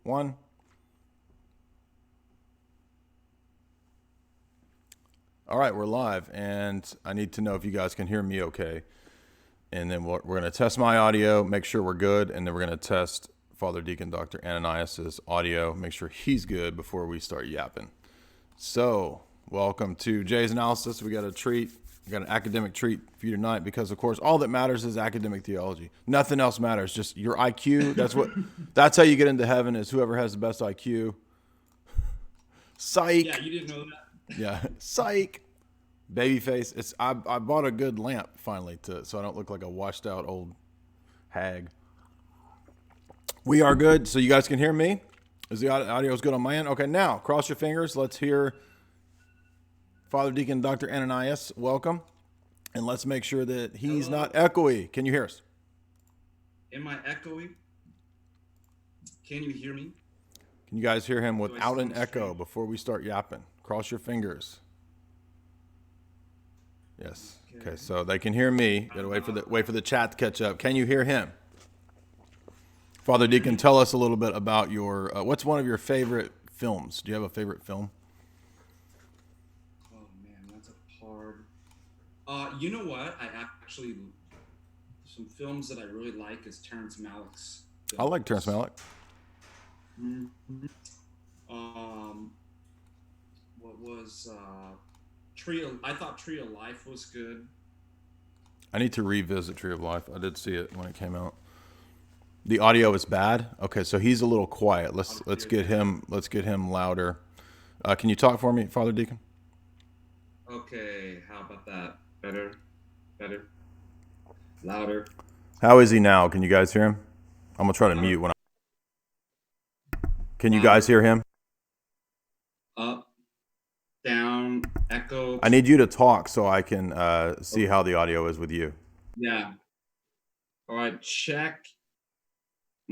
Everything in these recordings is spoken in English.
1. All right, we're live, and I need to know if you guys can hear me okay. And then we're going to test my audio, make sure we're good, and then we're going to test Father Deacon Dr. Ananias's audio, make sure he's good before we start yapping. So, welcome to Jay's Analysis. We got a treat. We got an academic treat for you tonight because, of course, all that matters is academic theology. Nothing else matters. Just your IQ. That's how you get into heaven, is whoever has the best IQ. Psych. Yeah, you didn't know that. Yeah, psych. Babyface. I bought a good lamp finally so I don't look like a washed out old hag. We are good, so you guys can hear me. Is the audio good on my end? Okay, now cross your fingers. Let's hear Father Deacon Dr. Ananias. Welcome, and let's make sure that he's not echoey. Can you hear us? Am I echoey? Can you hear me? Can you guys hear him without an echo before we start yapping? Cross your fingers. Yes. Okay, so they can hear me. Gotta wait for the chat to catch up. Can you hear him? Father Deacon, tell us a little bit about your. What's one of your favorite films? Do you have a favorite film? Oh man, that's a hard. You know what? Some films that I really like is Terrence Malick's films. I like Terrence Malick. Mm-hmm. What was I thought Tree of Life was good. I need to revisit Tree of Life. I did see it when it came out. The audio is bad. Okay, so he's a little quiet. Let's get him louder. Can you talk for me, Father Deacon? Okay, how about that? Better, louder. How is he now? Can you guys hear him? I'm gonna try to mute when I. Can you guys hear him? Up, down, echo. I need you to talk so I can see how the audio is with you. Yeah. All right, check.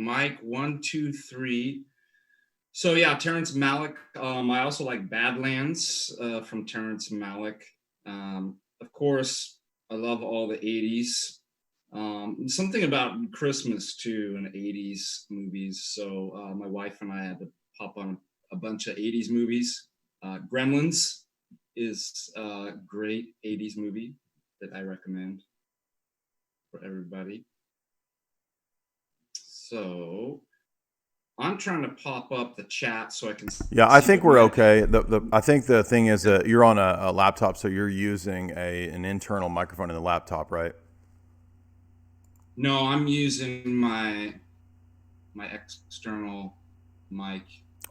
Mic 1, 2, 3. So yeah, Terrence Malick. I also like Badlands from Terrence Malick. Of course, I love all the 80s. Something about Christmas too in the 80s movies. So my wife and I had to pop on a bunch of 80s movies. Gremlins is a great 80s movie that I recommend for everybody. So I'm trying to pop up the chat so I can. Yeah, I think we're okay. I think the thing is that you're on a laptop, so you're using an internal microphone in the laptop, right? No, I'm using my external mic.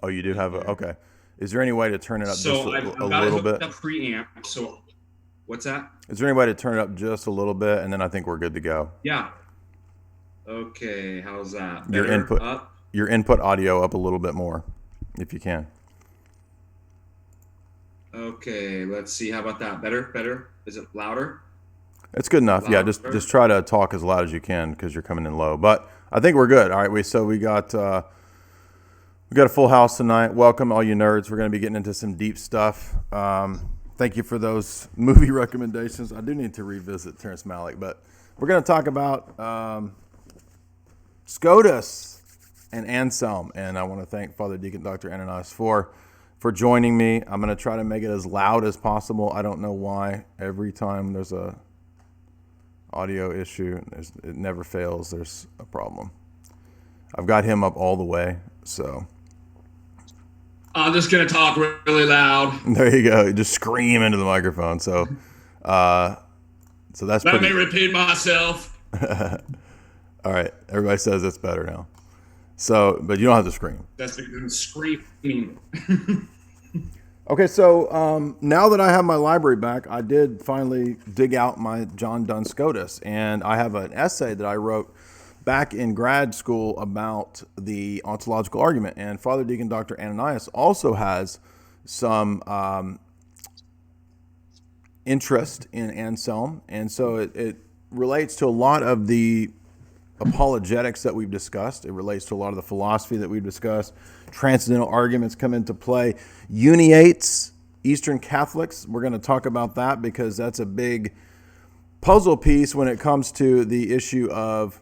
Oh, you do have okay. Is there any way to turn it up just a little bit? Up preamp. So, what's that? Is there any way to turn it up just a little bit, and then I think we're good to go? Yeah. Okay, how's that? Your input audio up a little bit more, if you can. Okay, let's see. How about that? Better? Is it louder? It's good enough. Louder. Yeah, just try to talk as loud as you can because you're coming in low. But I think we're good. All right, we got a full house tonight. Welcome all you nerds. We're going to be getting into some deep stuff. Thank you for those movie recommendations. I do need to revisit Terrence Malick, but we're going to talk about Scotus and Anselm, and I want to thank Father Deacon Dr. Ananias for joining me. I'm going to try to make it as loud as possible. I don't know why every time there's a audio issue, it never fails. There's a problem. I've got him up all the way, so I'm just going to talk really loud. There you go. Just scream into the microphone. So that's Let me repeat myself. All right. Everybody says that's better now. So, but you don't have to scream. That's a good screaming. Okay, so now that I have my library back, I did finally dig out my John Donne Scotus, and I have an essay that I wrote back in grad school about the ontological argument. And Father Deacon Dr. Ananias also has some interest in Anselm, and so it relates to a lot of the apologetics that we've discussed. It relates to a lot of the philosophy that we've discussed. Transcendental arguments come into play. Uniates Eastern Catholics. We're going to talk about that because that's a big puzzle piece when it comes to the issue of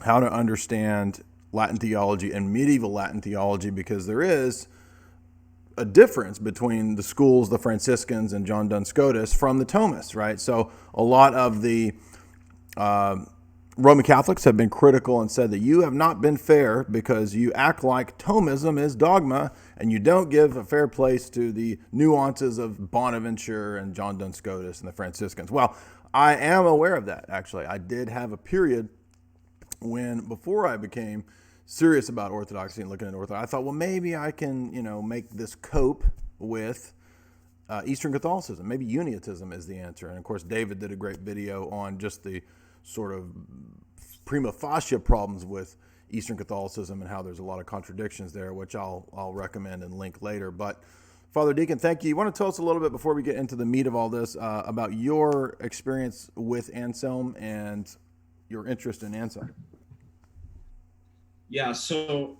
how to understand Latin theology and medieval Latin theology, because there is a difference between the schools, the Franciscans and John Duns Scotus, from the Thomists, right? So a lot of the Roman Catholics have been critical and said that you have not been fair because you act like Thomism is dogma and you don't give a fair place to the nuances of Bonaventure and John Duns Scotus and the Franciscans. Well, I am aware of that, actually. I did have a period when, before I became serious about orthodoxy and looking at orthodoxy, I thought, well, maybe I can, make this cope with Eastern Catholicism. Maybe Uniatism is the answer. And of course, David did a great video on just the sort of prima facie problems with Eastern Catholicism and how there's a lot of contradictions there, which I'll recommend and link later. But Father Deacon, thank you. You want to tell us a little bit before we get into the meat of all this about your experience with Anselm and your interest in Anselm? Yeah, so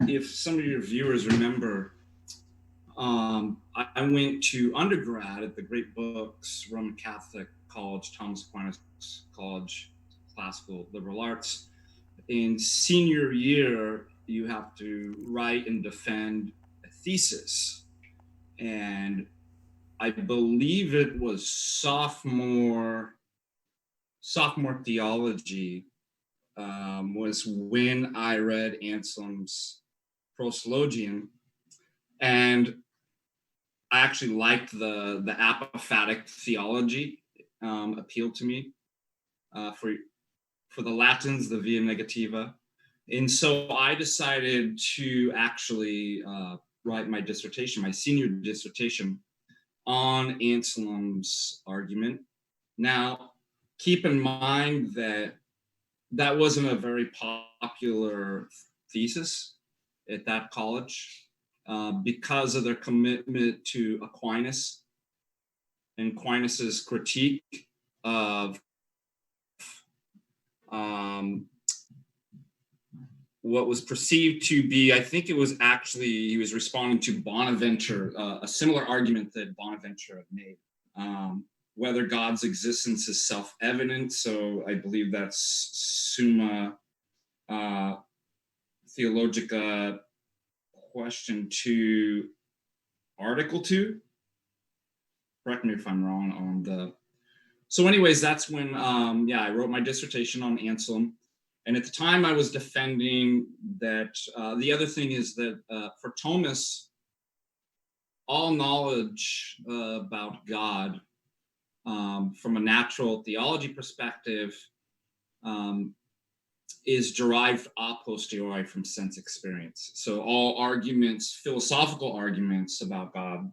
if some of your viewers remember, I went to undergrad at the Great Books Roman Catholic College, Thomas Aquinas College, Classical Liberal Arts. In senior year, you have to write and defend a thesis. And I believe it was sophomore theology was when I read Anselm's Proslogion, and I actually liked the apophatic theology. Appealed to me. For the Latins, the via negativa, and so I decided to actually write my dissertation, my senior dissertation, on Anselm's argument. Now, keep in mind that wasn't a very popular thesis at that college because of their commitment to Aquinas and Aquinas's critique of what was perceived to be, I think it was actually, he was responding to Bonaventure, a similar argument that Bonaventure had made. Whether God's existence is self-evident. So I believe that's Summa Theologica question 2, article 2. Correct me if I'm wrong on the... So anyways, that's when, I wrote my dissertation on Anselm. And at the time I was defending that, the other thing is that for Thomas, all knowledge about God from a natural theology perspective is derived a posteriori from sense experience. So all arguments, philosophical arguments about God,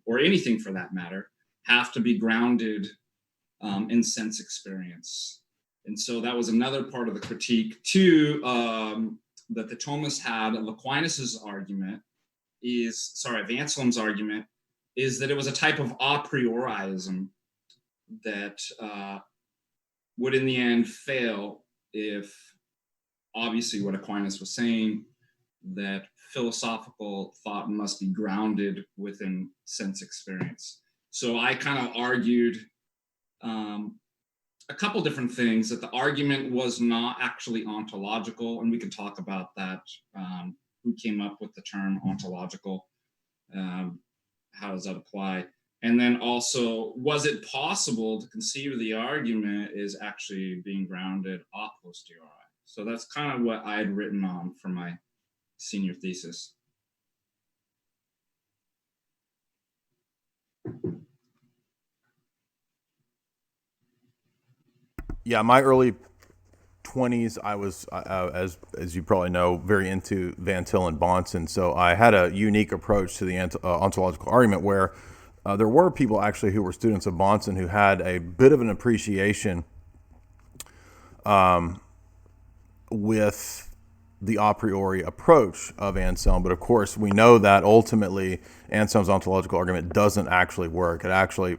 or anything for that matter, have to be grounded in sense experience. And so that was another part of the critique too, that the Thomists had of Aquinas's argument of Anselm's argument, is that it was a type of a priorism that would in the end fail if, obviously what Aquinas was saying, that philosophical thought must be grounded within sense experience. So I kind of argued a couple different things, that the argument was not actually ontological, and we can talk about that, who came up with the term ontological, how does that apply? And then also, was it possible to conceive of the argument is actually being grounded a posteriori? So that's kind of what I had written on for my senior thesis. Yeah, my early 20s, I was, as you probably know, very into Van Til and Bahnsen. So I had a unique approach to the ontological argument where there were people actually who were students of Bahnsen who had a bit of an appreciation with the a priori approach of Anselm. But of course, we know that ultimately Anselm's ontological argument doesn't actually work. It actually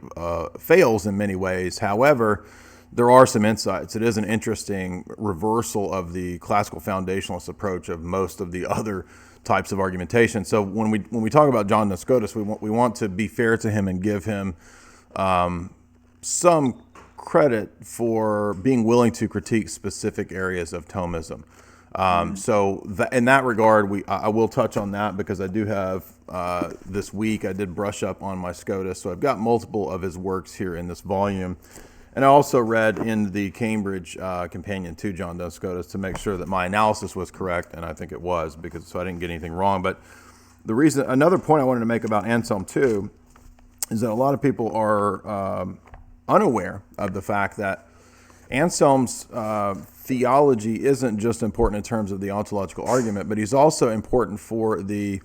fails in many ways. However, there are some insights. It is an interesting reversal of the classical foundationalist approach of most of the other types of argumentation. So when we talk about John Duns Scotus, we want to be fair to him and give him some credit for being willing to critique specific areas of Thomism. So in that regard, I will touch on that because I do have this week I did brush up on my Scotus, so I've got multiple of his works here in this volume, and I also read in the Cambridge companion to John Duns Scotus to make sure that my analysis was correct, and I think it was, because so I didn't get anything wrong. But another point I wanted to make about Anselm too is that a lot of people are unaware of the fact that Anselm's theology isn't just important in terms of the ontological argument, but he's also important for the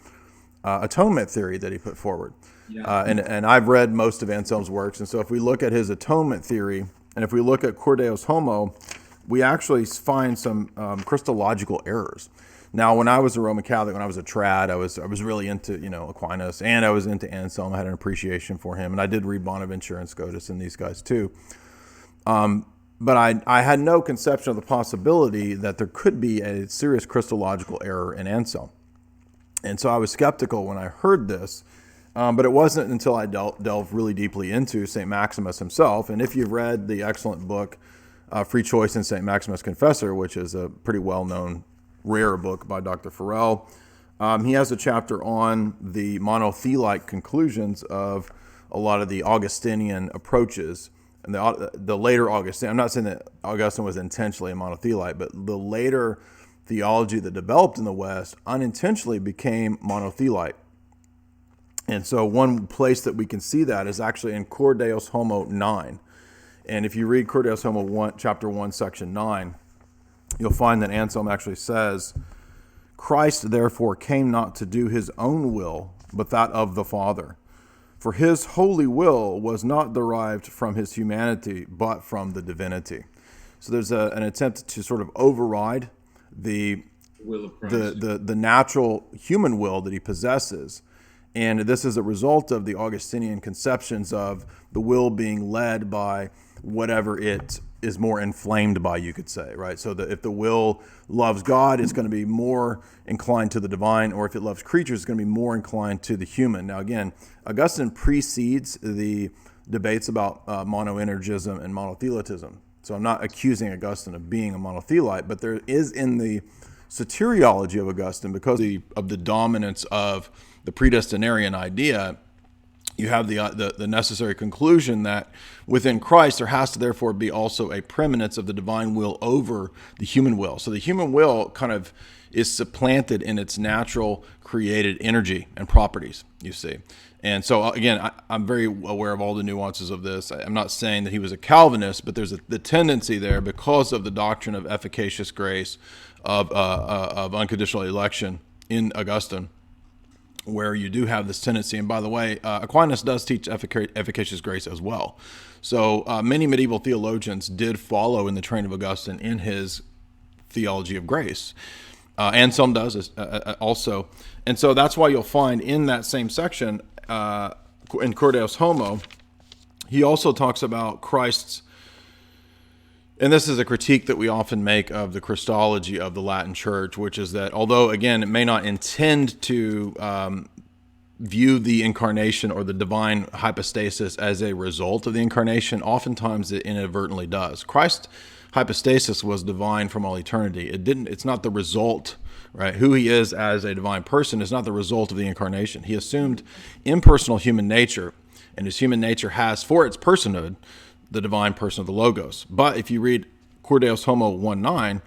atonement theory that he put forward. Yeah. And I've read most of Anselm's works, and so if we look at his atonement theory, and if we look at Cor Deus Homo, we actually find some Christological errors. Now, when I was a Roman Catholic, when I was a trad, I was really into Aquinas, and I was into Anselm. I had an appreciation for him, and I did read Bonaventure and Scotus and these guys too. But I had no conception of the possibility that there could be a serious Christological error in Anselm. And so I was skeptical when I heard this, but it wasn't until I delved really deeply into St. Maximus himself. And if you've read the excellent book, Free Choice in St. Maximus Confessor, which is a pretty well-known, rare book by Dr. Farrell, he has a chapter on the monothelite conclusions of a lot of the Augustinian approaches. And the later Augustine, I'm not saying that Augustine was intentionally a monothelite, but the later theology that developed in the West unintentionally became monothelite. And so one place that we can see that is actually in Cor Deus Homo 9. And if you read Cor Deus Homo 1, chapter 1, section 9, you'll find that Anselm actually says, Christ therefore came not to do his own will, but that of the Father. For his holy will was not derived from his humanity, but from the divinity. So there's an attempt to sort of override the will of Christ, the natural human will that he possesses. And this is a result of the Augustinian conceptions of the will being led by whatever it is more inflamed by, you could say, right? So that if the will loves God, it's going to be more inclined to the divine, or if it loves creatures, it's going to be more inclined to the human. Now, again, Augustine precedes the debates about monoenergism and monothelitism. So I'm not accusing Augustine of being a monothelite, but there is in the soteriology of Augustine, because of the dominance of the predestinarian idea, you have the necessary conclusion that within Christ there has to therefore be also a preeminence of the divine will over the human will. So the human will kind of is supplanted in its natural created energy and properties, you see. And so, again, I'm very aware of all the nuances of this. I'm not saying that he was a Calvinist, but there's the tendency there because of the doctrine of efficacious grace, of unconditional election in Augustine, where you do have this tendency. And by the way, Aquinas does teach efficacious grace as well. So many medieval theologians did follow in the train of Augustine in his theology of grace. Anselm does also. And so that's why you'll find in that same section, in Cor Deus Homo, he also talks about Christ's, and this is a critique that we often make of the Christology of the Latin Church, which is that although, again, it may not intend to view the incarnation or the divine hypostasis as a result of the incarnation, oftentimes it inadvertently does. Christ's hypostasis was divine from all eternity. It's not the result, right? Who he is as a divine person is not the result of the incarnation. He assumed impersonal human nature, and his human nature has for its personhood the divine person of the Logos. But if you read Cor Deus Homo 1:9,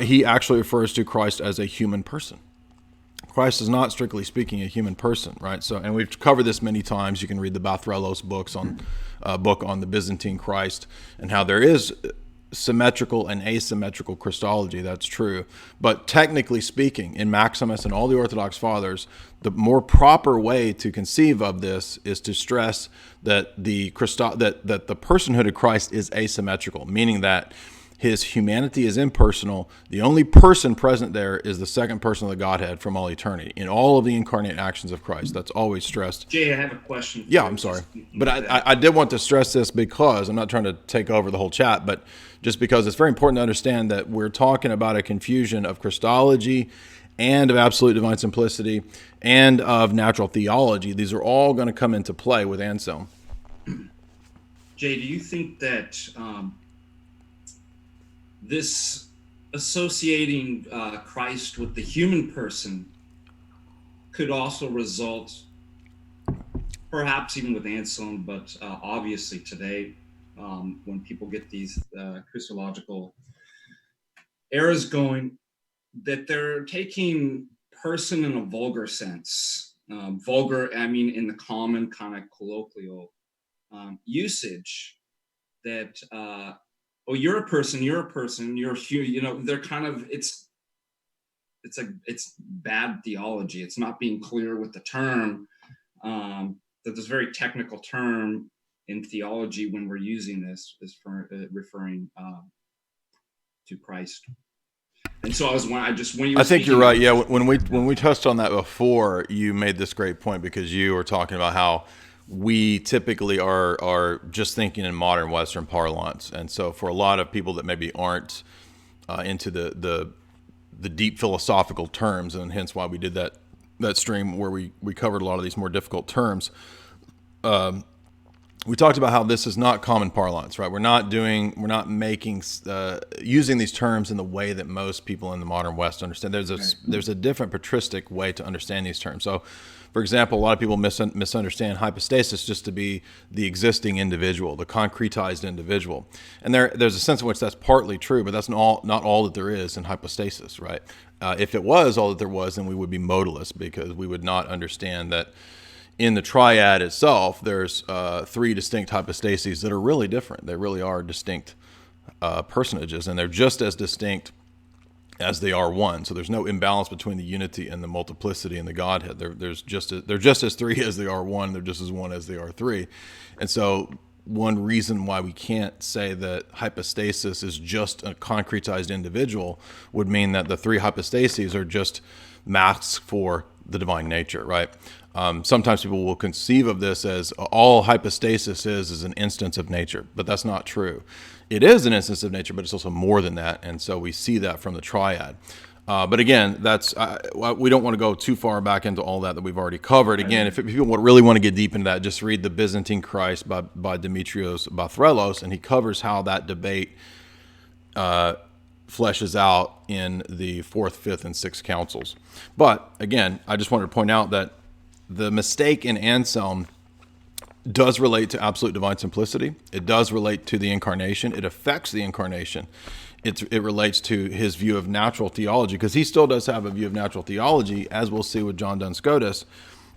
he actually refers to Christ as a human person. Christ is not, strictly speaking, a human person, right? So, and we've covered this many times. You can read the Bathrellos book on the Byzantine Christ and how there is symmetrical and asymmetrical Christology. That's true. But technically speaking, in Maximus and all the Orthodox fathers, the more proper way to conceive of this is to stress that the personhood of Christ is asymmetrical, meaning that his humanity is impersonal. The only person present there is the second person of the Godhead from all eternity in all of the incarnate actions of Christ. That's always stressed. Jay, I have a question. Yeah, I'm sorry. But I did want to stress this because I'm not trying to take over the whole chat, but just because it's very important to understand that we're talking about a confusion of Christology and of absolute divine simplicity and of natural theology. These are all going to come into play with Anselm. Jay, do you think that this associating Christ with the human person could also result, perhaps even with Anselm, but obviously today, when people get these Christological eras going, that they're taking person in a vulgar sense. Vulgar, I mean, in the common kind of colloquial usage that, oh, you're a person, you're human, they're kind of, it's bad theology. It's not being clear with the term, that this very technical term in theology when we're using this is for referring to Christ. And so when you were I think you're speaking, right. Yeah, when we touched on that before, you made this great point because you were talking about how we typically are just thinking in modern Western parlance, and so for a lot of people that maybe aren't into the deep philosophical terms, and hence why we did that stream where we covered a lot of these more difficult terms. We talked about how this is not common parlance, right? We're not making using these terms in the way that most people in the modern West understand. There's a different patristic way to understand these terms. So, for example, a lot of people misunderstand hypostasis just to be the existing individual, the concretized individual, and there's a sense in which that's partly true, but that's not all that there is in hypostasis, right? If it was all that there was, then we would be modalists because we would not understand that. In the triad itself, there's three distinct hypostases that are really different. They really are distinct personages, and they're just as distinct as they are one. So there's no imbalance between the unity and the multiplicity in the Godhead. They're just as three as they are one. They're just as one as they are three. And so one reason why we can't say that hypostasis is just a concretized individual would mean that the three hypostases are just masks for the divine nature, right? Sometimes people will conceive of this as all hypostasis is an instance of nature, but that's not true. It is an instance of nature, but it's also more than that, and so we see that from the triad. But again, we don't want to go too far back into all that we've already covered. Again, if people really want to get deep into that, just read The Byzantine Christ by Demetrios Bathrelos, and he covers how that debate fleshes out in the 4th, 5th, and 6th councils. But again, I just wanted to point out that the mistake in Anselm does relate to absolute divine simplicity. It does relate to the incarnation. It affects the incarnation. It relates to his view of natural theology, because he still does have a view of natural theology, as we'll see with John Duns Scotus,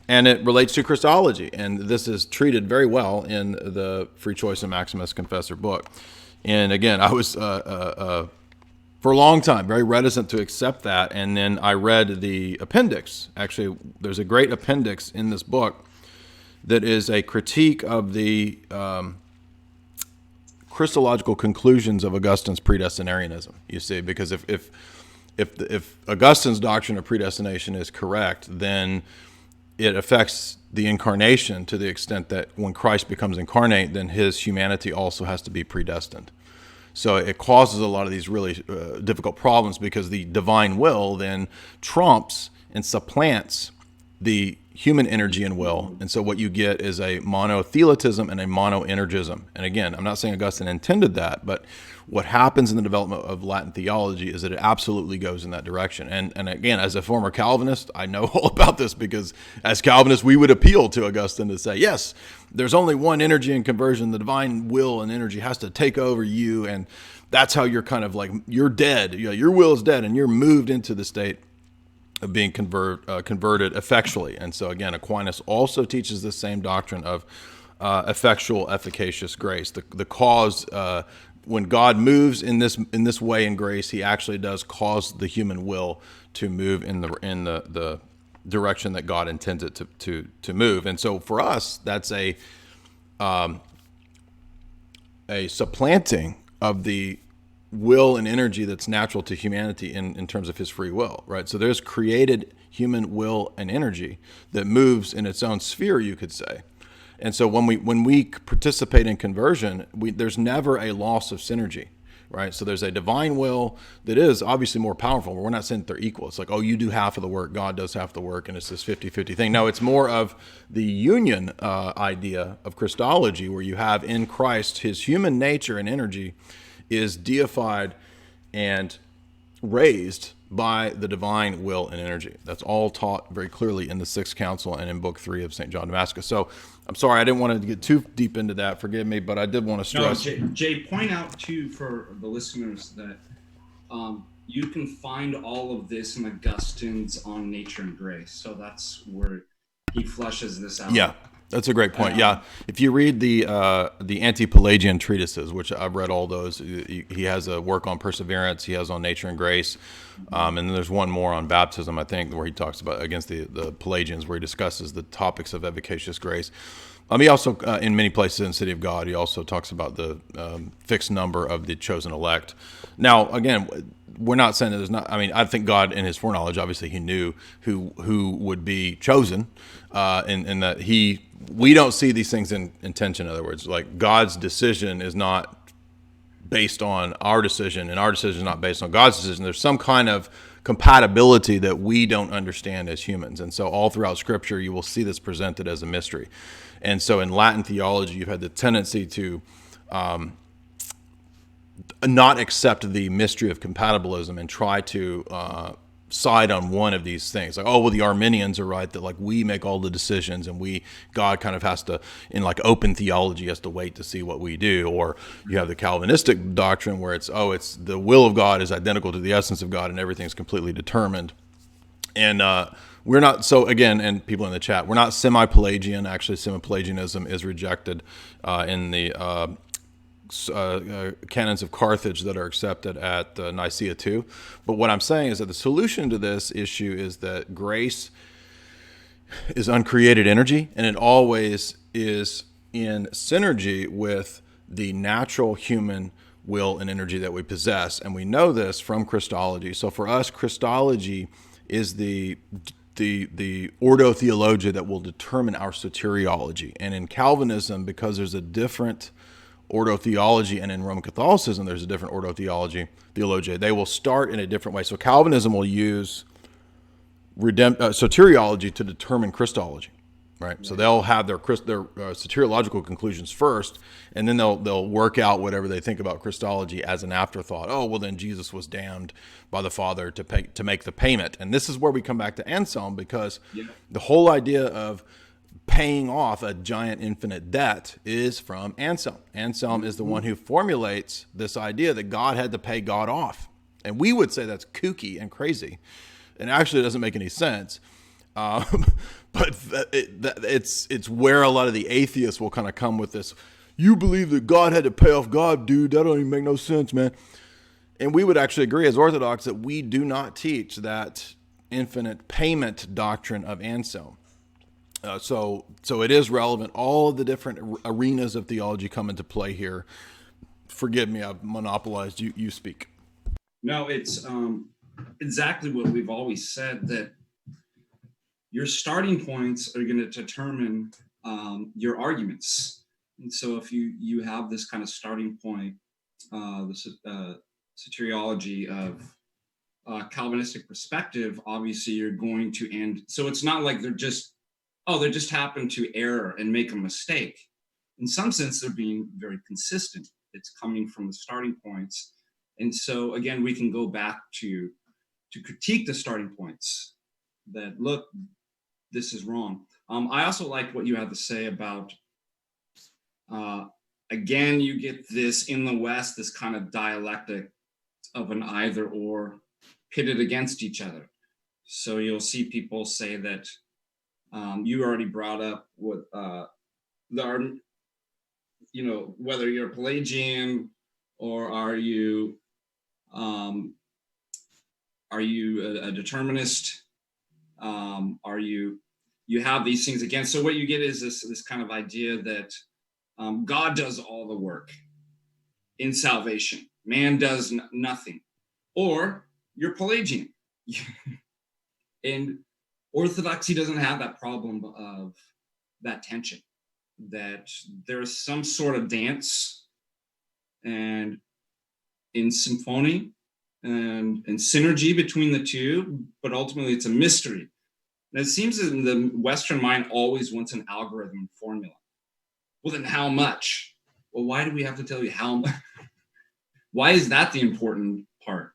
and it relates to Christology. And this is treated very well in the Free Choice and Maximus Confessor book. And again, I was for a long time very reticent to accept that, and then I read the appendix. Actually, there's a great appendix in this book that is a critique of the Christological conclusions of Augustine's predestinarianism. You see, because if Augustine's doctrine of predestination is correct, then it affects the incarnation to the extent that when Christ becomes incarnate, then his humanity also has to be predestined. So it causes a lot of these really difficult problems, because the divine will then trumps and supplants the human energy and will. And so what you get is a monothelitism and a monoenergism. And again, I'm not saying Augustine intended that, but what happens in the development of Latin theology is that it absolutely goes in that direction. And again, as a former Calvinist, I know all about this, because as Calvinists, we would appeal to Augustine to say, yes, there's only one energy in conversion. The divine will and energy has to take over you, and that's how you're kind of like, you're dead. Your will is dead, and you're moved into the state of being converted effectually. And so again, Aquinas also teaches the same doctrine of effectual, efficacious grace. The cause, when God moves in this way in grace, he actually does cause the human will to move in the direction that God intends it to move. And so for us, that's a supplanting of the will and energy that's natural to humanity in terms of his free will, right? So there's created human will and energy that moves in its own sphere, you could say. And so when we participate in conversion, there's never a loss of synergy, right? So there's a divine will that is obviously more powerful. We're not saying that they're equal. It's like, oh, you do half of the work, God does half the work, and it's this 50-50 thing. No, it's more of the union idea of Christology, where you have in Christ his human nature and energy is deified and raised by the divine will and energy. That's all taught very clearly in the Sixth Council and in Book 3 of St. John Damascus. So I'm sorry, I didn't want to get too deep into that. Forgive me, but I did want to stress. No, Jay, point out too for the listeners that you can find all of this in Augustine's On Nature and Grace. So that's where he flushes this out. Yeah, that's a great point. Yeah, if you read the anti-Pelagian treatises, which I've read all those, he has a work on perseverance. He has on nature and grace, and then there's one more on baptism, I think, where he talks about against the Pelagians, where he discusses the topics of efficacious grace. He also, in many places in City of God, he also talks about the fixed number of the chosen elect. Now, again, we're not saying that there's not. I mean, I think God, in His foreknowledge, obviously He knew who would be chosen, and that we don't see these things in tension. In other words, like God's decision is not based on our decision, and our decision is not based on God's decision. There's some kind of compatibility that we don't understand as humans, and so all throughout Scripture, you will see this presented as a mystery. And so, in Latin theology, you've had the tendency to not accept the mystery of compatibilism and try to side on one of these things. Like, oh, well, the Arminians are right that like we make all the decisions, and God kind of has to, in like open theology, has to wait to see what we do. Or you have the Calvinistic doctrine where it's the will of God is identical to the essence of God, and everything's completely determined. And we're not, so again, and people in the chat, we're not semi-Pelagian. Actually, semi-Pelagianism is rejected in the canons of Carthage that are accepted at Nicaea II. But what I'm saying is that the solution to this issue is that grace is uncreated energy, and it always is in synergy with the natural human will and energy that we possess. And we know this from Christology. So for us, Christology is the ordo theologia that will determine our soteriology. And in Calvinism, because there's a different ordo theology, and in Roman Catholicism there's a different ordo theologia, they will start in a different way. So Calvinism will use soteriology to determine Christology, right? So they'll have their soteriological conclusions first, and then they'll work out whatever they think about Christology as an afterthought. Oh, well, then Jesus was damned by the Father to make the payment. And this is where we come back to Anselm, because the whole idea of paying off a giant infinite debt is from Anselm. Anselm is the one who formulates this idea that God had to pay God off. And we would say that's kooky and crazy, and actually it doesn't make any sense. But it's where a lot of the atheists will kind of come with this. You believe that God had to pay off God, dude. That don't even make no sense, man. And we would actually agree as Orthodox that we do not teach that infinite payment doctrine of Anselm. So it is relevant. All of the different arenas of theology come into play here. Forgive me, I've monopolized. You speak. No, it's exactly what we've always said, that your starting points are going to determine your arguments. And so if you have this kind of starting point, the soteriology of Calvinistic perspective, obviously you're going to end. So it's not like they just happen to err and make a mistake. In some sense, they're being very consistent. It's coming from the starting points. And so again, we can go back to critique the starting points, that look, this is wrong. I also like what you had to say about, again, you get this in the West, this kind of dialectic of an either or pitted against each other. So you'll see people say that, you already brought up what whether you're Pelagian or are you a determinist? Are you have these things again? So what you get is this kind of idea that God does all the work in salvation. Man does nothing. Or you're Pelagian. And Orthodoxy doesn't have that problem of that tension, that there's some sort of dance and in symphony and synergy between the two, but ultimately it's a mystery. And it seems that the Western mind always wants an algorithm formula. Well, then how much? Well, why do we have to tell you how much? Why is that the important part?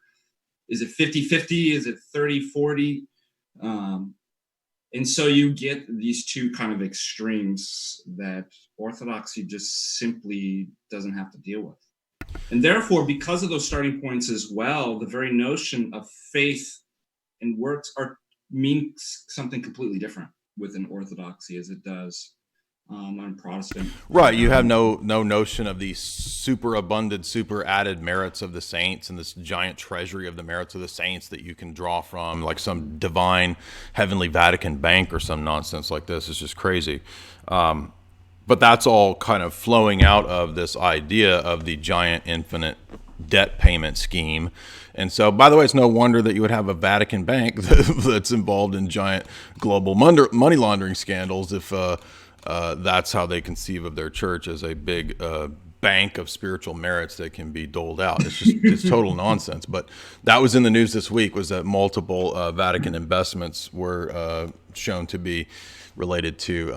is it 50-50? Is it 30-40? And so you get these two kind of extremes that orthodoxy just simply doesn't have to deal with. And therefore, because of those starting points as well, the very notion of faith and works means something completely different within orthodoxy as it does on Protestant. Right. You have no notion of the super abundant, super added merits of the saints and this giant treasury of the merits of the saints that you can draw from, like some divine heavenly Vatican bank or some nonsense like this. It's just crazy. But that's all kind of flowing out of this idea of the giant infinite debt payment scheme. And so, by the way, it's no wonder that you would have a Vatican bank that's involved in giant global money laundering scandals if that's how they conceive of their church, as a big bank of spiritual merits that can be doled out. It's total nonsense. But that was in the news this week, was that multiple Vatican investments were shown to be related to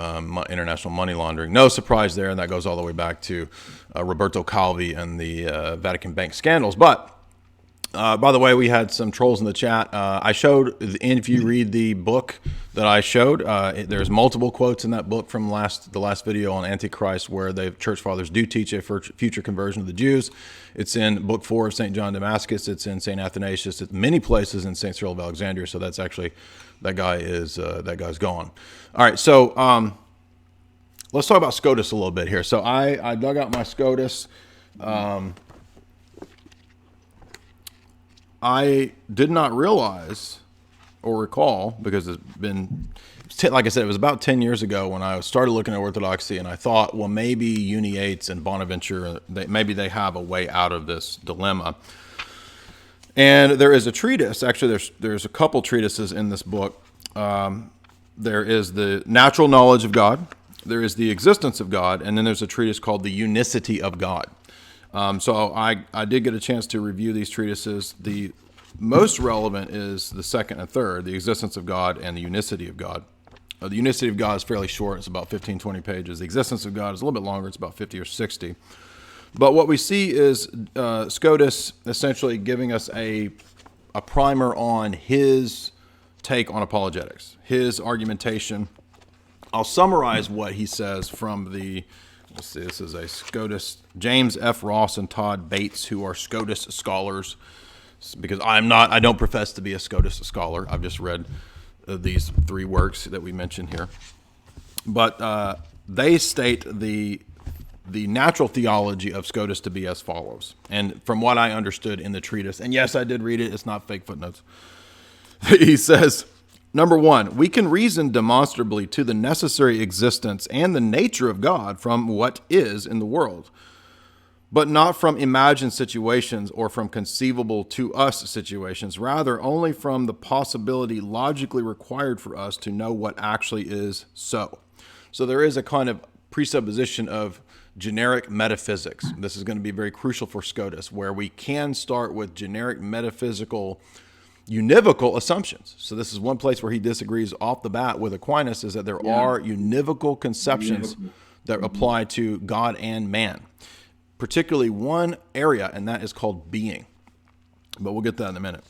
international money laundering. No surprise there, and that goes all the way back to Roberto Calvi and the Vatican bank scandals. But by the way, we had some trolls in the chat. I showed, and if you read the book that I showed, there's multiple quotes in that book from the last video on Antichrist, where the church fathers do teach a future conversion of the Jews. It's in book 4 of St. John Damascus. It's in St. Athanasius. It's many places in St. Cyril of Alexandria. So that's actually, that guy's gone. All right, so let's talk about Scotus a little bit here. So I dug out my Scotus. I did not realize or recall, because it's been, like I said, it was about 10 years ago when I started looking at Orthodoxy, and I thought, well, maybe Uniates and Bonaventure, maybe they have a way out of this dilemma. And there is a treatise, actually there's a couple treatises in this book. There is the natural knowledge of God, there is the existence of God, and then there's a treatise called the unicity of God. So I did get a chance to review these treatises. The most relevant is the second and third, the existence of God and the unicity of God. The unicity of God is fairly short. It's about 15, 20 pages. The existence of God is a little bit longer. It's about 50 or 60. But what we see is Scotus essentially giving us a primer on his take on apologetics, his argumentation. I'll summarize what he says from the, let's see, this is a Scotus, James F. Ross and Todd Bates, who are Scotus scholars, because I don't profess to be a Scotus scholar. I've just read these 3 works that we mentioned here. But they state the natural theology of Scotus to be as follows. And from what I understood in the treatise, and yes, I did read it, it's not fake footnotes. He says, number 1, we can reason demonstrably to the necessary existence and the nature of God from what is in the world, but not from imagined situations or from conceivable to us situations, rather only from the possibility logically required for us to know what actually is so. So there is a kind of presupposition of generic metaphysics. This is going to be very crucial for Scotus, where we can start with generic metaphysical univocal assumptions. So this is one place where he disagrees off the bat with Aquinas, is that there are univocal conceptions that apply to God and man, particularly one area, and that is called being. But we'll get to that in a minute.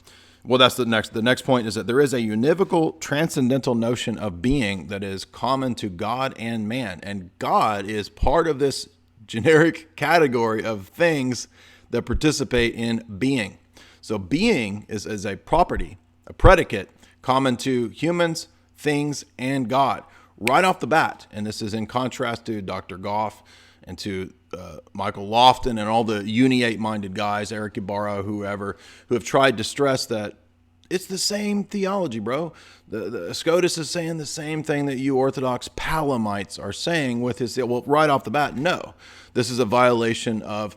Well, that's the next point, is that there is a univocal transcendental notion of being that is common to God and man. And God is part of this generic category of things that participate in being. So being is a property, a predicate, common to humans, things, and God, right off the bat. And this is in contrast to Dr. Goff and to Michael Lofton and all the uniate-minded guys, Eric Ibarra, whoever, who have tried to stress that it's the same theology, bro. The Scotus is saying the same thing that you Orthodox Palamites are saying with his, well, right off the bat, no. This is a violation of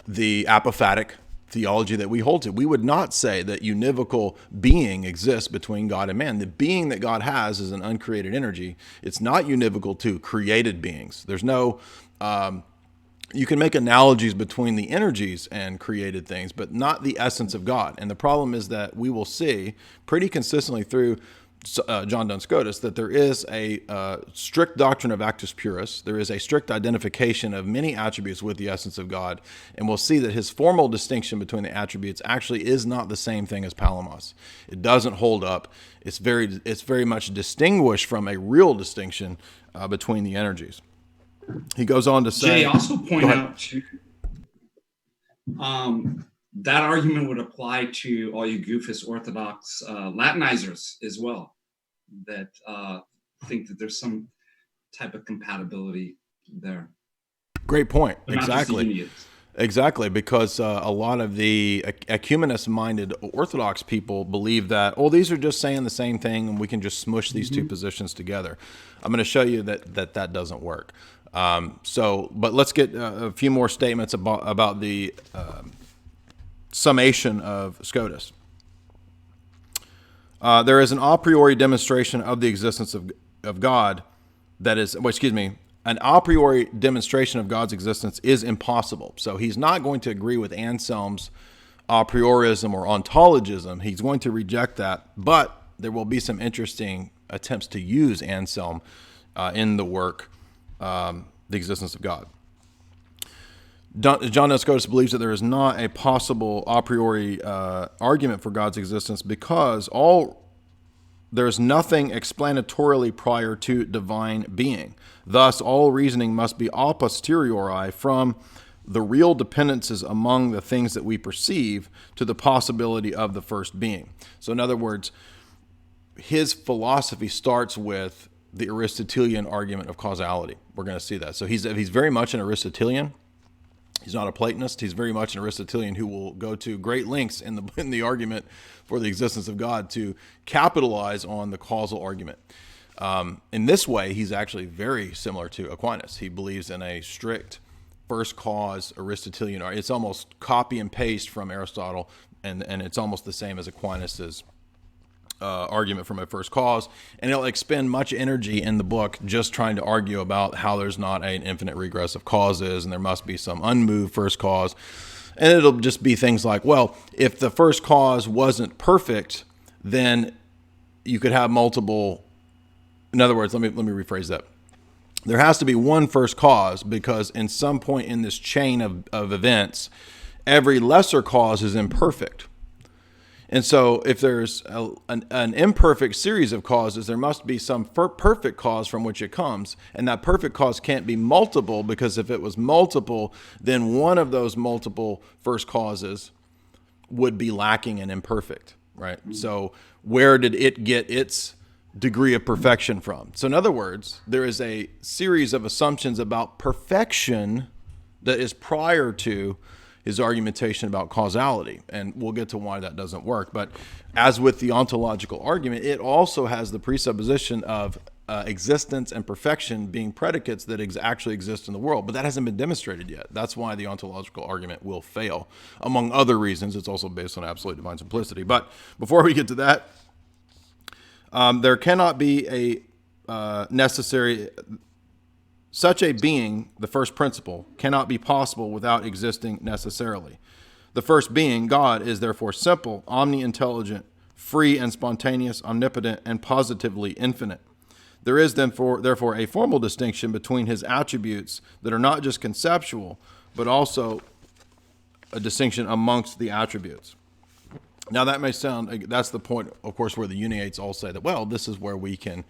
the apophatic theology that we hold to. We would not say that univocal being exists between God and man. The being that God has is an uncreated energy. It's not univocal to created beings. There's no, you can make analogies between the energies and created things, but not the essence of God. And the problem is that we will see pretty consistently through John Duns Scotus, that there is a strict doctrine of actus purus. There is a strict identification of many attributes with the essence of God. And we'll see that his formal distinction between the attributes actually is not the same thing as Palamos. It doesn't hold up. It's very much distinguished from a real distinction between the energies. He goes on to say... Jay, also point out too, that argument would apply to all you goofus Orthodox Latinizers as well, that think that there's some type of compatibility there. Great point. But Exactly. Exactly, because a lot of the ecumenist-minded Orthodox people believe that, oh, these are just saying the same thing, and we can just smush these two positions together. I'm going to show you that doesn't work. But let's get a few more statements about the summation of Scotus. There is an a priori demonstration of the existence of God that is, an a priori demonstration of God's existence is impossible. So he's not going to agree with Anselm's a priorism or ontologism. He's going to reject that, but there will be some interesting attempts to use Anselm in the work, The Existence of God. John Duns Scotus believes that there is not a possible a priori argument for God's existence because there's nothing explanatorily prior to divine being. Thus, all reasoning must be a posteriori from the real dependences among the things that we perceive to the possibility of the first being. So in other words, his philosophy starts with the Aristotelian argument of causality. We're going to see that. So he's very much an Aristotelian. He's not a Platonist. He's very much an Aristotelian who will go to great lengths in the argument for the existence of God to capitalize on the causal argument. In this way, he's actually very similar to Aquinas. He believes in a strict first cause Aristotelian. It's almost copy and paste from Aristotle, and it's almost the same as Aquinas's argument from a first cause, and he'll expend much energy in the book just trying to argue about how there's not an infinite regress of causes and there must be some unmoved first cause. And it'll just be things like, well, if the first cause wasn't perfect, then you could have multiple. In other words, let me rephrase that. There has to be one first cause because in some point in this chain of events, every lesser cause is imperfect. And so if there's an imperfect series of causes, there must be some perfect cause from which it comes. And that perfect cause can't be multiple because if it was multiple, then one of those multiple first causes would be lacking and imperfect, right? Mm-hmm. So where did it get its degree of perfection from? So in other words, there is a series of assumptions about perfection that is prior to his argumentation about causality, and we'll get to why that doesn't work. But as with the ontological argument, it also has the presupposition of existence and perfection being predicates that actually exist in the world, but that hasn't been demonstrated yet. That's why the ontological argument will fail. Among other reasons, it's also based on absolute divine simplicity. But before we get to that, there cannot be a necessary... Such a being, the first principle, cannot be possible without existing necessarily. The first being, God, is therefore simple, omni-intelligent, free and spontaneous, omnipotent, and positively infinite. There is therefore a formal distinction between his attributes that are not just conceptual, but also a distinction amongst the attributes. Now that may sound, that's the point, of course, where the Uniates all say that, well, this is where we can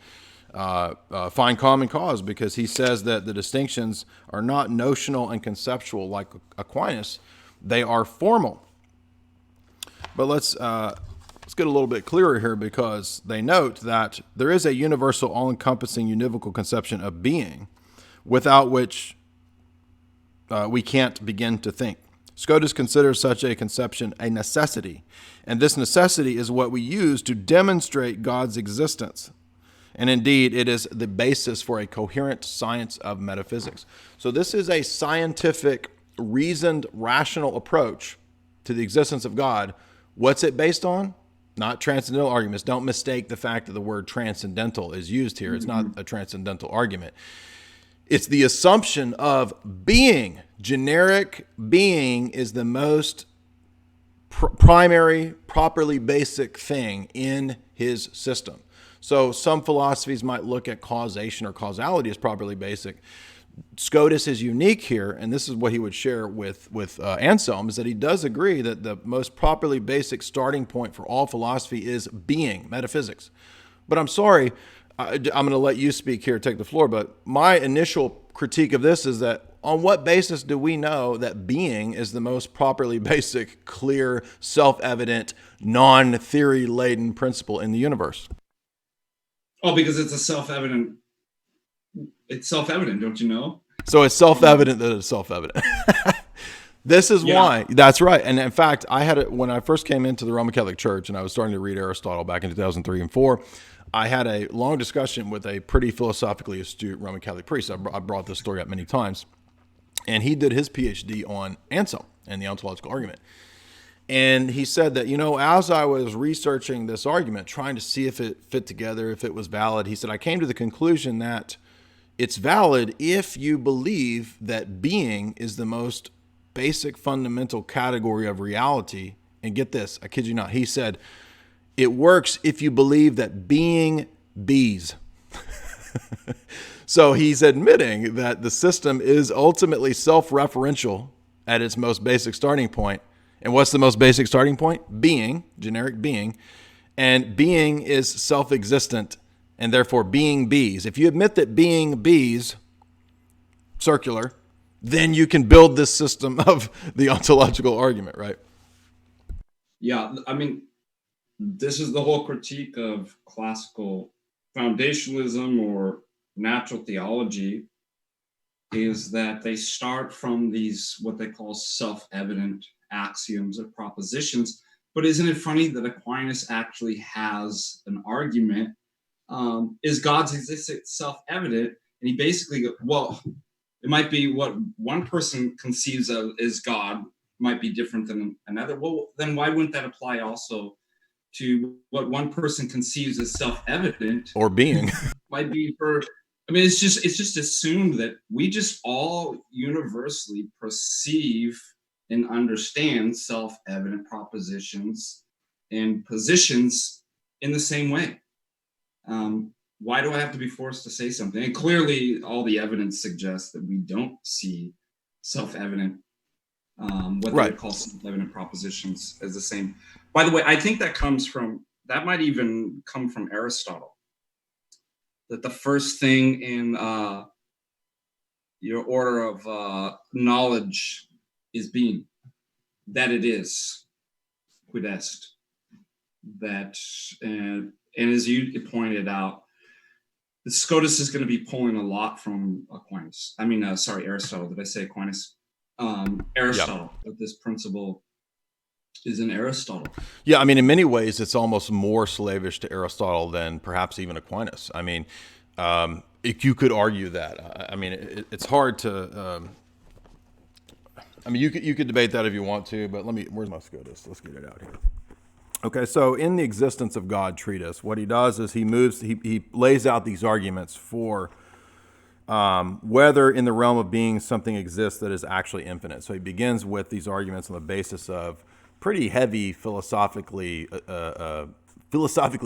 find common cause, because he says that the distinctions are not notional and conceptual like Aquinas, they are formal. But let's get a little bit clearer here, because they note that there is a universal, all-encompassing, univocal conception of being without which we can't begin to think. Scotus considers such a conception a necessity, and this necessity is what we use to demonstrate God's existence. And indeed, it is the basis for a coherent science of metaphysics. So this is a scientific, reasoned, rational approach to the existence of God. What's it based on? Not transcendental arguments. Don't mistake the fact that the word transcendental is used here. It's not a transcendental argument. It's the assumption of being. Generic being is the most primary, properly basic thing in his system. So some philosophies might look at causation or causality as properly basic. Scotus is unique here, and this is what he would share with Anselm, is that he does agree that the most properly basic starting point for all philosophy is being, metaphysics. But I'm sorry, I'm going to let you speak here, take the floor, but my initial critique of this is that on what basis do we know that being is the most properly basic, clear, self-evident, non-theory laden principle in the universe? Oh, because it's self-evident, don't you know? So it's self-evident that it's self-evident. This is why. That's right. And in fact, I had it when I first came into the Roman Catholic Church and I was starting to read Aristotle back in 2003 and 4. I had a long discussion with a pretty philosophically astute Roman Catholic priest. I brought this story up many times. And he did his PhD on Anselm and the ontological argument. And he said that, as I was researching this argument, trying to see if it fit together, if it was valid, he said, I came to the conclusion that it's valid if you believe that being is the most basic fundamental category of reality. And get this, I kid you not. He said, it works if you believe that being bees. So he's admitting that the system is ultimately self-referential at its most basic starting point. And what's the most basic starting point? Being, generic being. And being is self-existent, and therefore being bees. If you admit that being bees, circular, then you can build this system of the ontological argument, right? Yeah, I mean, this is the whole critique of classical foundationalism or natural theology, is that they start from these, what they call self-evident axioms or propositions. But isn't it funny that Aquinas actually has an argument? Is God's existence self-evident? And he basically goes, well, it might be what one person conceives of as God might be different than another. Well, then why wouldn't that apply also to what one person conceives as self-evident or being? Might be for, I mean, it's just assumed that we just all universally perceive and understand self-evident propositions and positions in the same way. Why do I have to be forced to say something? And clearly, all the evidence suggests that we don't see self-evident, what they would call self-evident propositions as the same. By the way, I think that might even come from Aristotle. That the first thing in your order of knowledge is being, that it is, quid est. That, and as you pointed out, the Scotus is going to be pulling a lot from Aquinas. Aristotle. Did I say Aquinas? Aristotle. Yeah. That this principle is in Aristotle. Yeah, I mean, in many ways, it's almost more slavish to Aristotle than perhaps even Aquinas. I mean, you could argue that. I mean, it's hard to. You could debate that if you want to, but where's my Scotus? Let's get it out here. Okay, so in the Existence of God treatise, what he does is he lays out these arguments for whether in the realm of being something exists that is actually infinite. So he begins with these arguments on the basis of pretty heavy philosophically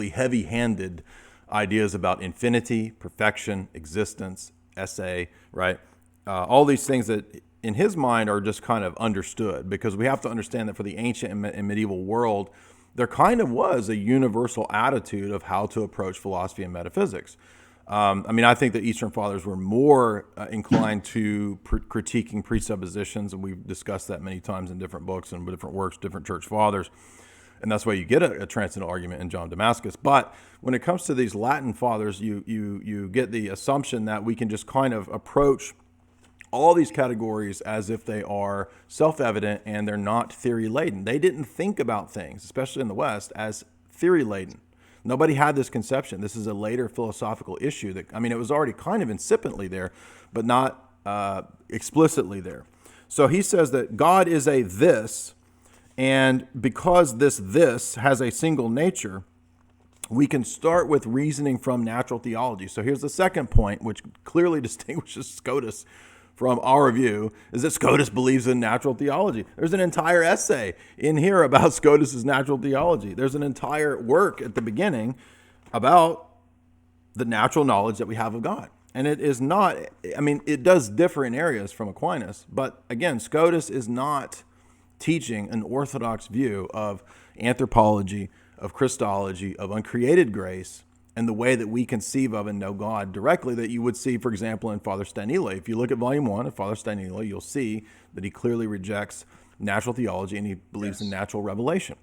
heavy-handed ideas about infinity, perfection, existence, esse, right? All these things that in his mind are just kind of understood, because we have to understand that for the ancient and medieval world, there kind of was a universal attitude of how to approach philosophy and metaphysics. I think that Eastern Fathers were more inclined to critiquing presuppositions, and we've discussed that many times in different books and different works, different church fathers. And that's why you get a transcendental argument in John Damascus. But when it comes to these Latin fathers, you get the assumption that we can just kind of approach all these categories as if they are self-evident and they're not theory-laden. They didn't think about things, especially in the West, as theory-laden. Nobody had this conception. This is a later philosophical issue that, it was already kind of incipiently there, but not explicitly there. So he says that God is a this, and because this has a single nature, we can start with reasoning from natural theology. So here's the second point, which clearly distinguishes Scotus from our view, is that Scotus believes in natural theology. There's an entire essay in here about Scotus's natural theology. There's an entire work at the beginning about the natural knowledge that we have of God. And it is not, I mean, it does differ in areas from Aquinas, but again, Scotus is not teaching an orthodox view of anthropology, of Christology, of uncreated grace, and the way that we conceive of and know God directly that you would see, for example, in Father Staniele. If you look at Volume 1 of Father Staniele, you'll see that he clearly rejects natural theology and he believes in natural revelation.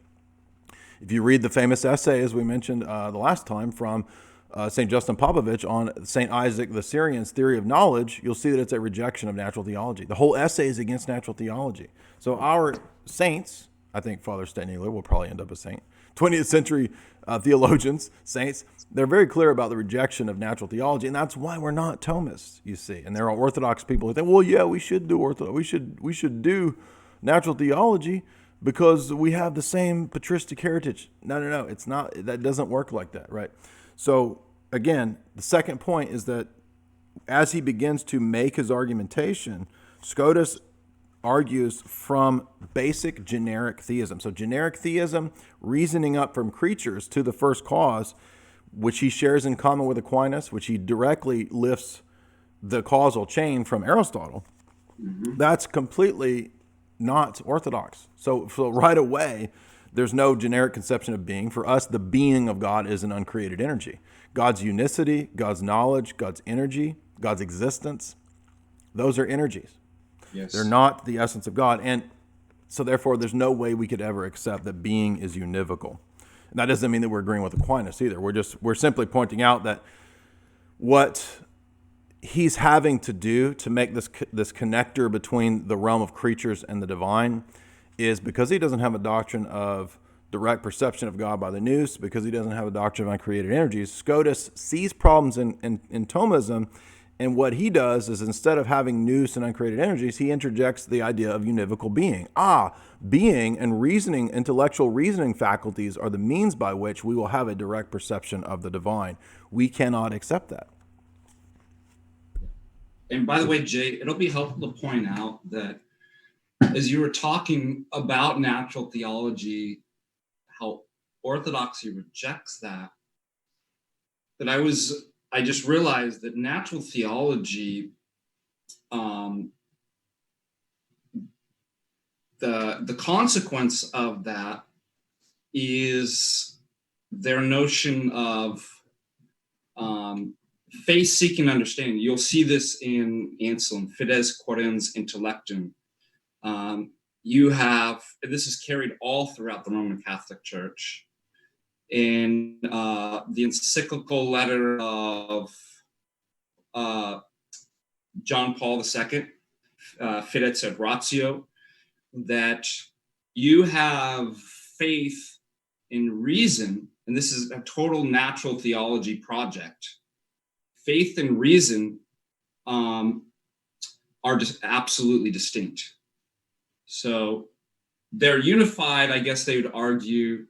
If you read the famous essay, as we mentioned the last time, from St. Justin Popovich on St. Isaac the Syrian's theory of knowledge, you'll see that it's a rejection of natural theology. The whole essay is against natural theology. So our saints, I think Father Staniele will probably end up a saint, 20th century theologians, saints, they're very clear about the rejection of natural theology, and that's why we're not Thomists, you see. And there are Orthodox people who think, well, yeah, we should do we should do natural theology because we have the same patristic heritage. No, it's not. That doesn't work like that, right? So again, the second point is that as he begins to make his argumentation, Scotus argues from basic generic theism. So generic theism, reasoning up from creatures to the first cause, which he shares in common with Aquinas, which he directly lifts the causal chain from Aristotle. That's completely not orthodox. So right away, there's no generic conception of being. For us, the being of God is an uncreated energy. God's unicity, God's knowledge, God's energy, God's existence, those are energies. Yes. They're not the essence of God. And so therefore, there's no way we could ever accept that being is univocal. And that doesn't mean that we're agreeing with Aquinas either. We're simply pointing out that what he's having to do to make this connector between the realm of creatures and the divine is because he doesn't have a doctrine of direct perception of God by the nous, because he doesn't have a doctrine of uncreated energies. Scotus sees problems in Thomism, and what he does is instead of having nous and uncreated energies, he interjects the idea of univocal being. Being and reasoning, intellectual reasoning faculties are the means by which we will have a direct perception of the divine. We cannot accept that. And by the way, Jay, it'll be helpful to point out that as you were talking about natural theology, how orthodoxy rejects that I just realized that natural theology, the consequence of that is their notion of faith-seeking understanding. You'll see this in Anselm, fides quærens intellectum. You have, this is carried all throughout the Roman Catholic Church. In the encyclical letter of John Paul II, Fides et Ratio, that you have faith in reason, and this is a total natural theology project. Faith and reason are just absolutely distinct. So they're unified, I guess they would argue,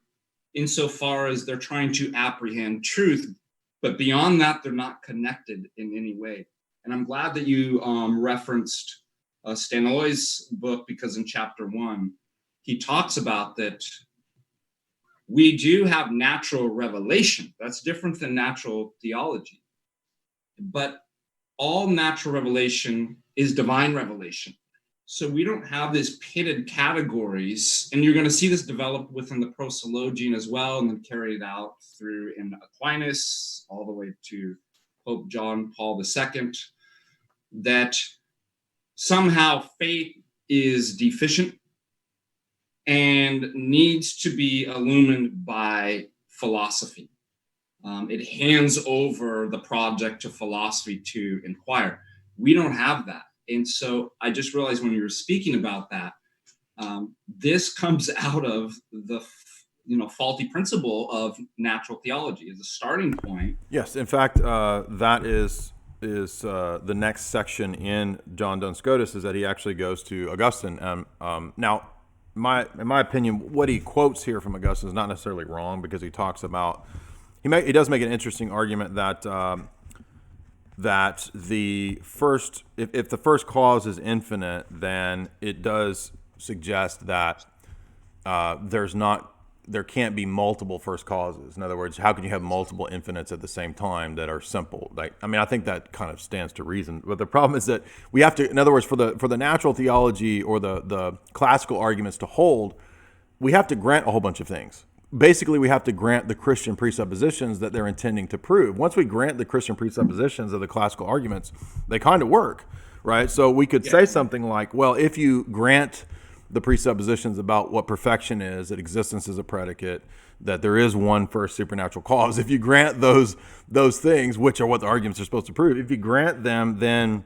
insofar as they're trying to apprehend truth, but beyond that, they're not connected in any way. And I'm glad that you referenced Staniele's book, because in chapter 1, he talks about that we do have natural revelation. That's different than natural theology. But all natural revelation is divine revelation. So we don't have these pitted categories, and you're going to see this develop within the prosologian as well, and then carried out through in Aquinas, all the way to Pope John Paul II, that somehow faith is deficient and needs to be illumined by philosophy. It hands over the project to philosophy to inquire. We don't have that. And so I just realized when you were speaking about that, this comes out of the faulty principle of natural theology as a starting point. Yes, in fact, that is the next section in John Duns Scotus, is that he actually goes to Augustine. Now, in my opinion, what he quotes here from Augustine is not necessarily wrong, because he talks about he does make an interesting argument that that the first, if the first cause is infinite, then it does suggest that there's not there can't be multiple first causes. In other words, how can you have multiple infinites at the same time that are simple? Like, I mean, I think that kind of stands to reason. But the problem is that we have to, in other words, for the natural theology or the classical arguments to hold, we have to grant a whole bunch of things. Basically, we have to grant the Christian presuppositions that they're intending to prove. Once we grant the Christian presuppositions of the classical arguments, they kind of work, right? So we could say something like, well, if you grant the presuppositions about what perfection is, that existence is a predicate, that there is one first supernatural cause, if you grant those things, which are what the arguments are supposed to prove, if you grant them, then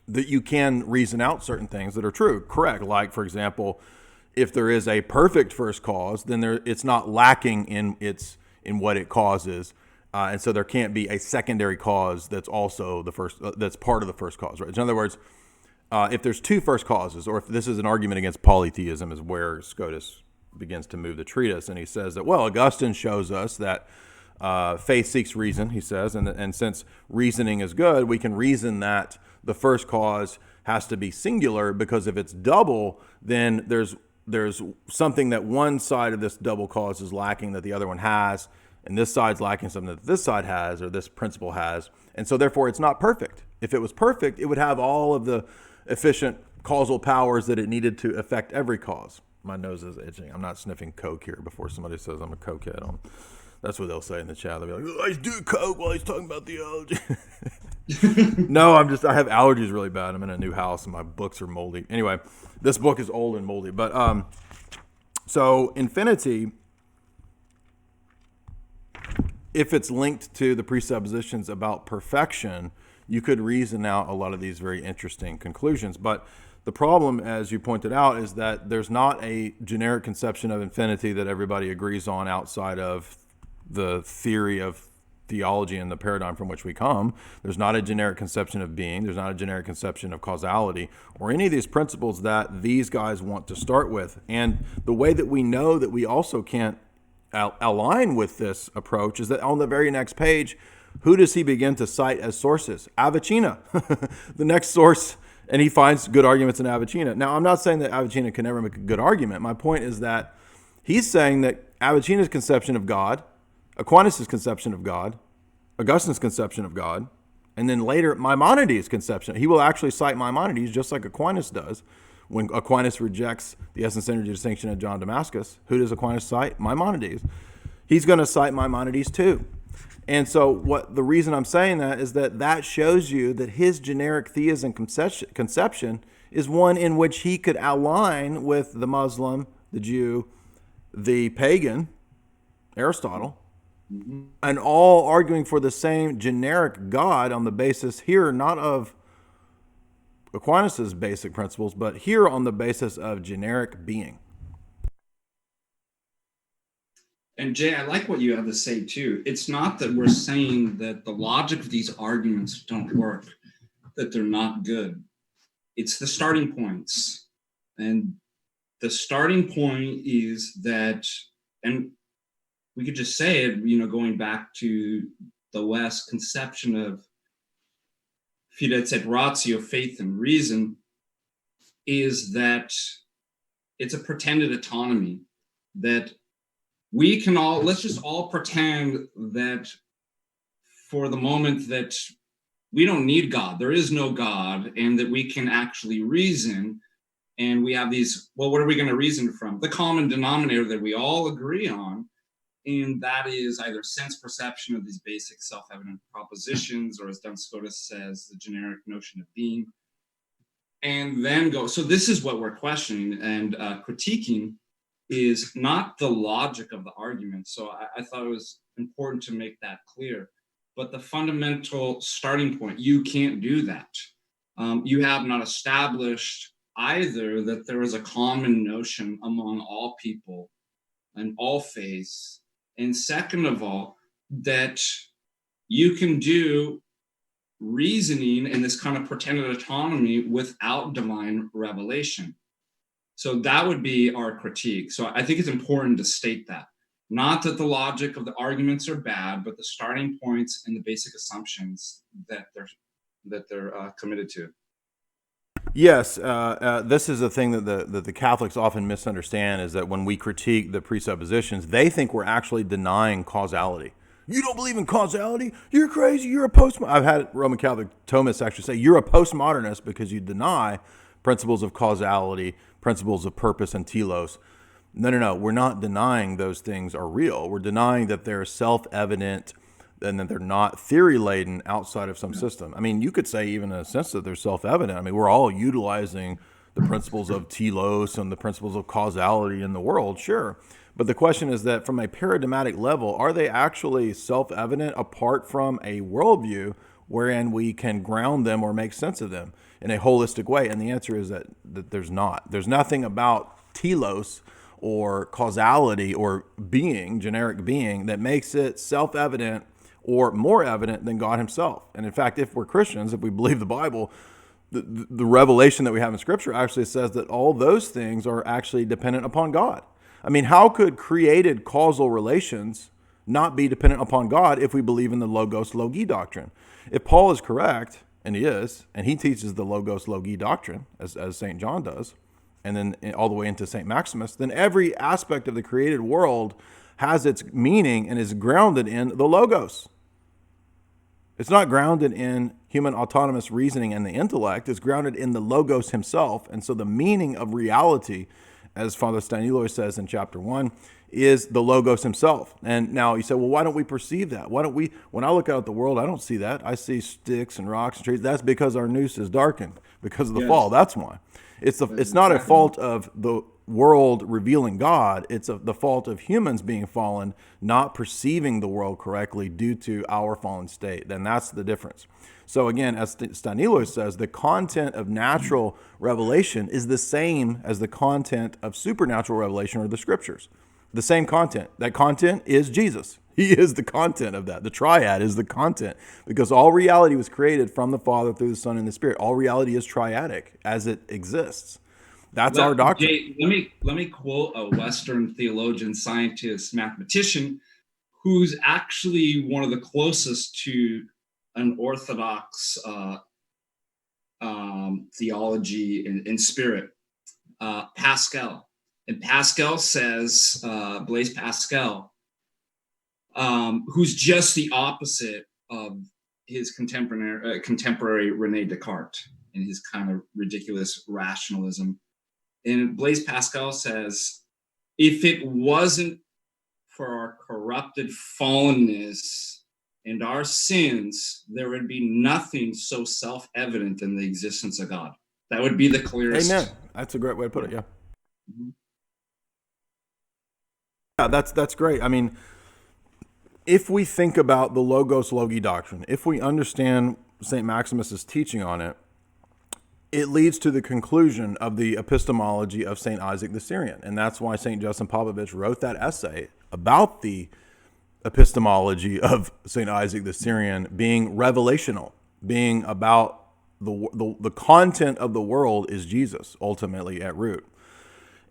that you can reason out certain things that are true, correct. Like, for example, if there is a perfect first cause, then it's not lacking in what it causes, and so there can't be a secondary cause that's also the first, that's part of the first cause, right? In other words, if there's two first causes, or if this is an argument against polytheism, is where Scotus begins to move the treatise, and he says that, well, Augustine shows us that faith seeks reason, he says, and since reasoning is good, we can reason that the first cause has to be singular, because if it's double, then there's something that one side of this double cause is lacking that the other one has, and this side's lacking something that this side has, or this principle has, and so therefore it's not perfect. If it was perfect, it would have all of the efficient causal powers that it needed to affect every cause. My nose is itching. I'm not sniffing coke here before somebody says I'm a cokehead. That's what they'll say in the chat. They'll be like, oh, he's doing coke while he's talking about theology. No, I have allergies really bad. I'm in a new house and my books are moldy. Anyway, this book is old and moldy. But so infinity, if it's linked to the presuppositions about perfection, you could reason out a lot of these very interesting conclusions. But the problem, as you pointed out, is that there's not a generic conception of infinity that everybody agrees on outside of the theory of theology and the paradigm from which we come. There's not a generic conception of being. There's not a generic conception of causality or any of these principles that these guys want to start with. And the way that we know that we also can't align with this approach is that on the very next page, who does he begin to cite as sources? Avicenna, the next source, and he finds good arguments in Avicenna. Now, I'm not saying that Avicenna can never make a good argument. My point is that he's saying that Avicenna's conception of God, Aquinas' conception of God, Augustine's conception of God, and then later Maimonides' conception. He will actually cite Maimonides just like Aquinas does. When Aquinas rejects the essence energy distinction of John Damascus, who does Aquinas cite? Maimonides. He's going to cite Maimonides too. And so the reason I'm saying that is that shows you that his generic theism conception is one in which he could align with the Muslim, the Jew, the pagan, Aristotle, and all arguing for the same generic God on the basis here, not of Aquinas' basic principles, but here on the basis of generic being. And Jay, I like what you have to say too. It's not that we're saying that the logic of these arguments don't work, that they're not good. It's the starting points. And the starting point is that, and we could just say it, going back to the West conception of fides et ratio, faith and reason, is that it's a pretended autonomy that we can let's just all pretend that for the moment that we don't need God, there is no God, and that we can actually reason. And we have these, well, what are we going to reason from? The common denominator that we all agree on, and that is either sense perception of these basic self-evident propositions, or as Duns Scotus says, the generic notion of being. And then so this is what we're questioning and critiquing, is not the logic of the argument. So I thought it was important to make that clear. But the fundamental starting point, you can't do that. You have not established either that there is a common notion among all people and all faiths. And second of all, that you can do reasoning in this kind of pretended autonomy without divine revelation. So that would be our critique. So I think it's important to state that. Not that the logic of the arguments are bad, but the starting points and the basic assumptions that they're committed to. Yes, this is a thing that the Catholics often misunderstand, is that when we critique the presuppositions, they think we're actually denying causality. You don't believe in causality? You're crazy. You're a postmodernist. I've had Roman Catholic Thomists actually say, you're a postmodernist because you deny principles of causality, principles of purpose, and telos. No. We're not denying those things are real. We're denying that they're self-evident and that they're not theory-laden outside of some system. I mean, you could say even in a sense that they're self-evident. I mean, we're all utilizing the principles of telos and the principles of causality in the world, sure. But the question is that from a paradigmatic level, are they actually self-evident apart from a worldview wherein we can ground them or make sense of them in a holistic way? And the answer is that there's not. There's nothing about telos or causality or being, generic being, that makes it self-evident or more evident than God himself. And in fact, if we're Christians, if we believe the Bible, the revelation that we have in Scripture actually says that all those things are actually dependent upon God. I mean, how could created causal relations not be dependent upon God if we believe in the logos logi doctrine? If Paul is correct, and he is, and he teaches the logos logi doctrine, as St. John does, and then all the way into St. Maximus, then every aspect of the created world has its meaning and is grounded in the logos. It's not grounded in human autonomous reasoning and the intellect. It's grounded in the logos himself. And so the meaning of reality, as Father Staniloy says in chapter 1, is the logos himself. And now you say, well, why don't we perceive that? Why don't we, when I look out at the world, I don't see that. I see sticks and rocks and trees. That's because our noose is darkened because of the fall. That's why. It's not a fault of the world revealing God. It's the fault of humans being fallen, not perceiving the world correctly due to our fallen state. Then that's the difference. So again, as Staniloy says, the content of natural revelation is the same as the content of supernatural revelation or the scriptures. The same content. That content is Jesus. He is the content of that. The triad is the content, because all reality was created from the Father through the Son and the Spirit. All reality is triadic as it exists. That's our doctrine. Jay, let me quote a Western theologian, scientist, mathematician, who's actually one of the closest to an Orthodox theology in spirit, Pascal. And Pascal says, Blaise Pascal, who's just the opposite of his contemporary René Descartes and his kind of ridiculous rationalism. And Blaise Pascal says, if it wasn't for our corrupted fallenness and our sins, there would be nothing so self-evident in the existence of God. That would be the clearest. Amen. That's a great way to put it, yeah. Mm-hmm. Yeah, that's great. I mean, if we think about the logos logi doctrine, if we understand St. Maximus's teaching on it, it leads to the conclusion of the epistemology of St. Isaac the Syrian. And that's why St. Justin Popovich wrote that essay about the epistemology of St. Isaac the Syrian being revelational, being about the content of the world is Jesus, ultimately at root.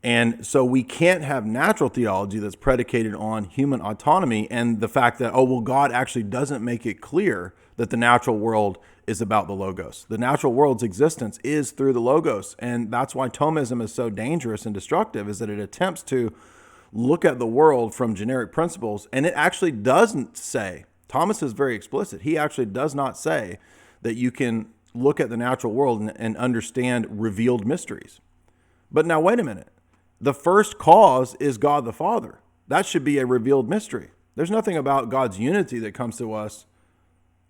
And so we can't have natural theology that's predicated on human autonomy and the fact that, oh, well, God actually doesn't make it clear that the natural world is about the logos. The natural world's existence is through the logos. And that's why Thomism is so dangerous and destructive, is that it attempts to look at the world from generic principles. And it actually doesn't say, Thomas is very explicit, he actually does not say that you can look at the natural world and understand revealed mysteries. But now, wait a minute. The first cause is God the Father. That should be a revealed mystery. There's nothing about God's unity that comes to us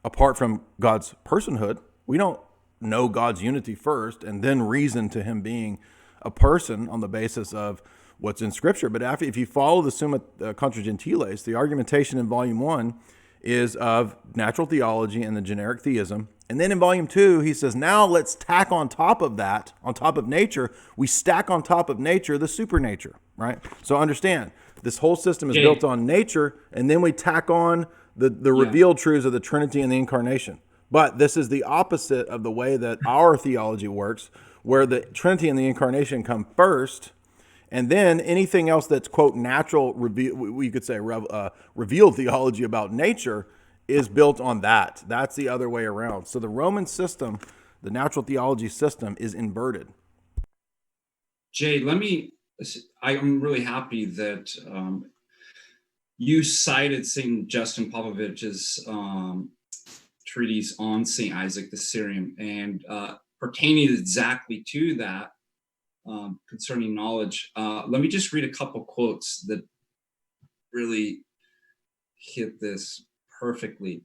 apart from God's personhood. We don't know God's unity first and then reason to him being a person on the basis of what's in Scripture. But if you follow the Summa Contra Gentiles, the argumentation in Volume 1 is of natural theology and the generic theism. And then in Volume 2, he says, now let's tack on top of that, on top of nature, we stack on top of nature the supernature, right? So understand, this whole system is built on nature, and then we tack on the revealed truths of the Trinity and the Incarnation. But this is the opposite of the way that our theology works, where the Trinity and the Incarnation come first, and then anything else that's, quote, natural, we could say revealed theology about nature is built on that. That's the other way around. So the Roman system The natural theology system is inverted. Jay, I'm really happy that you cited St. Justin Popovich's treatise on St. Isaac the Syrian, and pertaining exactly to that concerning knowledge. Let me just read a couple quotes that really hit this perfectly.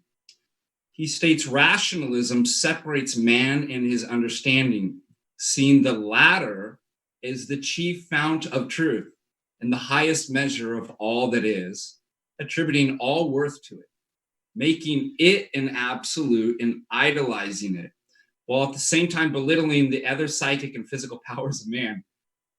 He states, rationalism separates man and his understanding, seeing the latter is the chief fount of truth and the highest measure of all that is, attributing all worth to it, making it an absolute and idolizing it, while at the same time belittling the other psychic and physical powers of man.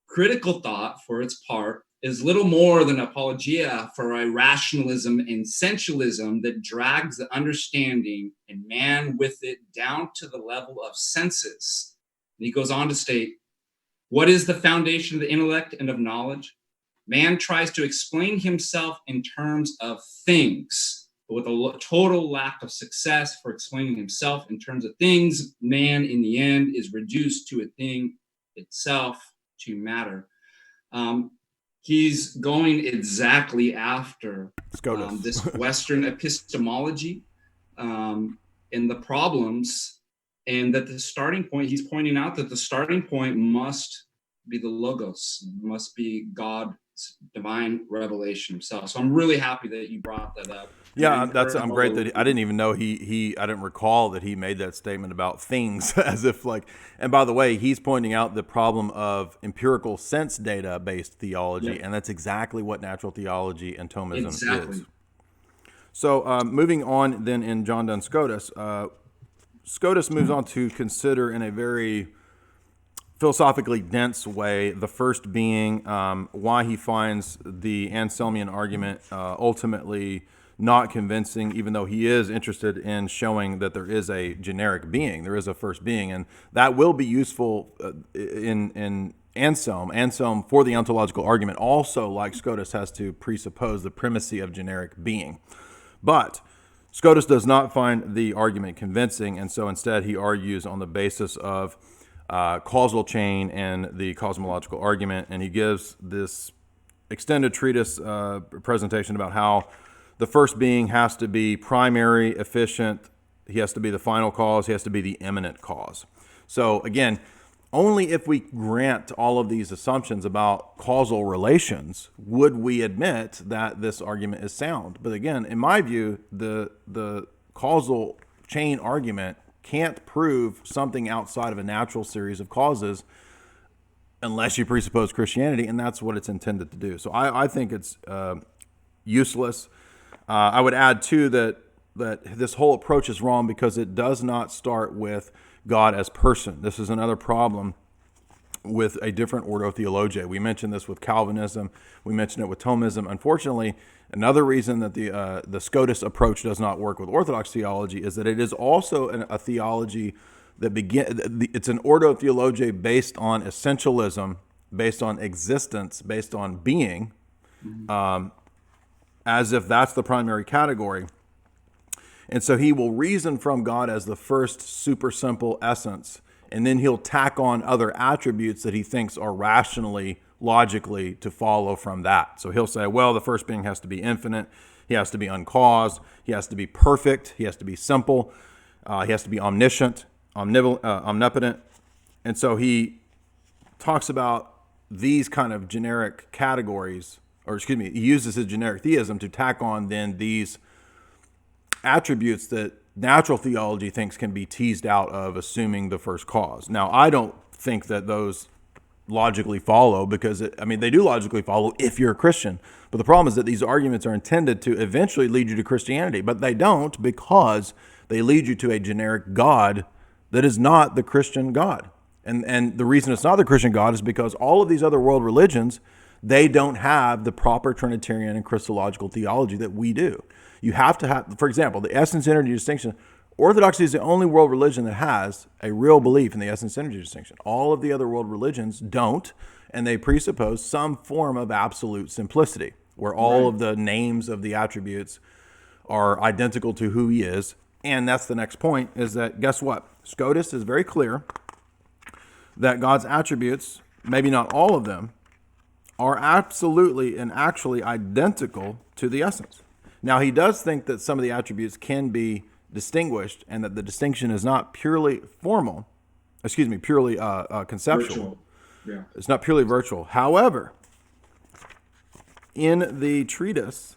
Critical thought, for its part, is little more than apologia for a rationalism and sensualism that drags the understanding and man with it down to the level of senses. And he goes on to state, what is the foundation of the intellect and of knowledge? Man tries to explain himself in terms of things, but with a total lack of success for explaining himself in terms of things. Man, in the end, is reduced to a thing itself, to matter. He's going exactly after Scotus. this Western epistemology and the problems, and that the starting point, he's pointing out that the starting point must be the Logos, must be God's divine revelation himself. So I'm really happy that you brought that up. Yeah, I'm great that I didn't even know I didn't recall that he made that statement about things as if like, and by the way, he's pointing out the problem of empirical sense data based theology, and that's exactly what natural theology and Thomism is. So moving on then in John Duns Scotus, Scotus moves on to consider in a very philosophically dense way the first being, why he finds the Anselmian argument ultimately not convincing, even though he is interested in showing that there is a generic being, there is a first being, and that will be useful in Anselm. Anselm, for the ontological argument, also, like Scotus, has to presuppose the primacy of generic being. But Scotus does not find the argument convincing, and so instead he argues on the basis of causal chain and the cosmological argument, and he gives this extended treatise presentation about how the first being has to be primary, efficient, he has to be the final cause, he has to be the immanent cause. So again, only if we grant all of these assumptions about causal relations would we admit that this argument is sound. But again, in my view, the causal chain argument can't prove something outside of a natural series of causes unless you presuppose Christianity, and that's what it's intended to do. So I think it's useless. I would add, too, that this whole approach is wrong because it does not start with God as person. This is another problem with a different ordo theologia. We mentioned this with Calvinism. We mentioned it with Thomism. Unfortunately, another reason that the Scotus approach does not work with Orthodox theology is that it is also a theology that it's an ordo theologia based on essentialism, based on existence, based on being, as if that's the primary category. And so he will reason from God as the first super simple essence, and then he'll tack on other attributes that he thinks are rationally, logically to follow from that. So he'll say, well, the first being has to be infinite, he has to be uncaused, he has to be perfect, he has to be simple, he has to be omniscient, omnipotent. And so he talks about these kind of generic categories, he uses his generic theism to tack on then these attributes that natural theology thinks can be teased out of assuming the first cause. Now, I don't think that those logically follow because, they do logically follow if you're a Christian. But the problem is that these arguments are intended to eventually lead you to Christianity, but they don't because they lead you to a generic God that is not the Christian God. And the reason it's not the Christian God is because all of these other world religions, they don't have the proper Trinitarian and Christological theology that we do. You have to have, for example, the essence-energy distinction. Orthodoxy is the only world religion that has a real belief in the essence-energy distinction. All of the other world religions don't, and they presuppose some form of absolute simplicity, where all of the names of the attributes are identical to who he is, And that's the next point, is that, guess what? Scotus is very clear that God's attributes, maybe not all of them, are absolutely and actually identical to the essence. Now, he does think that some of the attributes can be distinguished and that the distinction is not purely formal, purely conceptual. Virtual. Yeah. It's not purely virtual. However, in the treatise,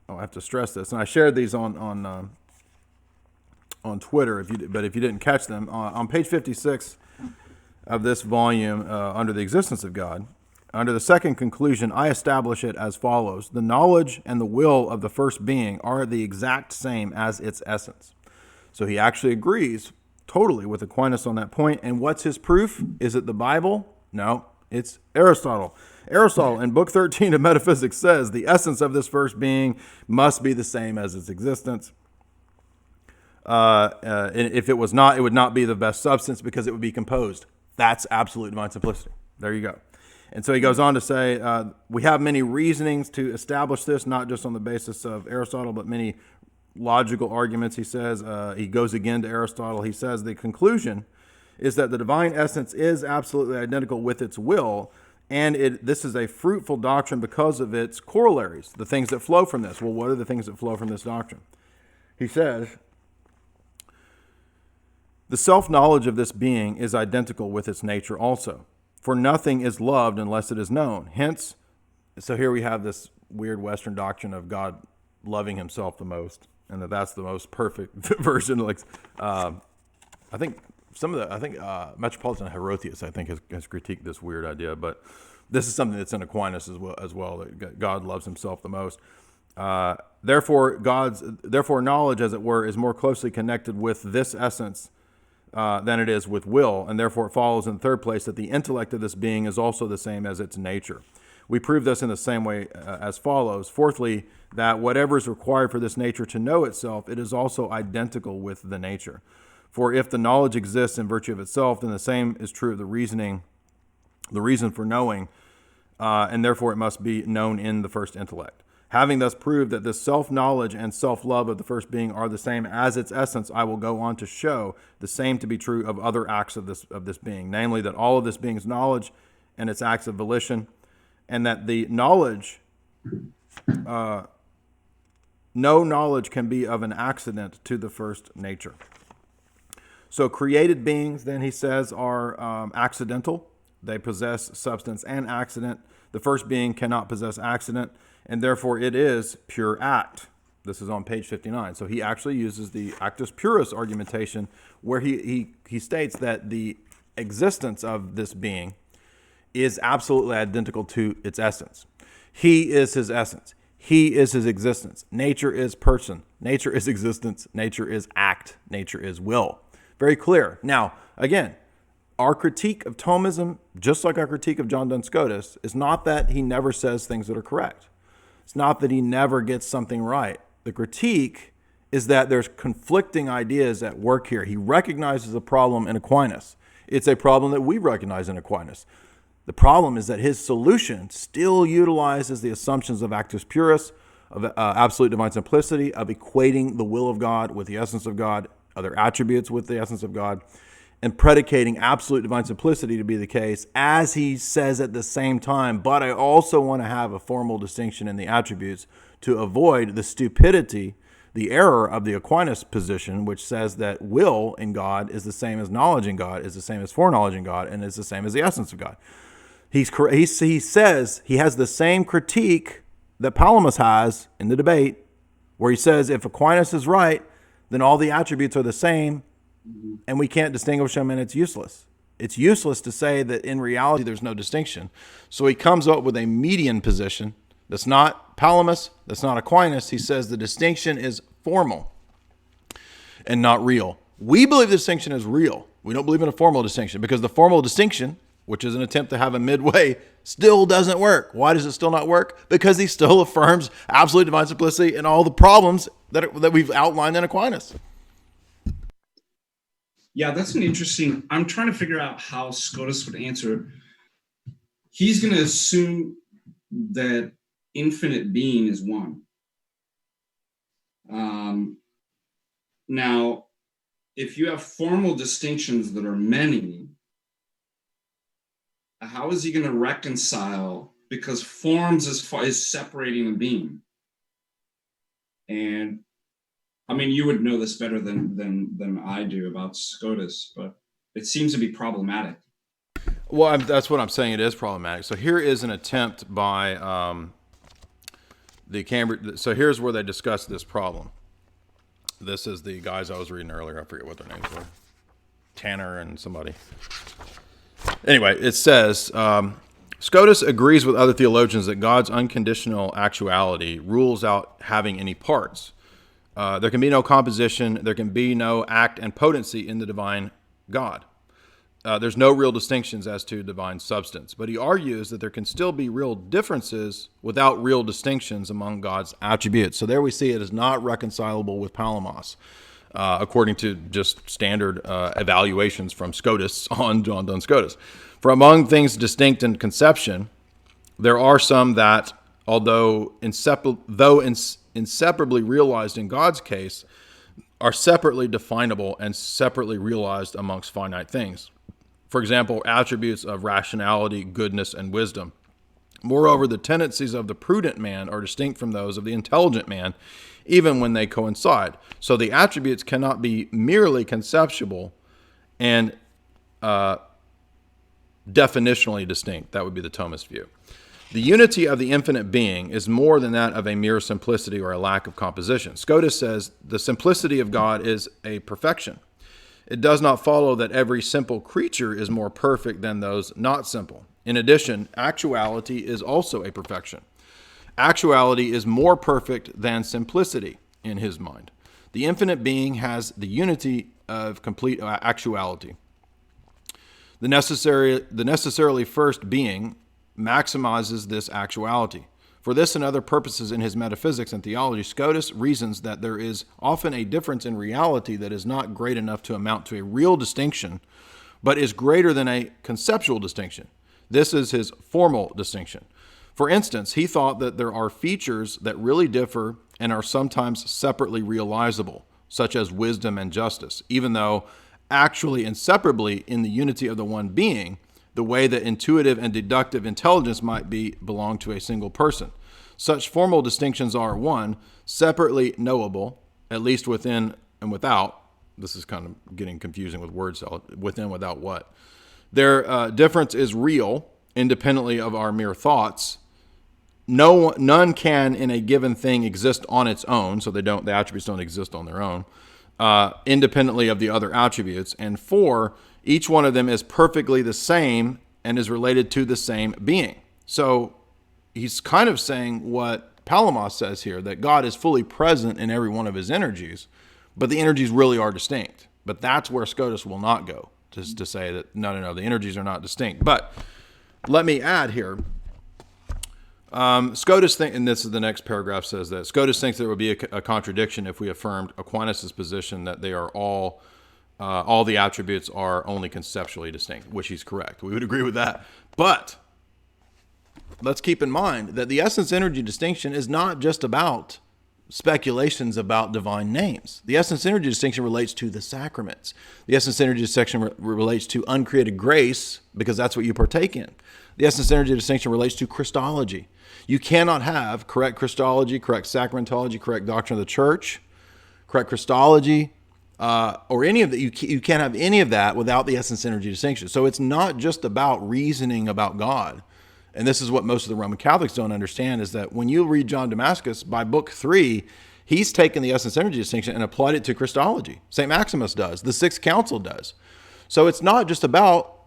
I have to stress this, and I shared these on Twitter, but if you didn't catch them, on page 56 of this volume, under the existence of God, under the second conclusion, I establish it as follows. The knowledge and the will of the first being are the exact same as its essence. So he actually agrees totally with Aquinas on that point. And what's his proof? Is it the Bible? No, it's Aristotle. Aristotle in Book 13 of Metaphysics says the essence of this first being must be the same as its existence. If it was not, it would not be the best substance because it would be composed. That's absolute divine simplicity. There you go. And so he goes on to say, we have many reasonings to establish this, not just on the basis of Aristotle, but many logical arguments. He says, he goes again to Aristotle. He says the conclusion is that the divine essence is absolutely identical with its will, and this is a fruitful doctrine because of its corollaries, the things that flow from this. Well, what are the things that flow from this doctrine? He says, the self-knowledge of this being is identical with its nature also. For nothing is loved unless it is known. Hence, so here we have this weird Western doctrine of God loving himself the most, and that's the most perfect version. I think Metropolitan Herotheus, has critiqued this weird idea, but this is something that's in Aquinas as well, that God loves himself the most. Therefore, knowledge, as it were, is more closely connected with this essence than it is with will, and therefore it follows in third place that the intellect of this being is also the same as its nature. We prove this in the same way as follows. Fourthly, that whatever is required for this nature to know itself, it is also identical with the nature. For if the knowledge exists in virtue of itself, then the same is true of the reason for knowing, and therefore it must be known in the first intellect. Having thus proved that this self-knowledge and self-love of the first being are the same as its essence, I will go on to show the same to be true of other acts of this being, namely that all of this being's knowledge and its acts of volition, and that the knowledge, no knowledge can be of an accident to the first nature. So created beings, then he says, are accidental. They possess substance and accident. The first being cannot possess accident, and therefore it is pure act. This is on page 59. So he actually uses the actus purus argumentation, where he states that the existence of this being is absolutely identical to its essence. He is his essence. He is his existence. Nature is person. Nature is existence. Nature is act. Nature is will. Very clear. Now, again, our critique of Thomism, just like our critique of John Duns Scotus, is not that he never says things that are correct. It's not that he never gets something right. The critique is that there's conflicting ideas at work here. He recognizes a problem in Aquinas. It's a problem that we recognize in Aquinas. The problem is that his solution still utilizes the assumptions of actus purus, of absolute divine simplicity, of equating the will of God with the essence of God, other attributes with the essence of God, and predicating absolute divine simplicity to be the case, as he says at the same time, but I also want to have a formal distinction in the attributes to avoid the stupidity, the error of the Aquinas position, which says that will in God is the same as knowledge in God, is the same as foreknowledge in God, and is the same as the essence of God. He says he has the same critique that Palamas has in the debate, where he says if Aquinas is right, then all the attributes are the same, and we can't distinguish them, and it's useless. It's useless to say that in reality there's no distinction. So he comes up with a median position that's not Palamas, that's not Aquinas. He says the distinction is formal and not real. We believe the distinction is real. We don't believe in a formal distinction, because the formal distinction, which is an attempt to have a midway, still doesn't work. Why does it still not work? Because he still affirms absolute divine simplicity and all the problems that we've outlined in Aquinas. Yeah, that's an interesting. I'm trying to figure out how Scotus would answer. He's going to assume that infinite being is one. Now, if you have formal distinctions that are many, how is he going to reconcile? Because forms is separating a being. And I mean, you would know this better than I do about Scotus, but it seems to be problematic. Well, that's what I'm saying. It is problematic. So here is an attempt by the Cambridge. So here's where they discuss this problem. This is the guys I was reading earlier. I forget what their names were. Tanner and somebody. Anyway, it says, Scotus agrees with other theologians that God's unconditional actuality rules out having any parts. There can be no composition. There can be no act and potency in the divine God. There's no real distinctions as to divine substance. But he argues that there can still be real differences without real distinctions among God's attributes. So there we see it is not reconcilable with Palamos, according to just standard evaluations from Scotus on John Duns Scotus. For among things distinct in conception, there are some that, although inseparably realized in God's case, are separately definable and separately realized amongst finite things. For example, attributes of rationality, goodness, and wisdom. Moreover, the tendencies of the prudent man are distinct from those of the intelligent man, even when they coincide. So the attributes cannot be merely conceptual and definitionally distinct. That would be the Thomist view. The unity of the infinite being is more than that of a mere simplicity or a lack of composition. Scotus says the simplicity of God is a perfection. It does not follow that every simple creature is more perfect than those not simple. In addition, actuality is also a perfection. Actuality is more perfect than simplicity in his mind. The infinite being has the unity of complete actuality. The necessarily first being maximizes this actuality. For this and other purposes in his metaphysics and theology, Scotus reasons that there is often a difference in reality that is not great enough to amount to a real distinction, but is greater than a conceptual distinction. This is his formal distinction. For instance, he thought that there are features that really differ and are sometimes separately realizable, such as wisdom and justice, even though actually inseparably in the unity of the one being, the way that intuitive and deductive intelligence might belong to a single person. Such formal distinctions are, one, separately knowable, at least within and without. This is kind of getting confusing with word salad. Within, without what? Their difference is real, independently of our mere thoughts. None can in a given thing exist on its own, so the attributes don't exist on their own, independently of the other attributes. And four, each one of them is perfectly the same and is related to the same being. So he's kind of saying what Palamos says here, that God is fully present in every one of his energies, but the energies really are distinct. But that's where Scotus will not go, to say that, no, the energies are not distinct. But let me add here, Scotus thinks, and this is the next paragraph, says that Scotus thinks there would be a contradiction if we affirmed Aquinas' position that they are all the attributes are only conceptually distinct, which he's correct. We would agree with that. But let's keep in mind that the essence-energy distinction is not just about speculations about divine names. The essence-energy distinction relates to the sacraments. The essence-energy distinction relates to uncreated grace, because that's what you partake in. The essence-energy distinction relates to Christology. You cannot have correct Christology, correct sacramentology, correct doctrine of the church, correct Christology, or any of that. You can't have any of that without the essence-energy distinction. So it's not just about reasoning about God. And this is what most of the Roman Catholics don't understand, is that when you read John Damascus, by book 3, he's taken the essence-energy distinction and applied it to Christology. St. Maximus does. The Sixth Council does. So it's not just about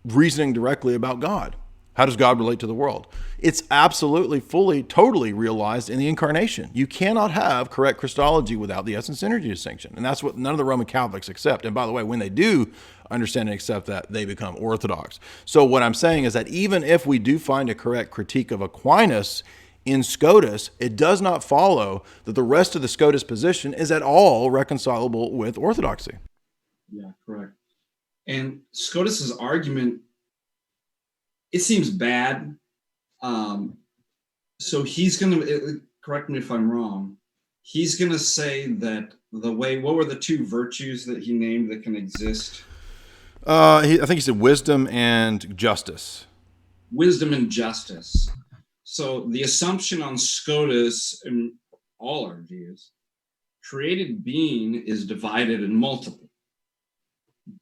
reasoning directly about God. How does God relate to the world? It's absolutely, fully, totally realized in the incarnation. You cannot have correct Christology without the essence-energy distinction. And that's what none of the Roman Catholics accept. And by the way, when they do understand and accept that, they become Orthodox. So what I'm saying is that even if we do find a correct critique of Aquinas in Scotus, it does not follow that the rest of the Scotus position is at all reconcilable with orthodoxy. Yeah, correct. And Scotus's argument, it seems bad. So he's going to, correct me if I'm wrong, he's going to say that what were the two virtues that he named that can exist? I think he said wisdom and justice. Wisdom and justice. So the assumption on Scotus and all our views, created being is divided in multiple.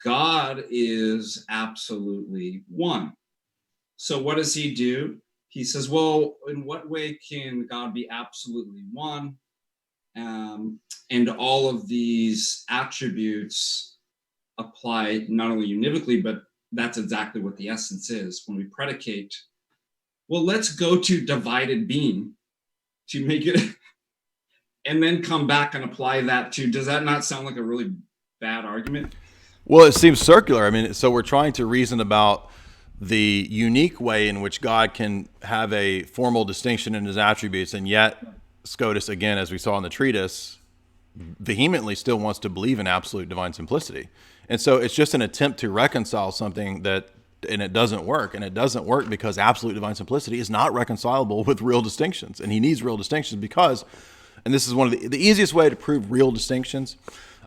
God is absolutely one. So what does he do? He says, well, in what way can God be absolutely one? And all of these attributes apply not only univocally, but that's exactly what the essence is. When we predicate, well, let's go to divided being to make it, and then come back and apply that to, does that not sound like a really bad argument? Well, it seems circular. I mean, so we're trying to reason about the unique way in which God can have a formal distinction in his attributes, and yet Scotus, again, as we saw in the treatise, vehemently still wants to believe in absolute divine simplicity. And so it's just an attempt to reconcile something that, and it doesn't work. And it doesn't work because absolute divine simplicity is not reconcilable with real distinctions. And he needs real distinctions because, and this is one of the easiest way to prove real distinctions,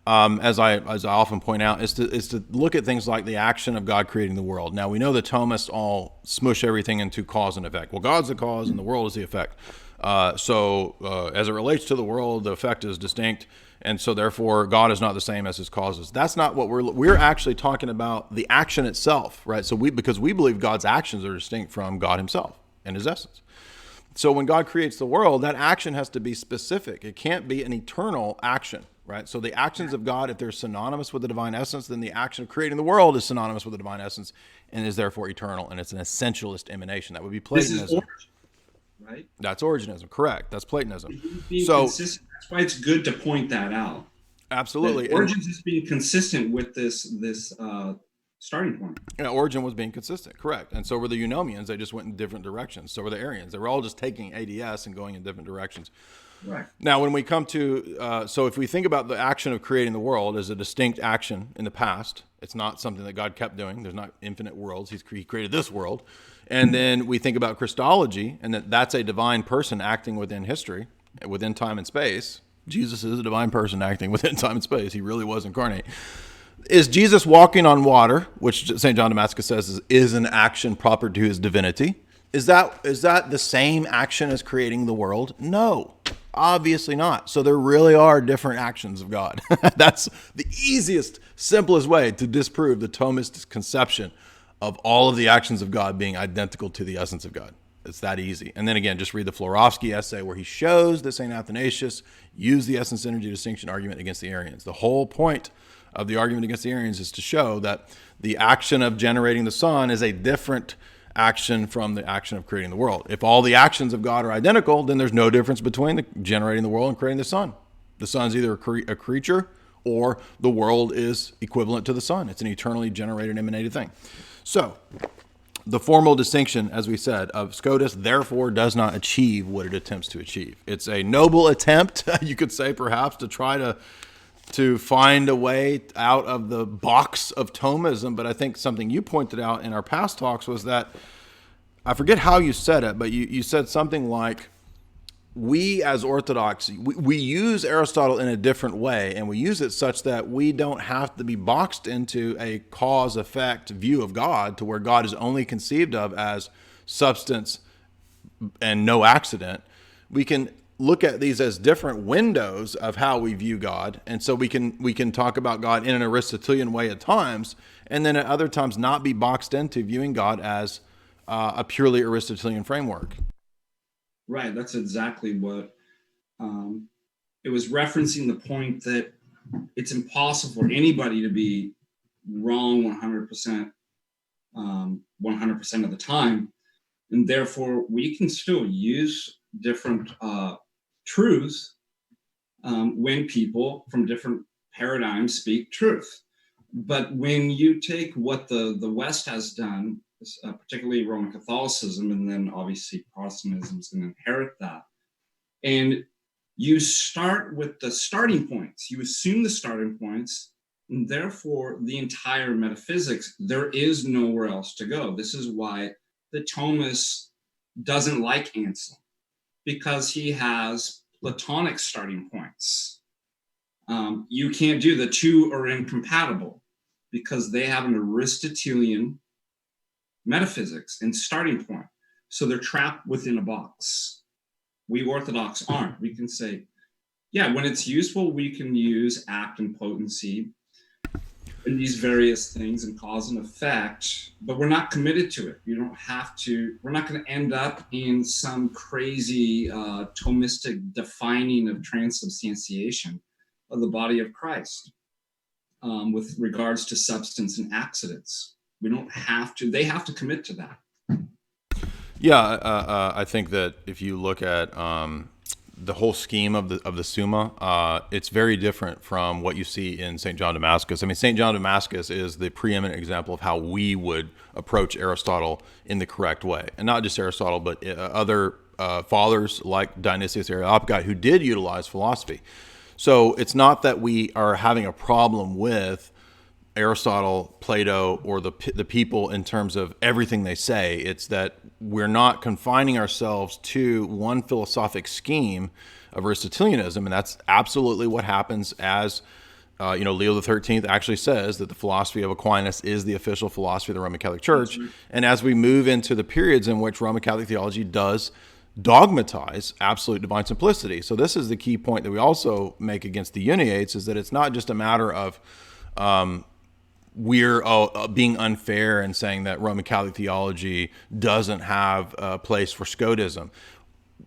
as I often point out, is to look at things like the action of God creating the world. Now, we know the Thomists all smush everything into cause and effect. Well, God's the cause and the world is the effect. So as it relates to the world, the effect is distinct, and so therefore God is not the same as his causes. That's not what we're actually talking about, the action itself, right? So because we believe God's actions are distinct from God himself and his essence. So when God creates the world, that action has to be specific. It can't be an eternal action, right? So the actions of God, if they're synonymous with the divine essence, then the action of creating the world is synonymous with the divine essence and is therefore eternal, and it's an essentialist emanation. That would be Platonism. This is origin, right? That's Originism, correct. That's Platonism. So consistent. That's why it's good to point that out. Absolutely. Origin's is being consistent with this starting point. Yeah, Origen was being consistent, correct. And so were the Eunomians. They just went in different directions. So were the Arians. They were all just taking ADS and going in different directions. Right. Now, when we come to, so if we think about the action of creating the world as a distinct action in the past, it's not something that God kept doing. There's not infinite worlds. He created this world. And then we think about Christology, and that's a divine person acting within history, within time and space. Jesus is a divine person acting within time and space. He really was incarnate. Is Jesus walking on water, which St. John Damascus says is an action proper to his divinity? Is that the same action as creating the world? No, obviously not. So there really are different actions of God. That's the easiest, simplest way to disprove the Thomist conception of all of the actions of God being identical to the essence of God. It's that easy. And then again, just read the Florovsky essay where he shows that St. Athanasius used the essence energy distinction argument against the Arians. The whole point of the argument against the Arians is to show that the action of generating the sun is a different action from the action of creating the world. If all the actions of God are identical, then there's no difference between generating the world and creating the sun. The sun's either a creature or the world is equivalent to the sun. It's an eternally generated, emanated thing. So the formal distinction, as we said, of Scotus therefore does not achieve what it attempts to achieve. It's a noble attempt, you could say, perhaps, to try to find a way out of the box of Thomism. But I think something you pointed out in our past talks was that, I forget how you said it, but you said something like, we as Orthodox, we use Aristotle in a different way, and we use it such that we don't have to be boxed into a cause-effect view of God to where God is only conceived of as substance and no accident. We can look at these as different windows of how we view God, and so we can talk about God in an Aristotelian way at times, and then at other times not be boxed into viewing God as a purely Aristotelian framework. Right, that's exactly what it was referencing, the point that it's impossible for anybody to be wrong 100%, 100% of the time, and therefore we can still use different truths when people from different paradigms speak truth. But when you take what the West has done, particularly Roman Catholicism, and then obviously Protestantism is going to inherit that, and you start with the starting points, you assume the starting points, and therefore the entire metaphysics, there is nowhere else to go. This is why the Thomist doesn't like Anselm, because he has Platonic starting points. You can't do, the two are incompatible because they have an Aristotelian metaphysics and starting point. So they're trapped within a box. We Orthodox aren't. We can say, yeah, when it's useful, we can use act and potency and these various things and cause and effect, but we're not committed to it. You don't have to. We're not going to end up in some crazy Thomistic defining of transubstantiation of the body of Christ with regards to substance and accidents. We don't have to. They have to commit to that. Yeah, I think that if you look at the whole scheme of the Summa, it's very different from what you see in St. John Damascus. I mean, St. John Damascus is the preeminent example of how we would approach Aristotle in the correct way. And not just Aristotle, but other fathers like Dionysius Areopagite who did utilize philosophy. So it's not that we are having a problem with Aristotle, Plato, or the people in terms of everything they say. It's that we're not confining ourselves to one philosophic scheme of Aristotelianism, and that's absolutely what happens as Leo XIII actually says that the philosophy of Aquinas is the official philosophy of the Roman Catholic Church. Mm-hmm. And as we move into the periods in which Roman Catholic theology does dogmatize absolute divine simplicity. So this is the key point that we also make against the Uniates, is that it's not just a matter of we're being unfair and saying that Roman Catholic theology doesn't have a place for Scotism.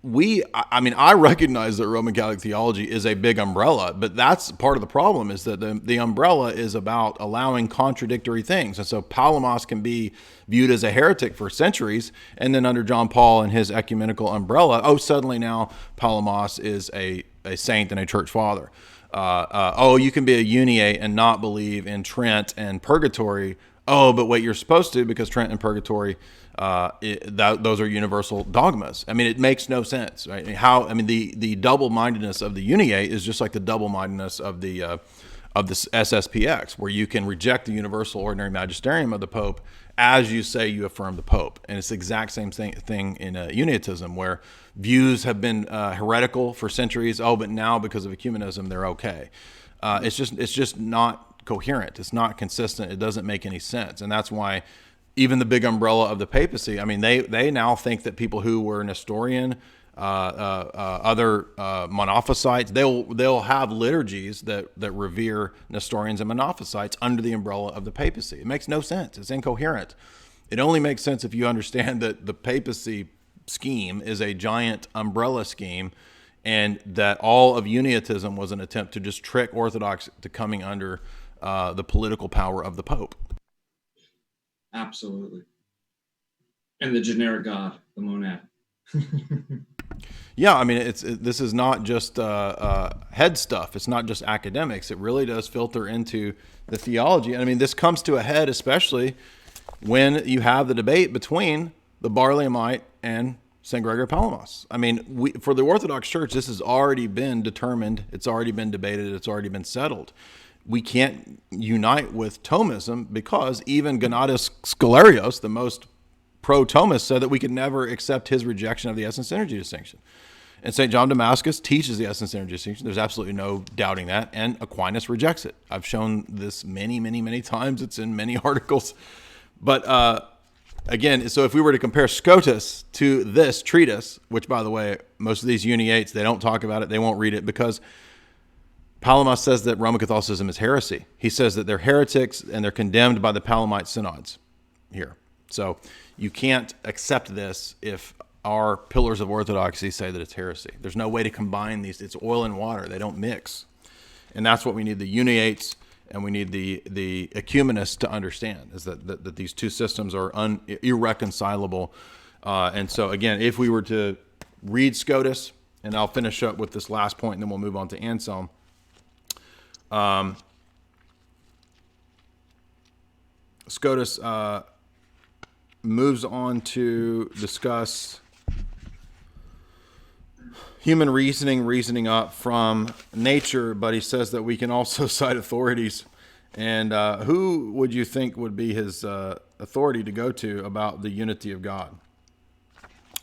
I recognize that Roman Catholic theology is a big umbrella, but that's part of the problem, is that the umbrella is about allowing contradictory things. And so Palamas can be viewed as a heretic for centuries, and then under John Paul and his ecumenical umbrella, suddenly now Palamas is a saint and a church father. You can be a Uniate and not believe in Trent and purgatory. But wait, you're supposed to, because Trent and purgatory, those are universal dogmas. I mean, it makes no sense, right? The double-mindedness of the Uniate is just like the double-mindedness of the SSPX, where you can reject the universal ordinary magisterium of the Pope as you say you affirm the Pope. And it's the exact same thing in Uniatism, where views have been heretical for centuries. But now because of ecumenism, they're okay. It's just not coherent. It's not consistent. It doesn't make any sense. And that's why even the big umbrella of the papacy, I mean, they now think that people who were Nestorian, other Monophysites, they'll have liturgies that revere Nestorians and Monophysites under the umbrella of the papacy. It makes no sense. It's incoherent. It only makes sense if you understand that the papacy scheme is a giant umbrella scheme, and that all of Uniatism was an attempt to just trick Orthodox to coming under the political power of the Pope. Absolutely. And the generic God, the monad. Yeah, I mean, this is not just head stuff. It's not just academics. It really does filter into the theology. And I mean, this comes to a head especially when you have the debate between the Barlaamite and St. Gregory of Palamas. I mean, for the Orthodox Church, this has already been determined. It's already been debated. It's already been settled. We can't unite with Thomism because even Gennadius Scholarios, the most pro-Thomist, said that we could never accept his rejection of the essence-energy distinction. And St. John Damascus teaches the essence-energy distinction. There's absolutely no doubting that. And Aquinas rejects it. I've shown this many, many, many times. It's in many articles. But again, so if we were to compare Scotus to this treatise, which, by the way, most of these Uniates, they don't talk about it. They won't read it because Palamas says that Roman Catholicism is heresy. He says that they're heretics and they're condemned by the Palamite synods here. So you can't accept this if our pillars of orthodoxy say that it's heresy. There's no way to combine these. It's oil and water. They don't mix. And that's what we need the Uniates and we need the ecumenists to understand, is that these two systems are irreconcilable. And so, again, if we were to read Scotus, and I'll finish up with this last point and then we'll move on to Anselm. Scotus moves on to discuss human reasoning up from nature, but he says that we can also cite authorities. And who would you think would be his authority to go to about the unity of God?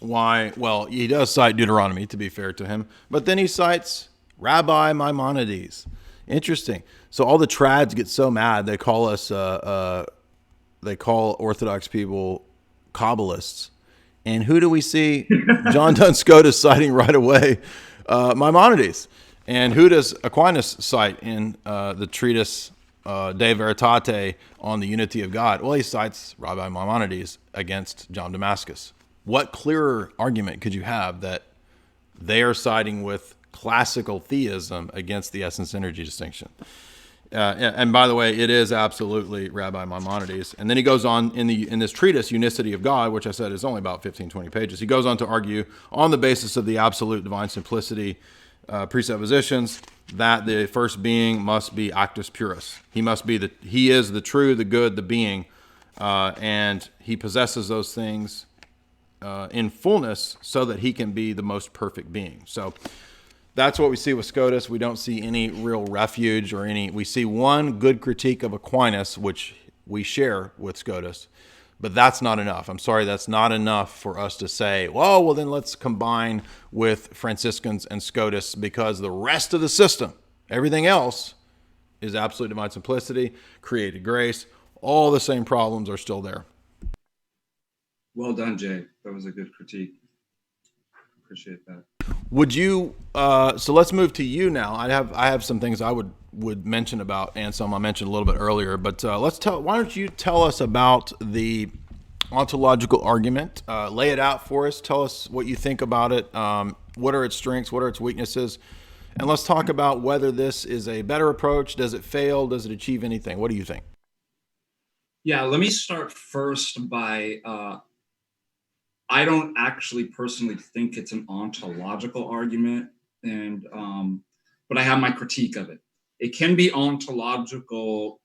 why, well, he does cite Deuteronomy, to be fair to him, but then he cites Rabbi Maimonides. Interesting. So all the trads get so mad, they call us, they call Orthodox people Kabbalists. And who do we see? John Duns Scotus citing right away Maimonides. And who does Aquinas cite in the treatise De Veritate on the unity of God? Well, he cites Rabbi Maimonides against John Damascus. What clearer argument could you have that they are siding with classical theism against the essence energy distinction? And by the way, it is absolutely Rabbi Maimonides. And then he goes on in this treatise, Unicity of God, which I said is only about 15, 20 pages. He goes on to argue on the basis of the absolute divine simplicity presuppositions that the first being must be actus purus. He is the true, the good, the being, and he possesses those things in fullness so that he can be the most perfect being. So that's what we see with Scotus. We don't see any real refuge or we see one good critique of Aquinas, which we share with Scotus, but that's not enough. I'm sorry, that's not enough for us to say, well, then let's combine with Franciscans and Scotus, because the rest of the system, everything else, is absolute divine simplicity, created grace. All the same problems are still there. Well done, Jay. That was a good critique. Appreciate that. Would you? So let's move to you now. I have some things I would mention about Anselm. I mentioned a little bit earlier, but why don't you tell us about the ontological argument? Lay it out for us. Tell us what you think about it. What are its strengths? What are its weaknesses? And let's talk about whether this is a better approach. Does it fail? Does it achieve anything? What do you think? Yeah, let me start first by I don't actually personally think it's an ontological argument, and but I have my critique of it. It can be ontological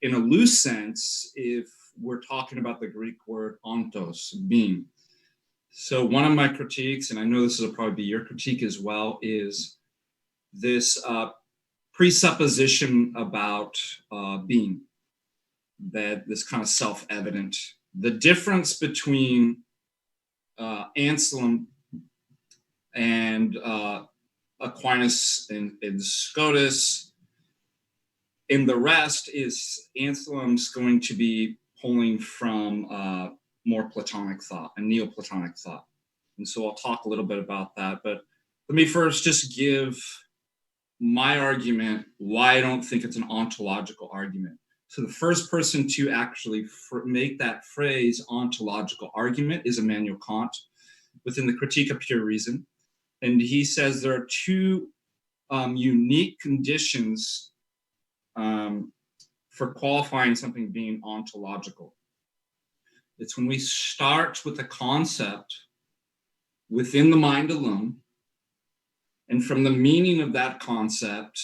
in a loose sense if we're talking about the Greek word ontos, being. So one of my critiques, and I know this will probably be your critique as well, is this presupposition about being, that this kind of self-evident. The difference between Anselm and Aquinas and Scotus and the rest is Anselm's going to be pulling from more Platonic thought and Neoplatonic thought. And so I'll talk a little bit about that. But let me first just give my argument why I don't think it's an ontological argument. So the first person to actually make that phrase ontological argument is Immanuel Kant within the Critique of Pure Reason. And he says there are two unique conditions for qualifying something being ontological. It's when we start with a concept within the mind alone, and from the meaning of that concept,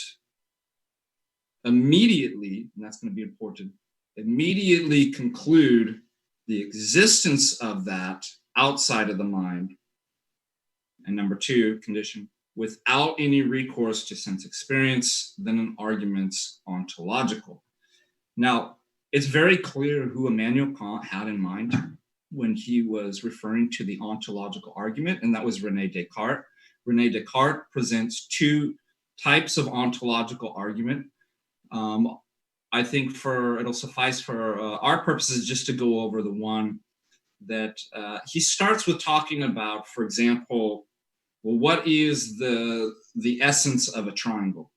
immediately, and that's going to be important, immediately conclude the existence of that outside of the mind. And number two condition, without any recourse to sense experience, then an argument's ontological. Now, it's very clear who Immanuel Kant had in mind when he was referring to the ontological argument, and that was René Descartes. René Descartes presents two types of ontological argument. I think it'll suffice for our purposes just to go over the one that he starts with talking about, for example, well, what is the essence of a triangle,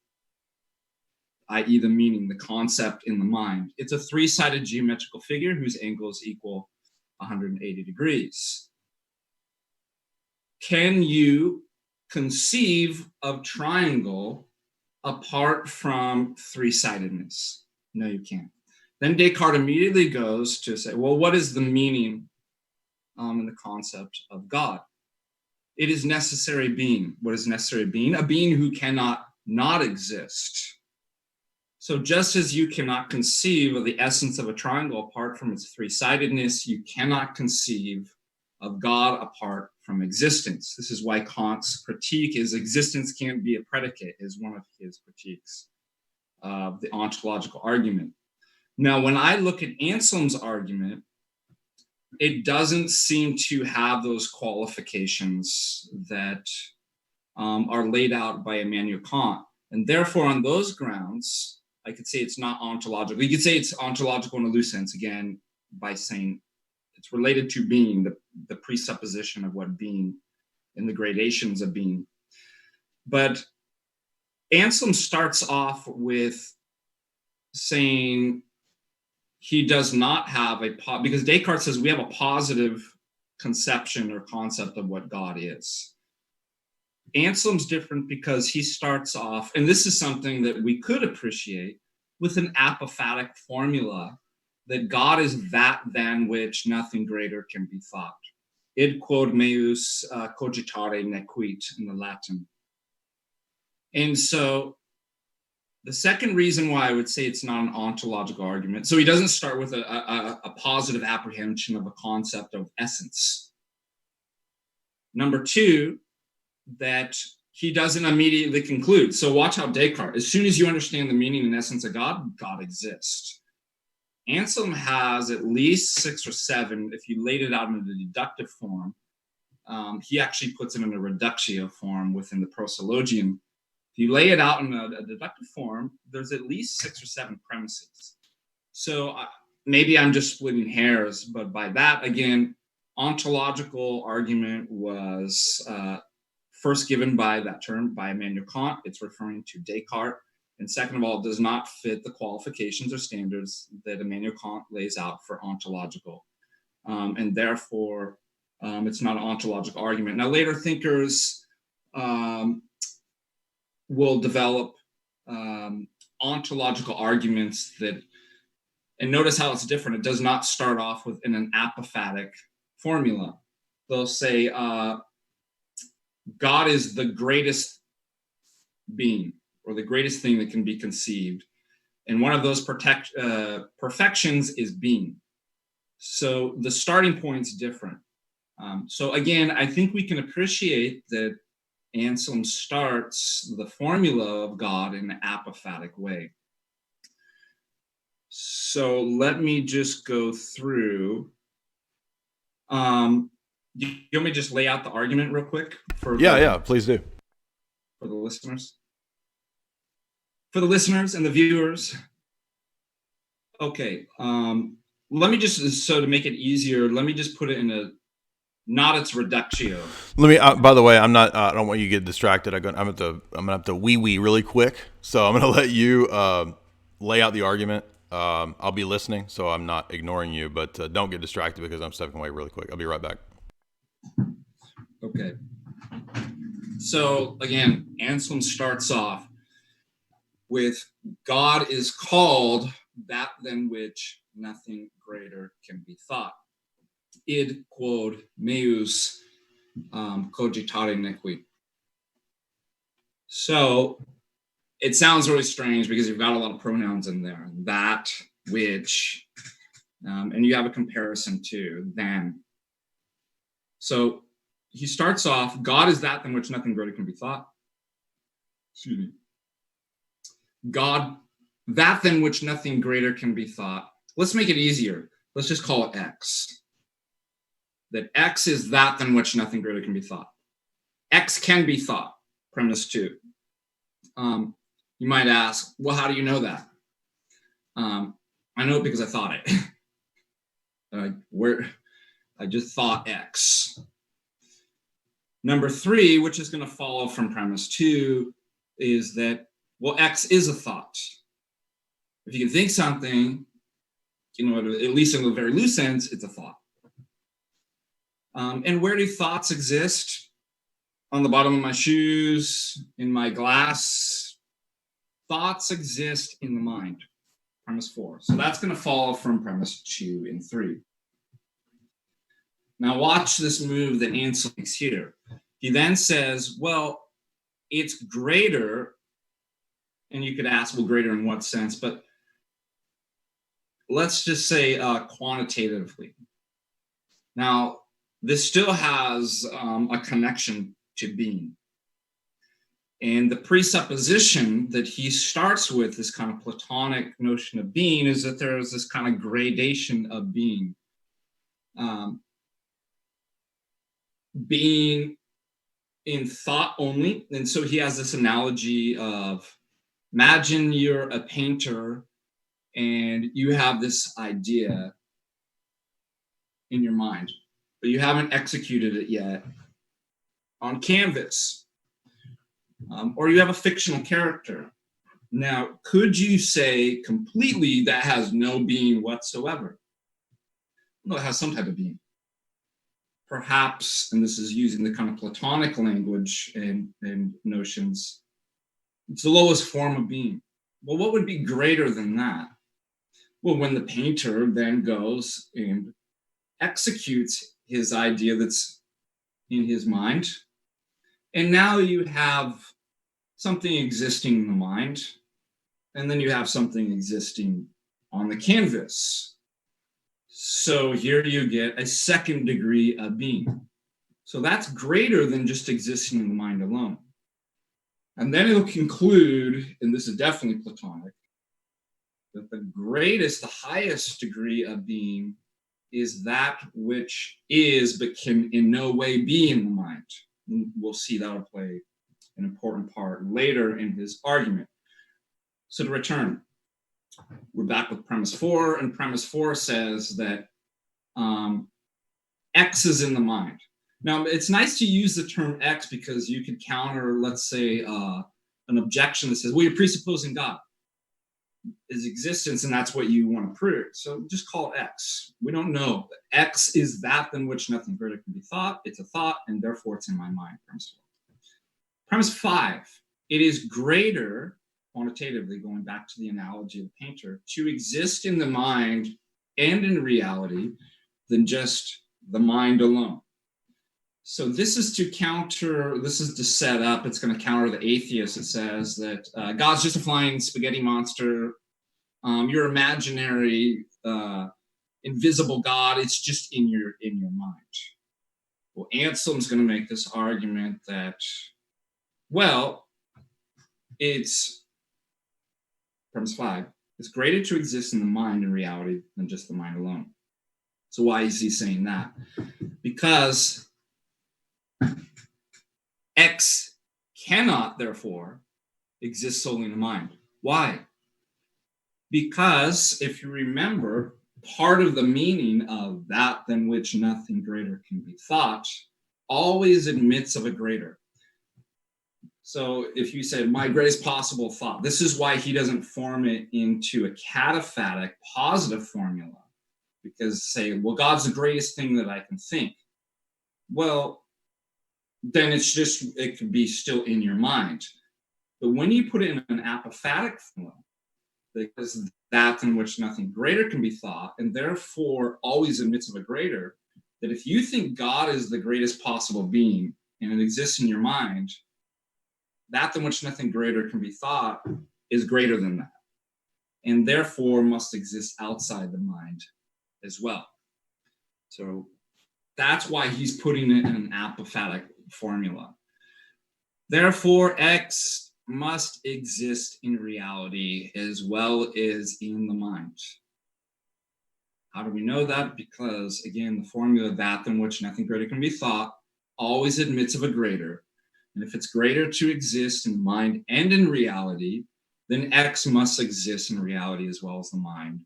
i.e. the meaning, the concept in the mind? It's a three-sided geometrical figure whose angles equal 180 degrees. Can you conceive of triangle apart from three-sidedness? No, you can't. Then Descartes immediately goes to say, well, what is the meaning in the concept of God? It is necessary being. What is necessary being? A being who cannot not exist. So just as you cannot conceive of the essence of a triangle apart from its three-sidedness, you cannot conceive of God apart from existence. This is why Kant's critique is existence can't be a predicate, is one of his critiques of the ontological argument. Now, when I look at Anselm's argument, it doesn't seem to have those qualifications that are laid out by Immanuel Kant. And therefore, on those grounds, I could say it's not ontological. You could say it's ontological in a loose sense, again, by saying it's related to being, the presupposition of what being and the gradations of being. But Anselm starts off with saying he does not have because Descartes says we have a positive conception or concept of what God is. Anselm's different because he starts off, and this is something that we could appreciate, with an apophatic formula that God is that than which nothing greater can be thought. Id quod meus cogitare nequit in the Latin. And so the second reason why I would say it's not an ontological argument, so he doesn't start with a positive apprehension of a concept of essence. Number two, that he doesn't immediately conclude. So watch how Descartes, as soon as you understand the meaning and essence of God, God exists. Anselm has at least 6 or 7, if you laid it out in a deductive form. He actually puts it in a reductio form within the prosologium. If you lay it out in a deductive form, there's at least 6 or 7 premises. So maybe I'm just splitting hairs, but by that, again, ontological argument was first given by that term by Immanuel Kant. It's referring to Descartes. And second of all, it does not fit the qualifications or standards that Immanuel Kant lays out for ontological. And therefore, it's not an ontological argument. Now, later thinkers will develop ontological arguments that, and notice how it's different. It does not start off with in an apophatic formula. They'll say, God is the greatest being, or the greatest thing that can be conceived. And one of those perfections is being. So the starting point's different. So again, I think we can appreciate that Anselm starts the formula of God in an apophatic way. So let me just go through. Do you want me to just lay out the argument real quick? Yeah, please do. For the listeners? For the listeners and the viewers? Okay. Let me just, so to make it easier, let me just put it in not its reductio. Let me. By the way, I'm not. I don't want you to get distracted. I'm gonna have to wee really quick. So I'm gonna let you lay out the argument. I'll be listening, so I'm not ignoring you. But don't get distracted because I'm stepping away really quick. I'll be right back. Okay. So again, Anselm starts off with God is called that than which nothing greater can be thought. Id quod meus cogitare nequit. So it sounds really strange because you've got a lot of pronouns in there. That, which, and you have a comparison to than. So he starts off, God is that than which nothing greater can be thought. Excuse me. God, that than which nothing greater can be thought. Let's make it easier. Let's just call it X. That X is that than which nothing greater can be thought. X can be thought, premise 2. You might ask, well, how do you know that? I know it because I thought it. I just thought X. Number 3, which is going to follow from premise 2, is that, well, X is a thought. If you can think something, at least in a very loose sense, it's a thought. And where do thoughts exist? On the bottom of my shoes, in my glass. Thoughts exist in the mind. Premise 4. So that's going to follow from premise 2 and 3. Now watch this move that Anselm makes here. He then says, well, it's greater, and you could ask, well, greater in what sense? But let's just say quantitatively. Now, this still has a connection to being. And the presupposition that he starts with, this kind of Platonic notion of being, is that there is this kind of gradation of being. being in thought only. And so he has this analogy of, imagine you're a painter and you have this idea in your mind, but you haven't executed it yet on canvas. Or you have a fictional character. Now, could you say completely that has no being whatsoever? No, it has some type of being. Perhaps, and this is using the kind of Platonic language and notions, it's the lowest form of being. Well, what would be greater than that? Well, when the painter then goes and executes his idea that's in his mind, and now you have something existing in the mind, and then you have something existing on the canvas. So here you get a second degree of being. So that's greater than just existing in the mind alone. And then it'll conclude, and this is definitely Platonic, that the greatest, the highest degree of being is that which is but can in no way be in the mind. And we'll see that'll play an important part later in his argument. So to return, we're back with premise 4, and premise 4 says that X is in the mind. Now, it's nice to use the term X because you could counter, let's say, an objection that says, well, you're presupposing God, his existence, and that's what you want to prove. So just call it X. We don't know. X is that than which nothing greater can be thought. It's a thought, and therefore it's in my mind. Premise 4. Premise 5, it is greater, quantitatively, going back to the analogy of the painter, to exist in the mind and in reality than just the mind alone. So this is to set up, it's going to counter the atheist. It says that God's just a flying spaghetti monster. Your imaginary, invisible God, it's just in your mind. Well, Anselm's going to make this argument that, well, it's premise 5. It's greater to exist in the mind in reality than just the mind alone. So why is he saying that? Because X cannot, therefore, exist solely in the mind. Why? Because if you remember, part of the meaning of that than which nothing greater can be thought always admits of a greater. So if you said, my greatest possible thought, this is why he doesn't form it into a cataphatic positive formula. Because say, well, God's the greatest thing that I can think. Well, then it could be still in your mind. But when you put it in an apophatic formula, because that in which nothing greater can be thought, and therefore always admits of a greater, that if you think God is the greatest possible being and it exists in your mind, that in which nothing greater can be thought is greater than that, and therefore must exist outside the mind as well. So that's why he's putting it in an apophatic formula. Therefore, X must exist in reality as well as in the mind. How do we know that? Because, again, the formula that than which nothing greater can be thought always admits of a greater. And if it's greater to exist in the mind and in reality, then X must exist in reality as well as the mind.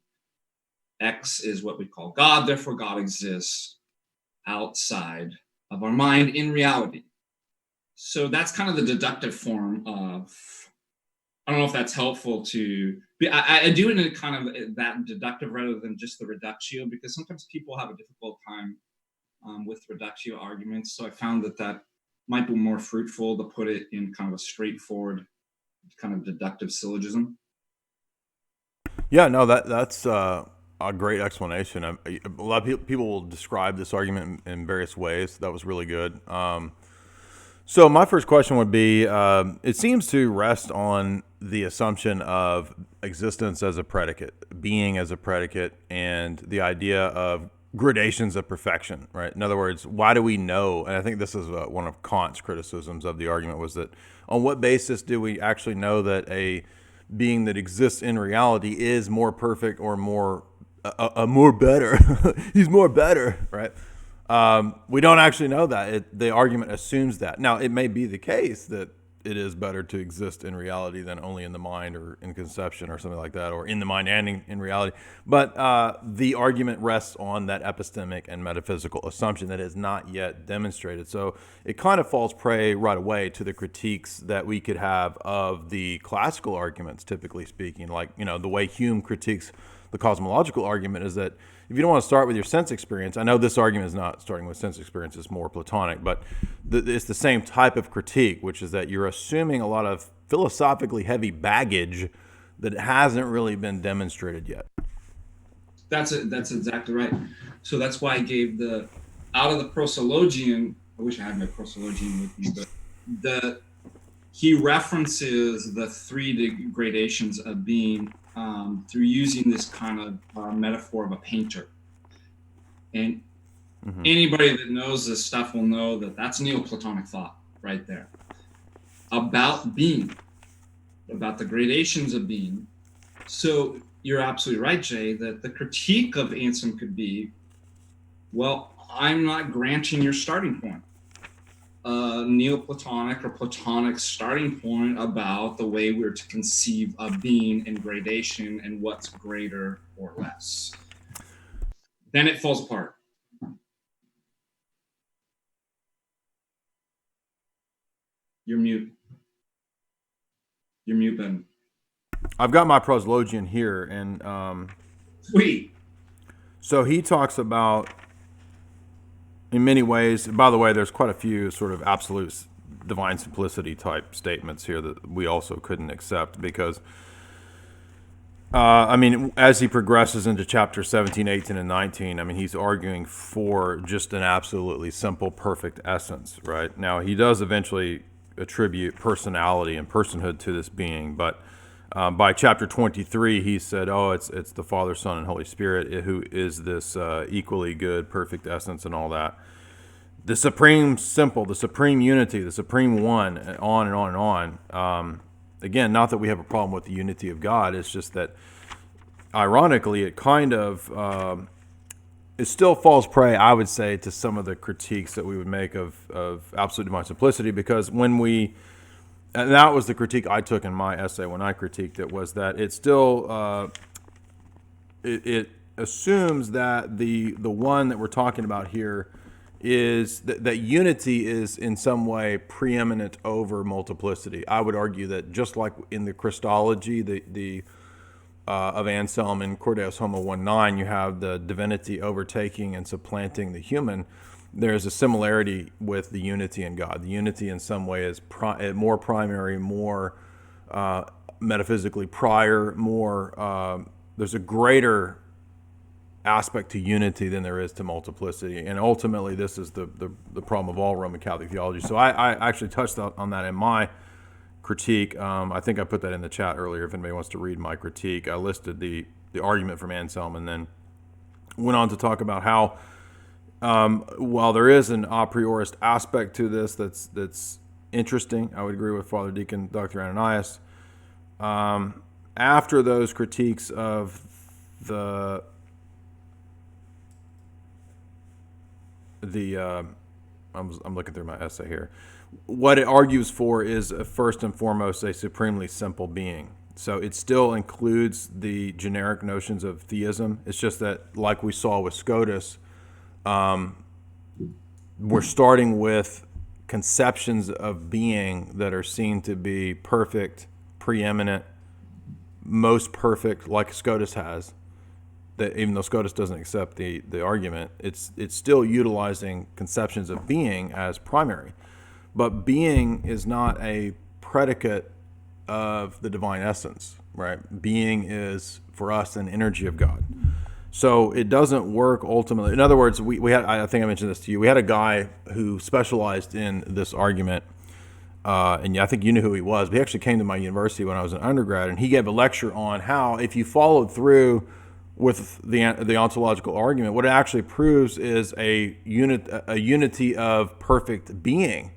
X is what we call God, therefore God exists outside of our mind in reality. So that's kind of the deductive form of, I don't know if that's helpful to, I do it in a kind of that deductive rather than just the reductio, because sometimes people have a difficult time with reductio arguments. So I found that might be more fruitful to put it in kind of a straightforward kind of deductive syllogism. Yeah, no, that's a great explanation. A lot of people will describe this argument in various ways. That was really good. So my first question would be, it seems to rest on the assumption of existence as a predicate, being as a predicate, and the idea of gradations of perfection, right? In other words, why do we know? And I think this is one of Kant's criticisms of the argument, was that on what basis do we actually know that a being that exists in reality is more perfect or more a more better. He's more better, right? We don't actually know that. The argument assumes that. Now, it may be the case that it is better to exist in reality than only in the mind or in conception or something like that, or in the mind and in reality. But the argument rests on that epistemic and metaphysical assumption that is not yet demonstrated. So it kind of falls prey right away to the critiques that we could have of the classical arguments, typically speaking, like, the way Hume critiques the cosmological argument is that if you don't want to start with your sense experience, I know this argument is not starting with sense experience, it's more Platonic, but it's the same type of critique, which is that you're assuming a lot of philosophically heavy baggage that hasn't really been demonstrated yet. That's exactly right. So that's why I gave out of the prosologian, I wish I had my prosologian with me, but he references the three gradations of being through using this kind of metaphor of a painter. And anybody that knows this stuff will know that that's Neoplatonic thought right there about being, about the gradations of being. So you're absolutely right, Jay, that the critique of Anselm could be, well, I'm not granting your starting point. Neoplatonic or Platonic starting point about the way we're to conceive of being and gradation and what's greater or less. Then it falls apart. You're mute. You're mute, Ben. I've got my proslogian here, and Sweet. So he talks about, in many ways, by the way, there's quite a few sort of absolute divine simplicity type statements here that we also couldn't accept because, as he progresses into chapter 17, 18, and 19, he's arguing for just an absolutely simple, perfect essence, right? Now, he does eventually attribute personality and personhood to this being, but by chapter 23, he said, it's the Father, Son, and Holy Spirit who is this equally good, perfect essence and all that. The supreme simple, the supreme unity, the supreme one, and on and on and on. Again, not that we have a problem with the unity of God. It's just that, ironically, it kind of it still falls prey, I would say, to some of the critiques that we would make of absolute divine simplicity, because and that was the critique I took in my essay when I critiqued it, was that it still it assumes that the one that we're talking about here is that unity is in some way preeminent over multiplicity. I would argue that just like in the Christology, the of Anselm in Cordeus Homo 1.9, you have the divinity overtaking and supplanting the human. There's a similarity with the unity in God. The unity in some way is more primary, more metaphysically prior, more. There's a greater aspect to unity than there is to multiplicity, and ultimately, this is the problem of all Roman Catholic theology. So I actually touched on that in my critique. I think I put that in the chat earlier. If anybody wants to read my critique, I listed the argument from Anselm, and then went on to talk about how, while there is an a priorist aspect to this that's interesting, I would agree with Father Deacon Dr. Ananias. After those critiques of I'm looking through my essay here. What it argues for is first and foremost a supremely simple being. So it still includes the generic notions of theism. It's just that, like we saw with Scotus, we're starting with conceptions of being that are seen to be perfect, preeminent, most perfect, like Scotus has. That even though Scotus doesn't accept the argument, it's still utilizing conceptions of being as primary. But being is not a predicate of the divine essence, right? Being is, for us, an energy of God. So it doesn't work ultimately. In other words, we had, I think I mentioned this to you, we had a guy who specialized in this argument, and I think you knew who he was, but he actually came to my university when I was an undergrad, and he gave a lecture on how, if you followed through with the ontological argument, what it actually proves is a unity of perfect being.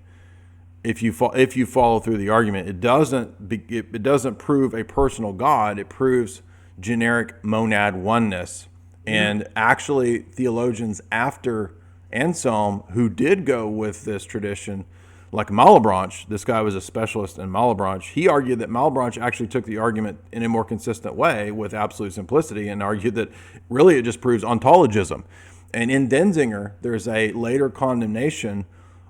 If you follow through the argument, it doesn't prove a personal God. It proves generic monad oneness And actually, theologians after Anselm who did go with this tradition, like Malebranche, this guy was a specialist in Malebranche. He argued that Malebranche actually took the argument in a more consistent way with absolute simplicity and argued that really it just proves ontologism. And in Denzinger, there's a later condemnation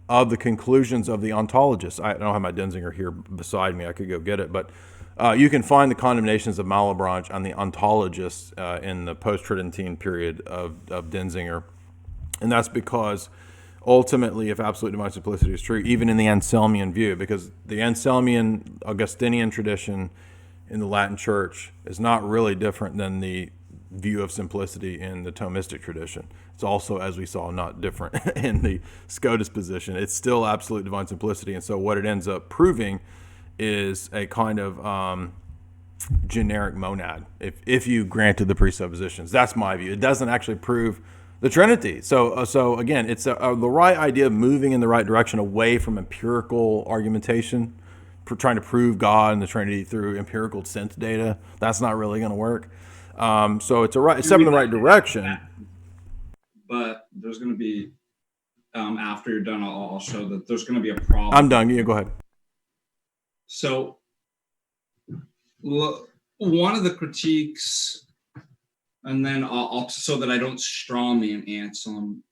of the conclusions of the ontologists. I don't have my Denzinger here beside me. I could go get it, but you can find the condemnations of Malebranche on the ontologists in the post-Tridentine period of Denzinger. And that's because ultimately, if absolute divine simplicity is true, even in the Anselmian view, because the Anselmian Augustinian tradition in the Latin Church is not really different than the view of simplicity in the Thomistic tradition. It's also, as we saw, not different in the Scotus position. It's still absolute divine simplicity. And so what it ends up proving is a kind of generic monad, if you granted the presuppositions. That's my view. It doesn't actually prove the Trinity. So again, it's the right idea of moving in the right direction away from empirical argumentation, trying to prove God and the Trinity through empirical sense data. That's not really going to work. So it's a step in the right direction. But there's going to be, after you're done, I'll show that there's going to be a problem. I'm done. Yeah, go ahead. So one of the critiques, and then I'll so that I don't strawman Anselm,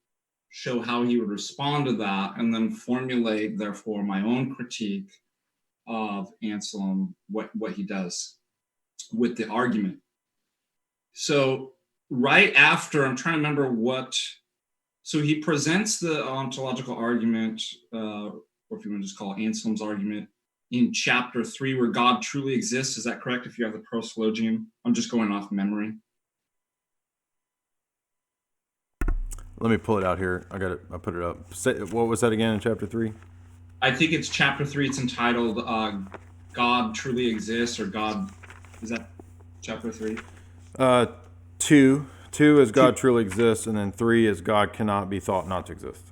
show how he would respond to that, and then formulate, therefore, my own critique of Anselm, what he does with the argument. So right after, I'm trying to remember what, so he presents the ontological argument, or if you want to just call it Anselm's argument, in chapter 3, where God truly exists. Is that correct? If you have the proslogium, I'm just going off memory. Let me pull it out here. I got it. I put it up. What was that again in chapter 3? I think it's chapter 3. It's entitled God Truly Exists, or God, is that chapter 3? 2 is God truly exists, and then 3 is God cannot be thought not to exist.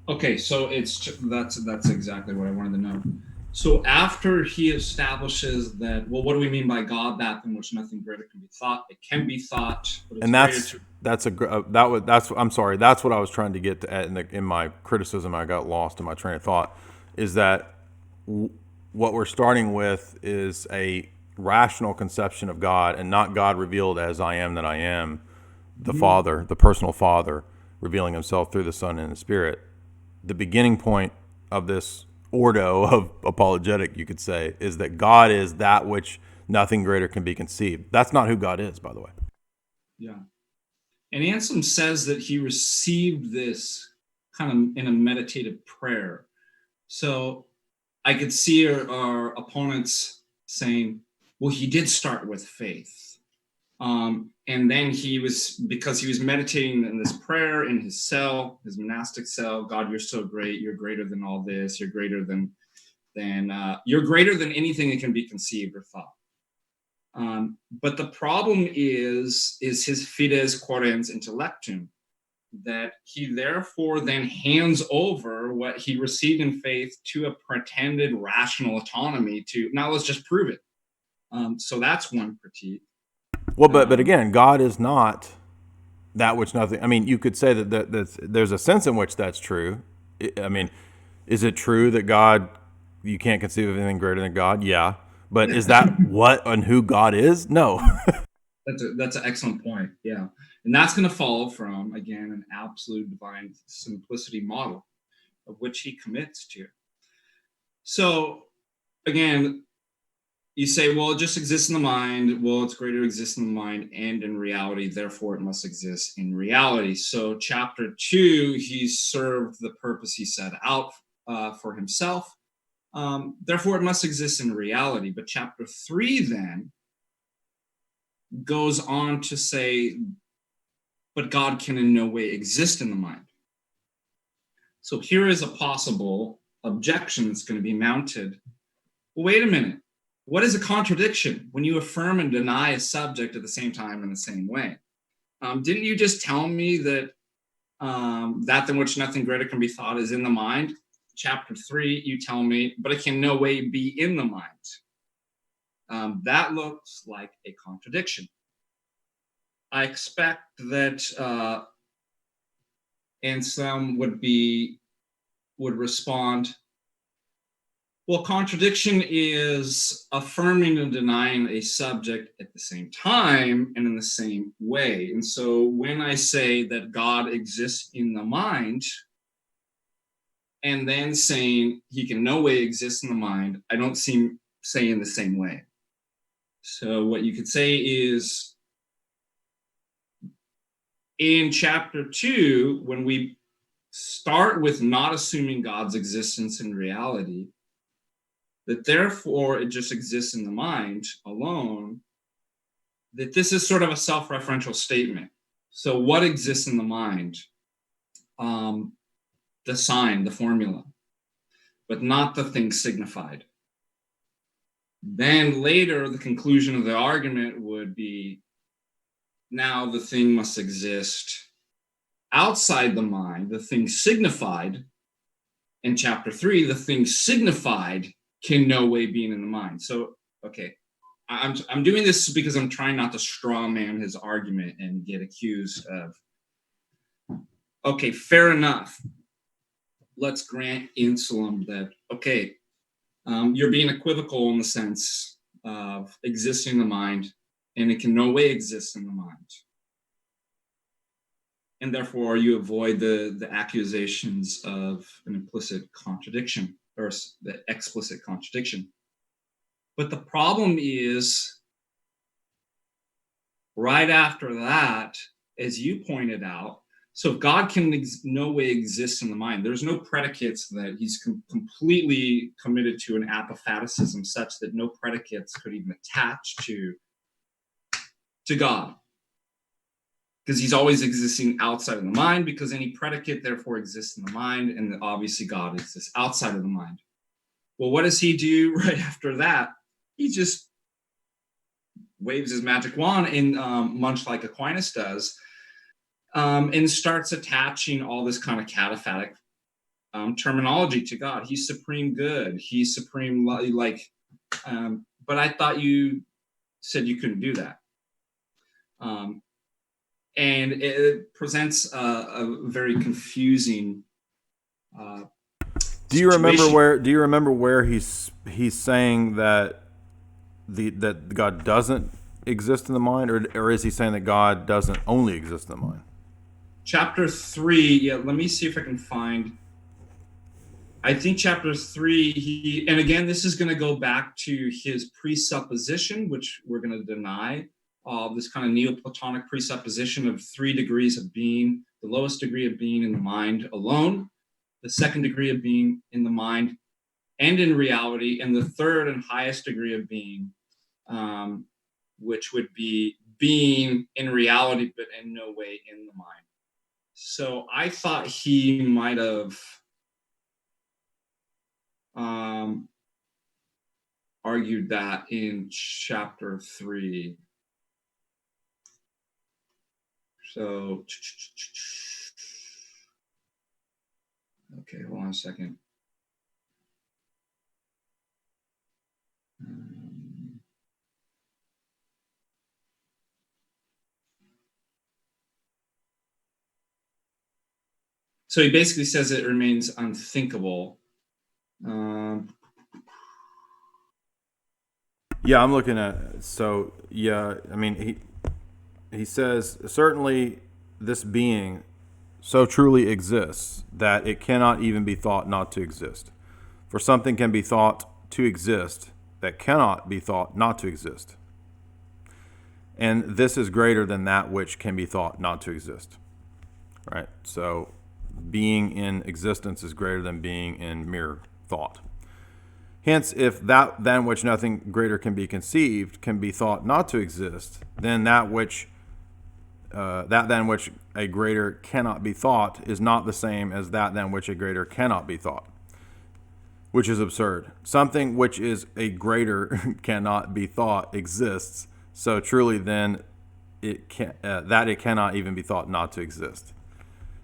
Okay, so that's exactly what I wanted to know. So after he establishes that, well, what do we mean by God? That in which nothing greater can be thought. It can be thought, but it's and I'm sorry. That's what I was trying to get to in my criticism. I got lost in my train of thought. Is that what we're starting with is a rational conception of God, and not God revealed as I am that I am, the Father, the personal Father, revealing Himself through the Son and the Spirit. The beginning point of this ordo of apologetic, you could say, is that God is that which nothing greater can be conceived. That's not who God is, by the way. Yeah. And Anselm says that he received this kind of in a meditative prayer. So I could see our opponents saying, well, he did start with faith. And then because he was meditating in this prayer in his cell, his monastic cell, God, you're so great. You're greater than all this. You're greater than you're greater than anything that can be conceived or thought. But the problem is his fides quaerens intellectum, that he therefore then hands over what he received in faith to a pretended rational autonomy to, now let's just prove it. So that's one critique. Well, but again, God is not that which nothing. I mean, you could say that there's a sense in which that's true. I mean, is it true that God, you can't conceive of anything greater than God? Yeah. But is that what and who God is? No. That's an excellent point. Yeah. And that's going to follow from, again, an absolute divine simplicity model of which he commits to. So, again, you say, well, it just exists in the mind. Well, it's greater to exist in the mind and in reality. Therefore, it must exist in reality. So chapter 2, he served the purpose he set out for himself. Therefore, it must exist in reality. But chapter 3 then goes on to say, but God can in no way exist in the mind. So here is a possible objection that's going to be mounted. Well, wait a minute. What is a contradiction when you affirm and deny a subject at the same time in the same way? Didn't you just tell me that that than which nothing greater can be thought is in the mind? Chapter 3, you tell me, but it can no way be in the mind. That looks like a contradiction. I expect that Anselm would respond, well, contradiction is affirming and denying a subject at the same time and in the same way. And so when I say that God exists in the mind, and then saying he can no way exist in the mind, I don't seem saying the same way. So what you could say is, in chapter 2, when we start with not assuming God's existence in reality, that therefore it just exists in the mind alone, that this is sort of a self-referential statement. So what exists in the mind? The sign, the formula, but not the thing signified. Then later, the conclusion of the argument would be, now the thing must exist outside the mind, the thing signified. In chapter 3, the thing signified can no way be in the mind. So, okay, I'm doing this because I'm trying not to straw man his argument and get accused of, okay, fair enough. Let's grant Anselm that, okay, you're being equivocal in the sense of existing in the mind, and it can no way exist in the mind. And therefore, you avoid the accusations of an implicit contradiction or the explicit contradiction. But the problem is, right after that, as you pointed out, so if God can no way exist in the mind, there's no predicates that he's completely committed to an apophaticism such that no predicates could even attach to God. Because he's always existing outside of the mind, because any predicate therefore exists in the mind, and obviously God exists outside of the mind. Well, what does he do right after that? He just waves his magic wand, and much like Aquinas does, and starts attaching all this kind of cataphatic terminology to God. He's supreme good. He's supreme, but I thought you said you couldn't do that. And it presents a very confusing. Do you remember where he's saying that that God doesn't exist in the mind, or is he saying that God doesn't only exist in the mind? Chapter 3. Yeah, let me see if I can find. I think chapter 3. And again, this is going to go back to his presupposition, which we're going to deny. This kind of Neoplatonic presupposition of 3 degrees of being, the lowest degree of being in the mind alone, the second degree of being in the mind and in reality, and the third and highest degree of being, which would be being in reality, but in no way in the mind. So I thought he might have argued that in chapter 3. So, okay, hold on a second. So he basically says it remains unthinkable. Yeah, I'm looking at. So yeah, I mean he says certainly this being so truly exists that it cannot even be thought not to exist. For something can be thought to exist that cannot be thought not to exist. And this is greater than that which can be thought not to exist. Right? So being in existence is greater than being in mere thought. Hence, if that than which nothing greater can be conceived can be thought not to exist, then that than which a greater cannot be thought is not the same as that than which a greater cannot be thought, which is absurd. Something which is a greater cannot be thought exists, so truly then it cannot even be thought not to exist.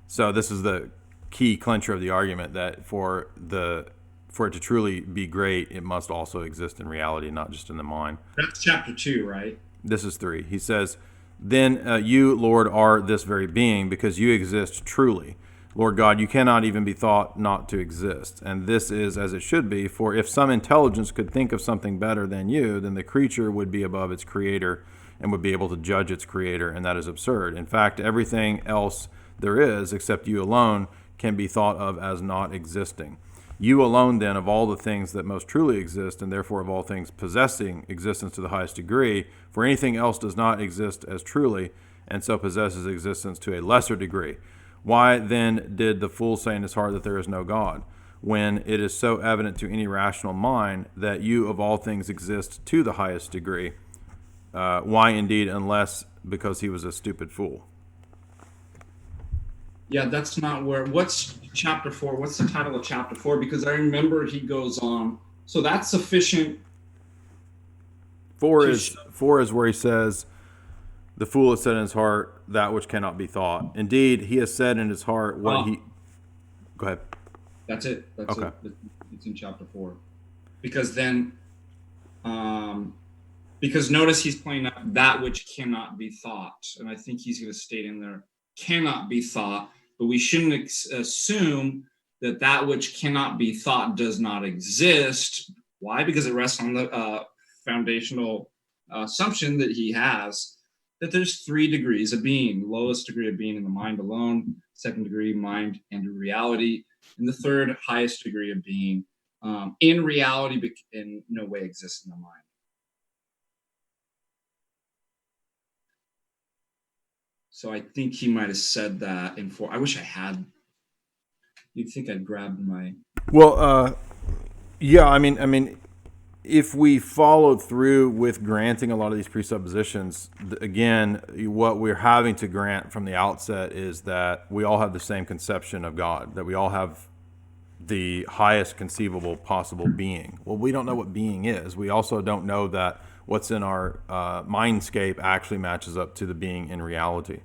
So this is the key clincher of the argument, that for it to truly be great, it must also exist in reality, not just in the mind. That's chapter 2, right? This is 3. He says, Then you, Lord, are this very being, because you exist truly. Lord God, you cannot even be thought not to exist. And this is as it should be, for if some intelligence could think of something better than you, then the creature would be above its creator and would be able to judge its creator, and that is absurd. In fact, everything else there is, except you alone, can be thought of as not existing. You alone, then, of all the things that most truly exist, and therefore of all things possessing existence to the highest degree, for anything else does not exist as truly, and so possesses existence to a lesser degree. Why then did the fool say in his heart that there is no God, when it is so evident to any rational mind that you of all things exist to the highest degree? Why indeed, unless because he was a stupid fool? Yeah, that's not where. What's chapter 4? What's the title of chapter 4? Because I remember he goes on. So that's sufficient. 4 is where he says, the fool has said in his heart that which cannot be thought. Indeed, he has said in his heart what he. Go ahead. That's it. That's okay. It. It's in chapter 4. Because then, because notice he's playing up that which cannot be thought, and I think he's going to state in there cannot be thought, but we shouldn't assume that that which cannot be thought does not exist. Why? Because it rests on the foundational assumption that he has that there's 3 degrees of being. Lowest degree of being in the mind alone, second degree mind and reality, and the third highest degree of being in reality, but in no way exists in the mind. So I think he might have said that in 4. I wish I had. You'd think I'd grabbed my. Well, yeah. I mean, if we followed through with granting a lot of these presuppositions, again, what we're having to grant from the outset is that we all have the same conception of God, that we all have the highest conceivable possible being. Well, we don't know what being is. We also don't know that what's in our mindscape actually matches up to the being in reality.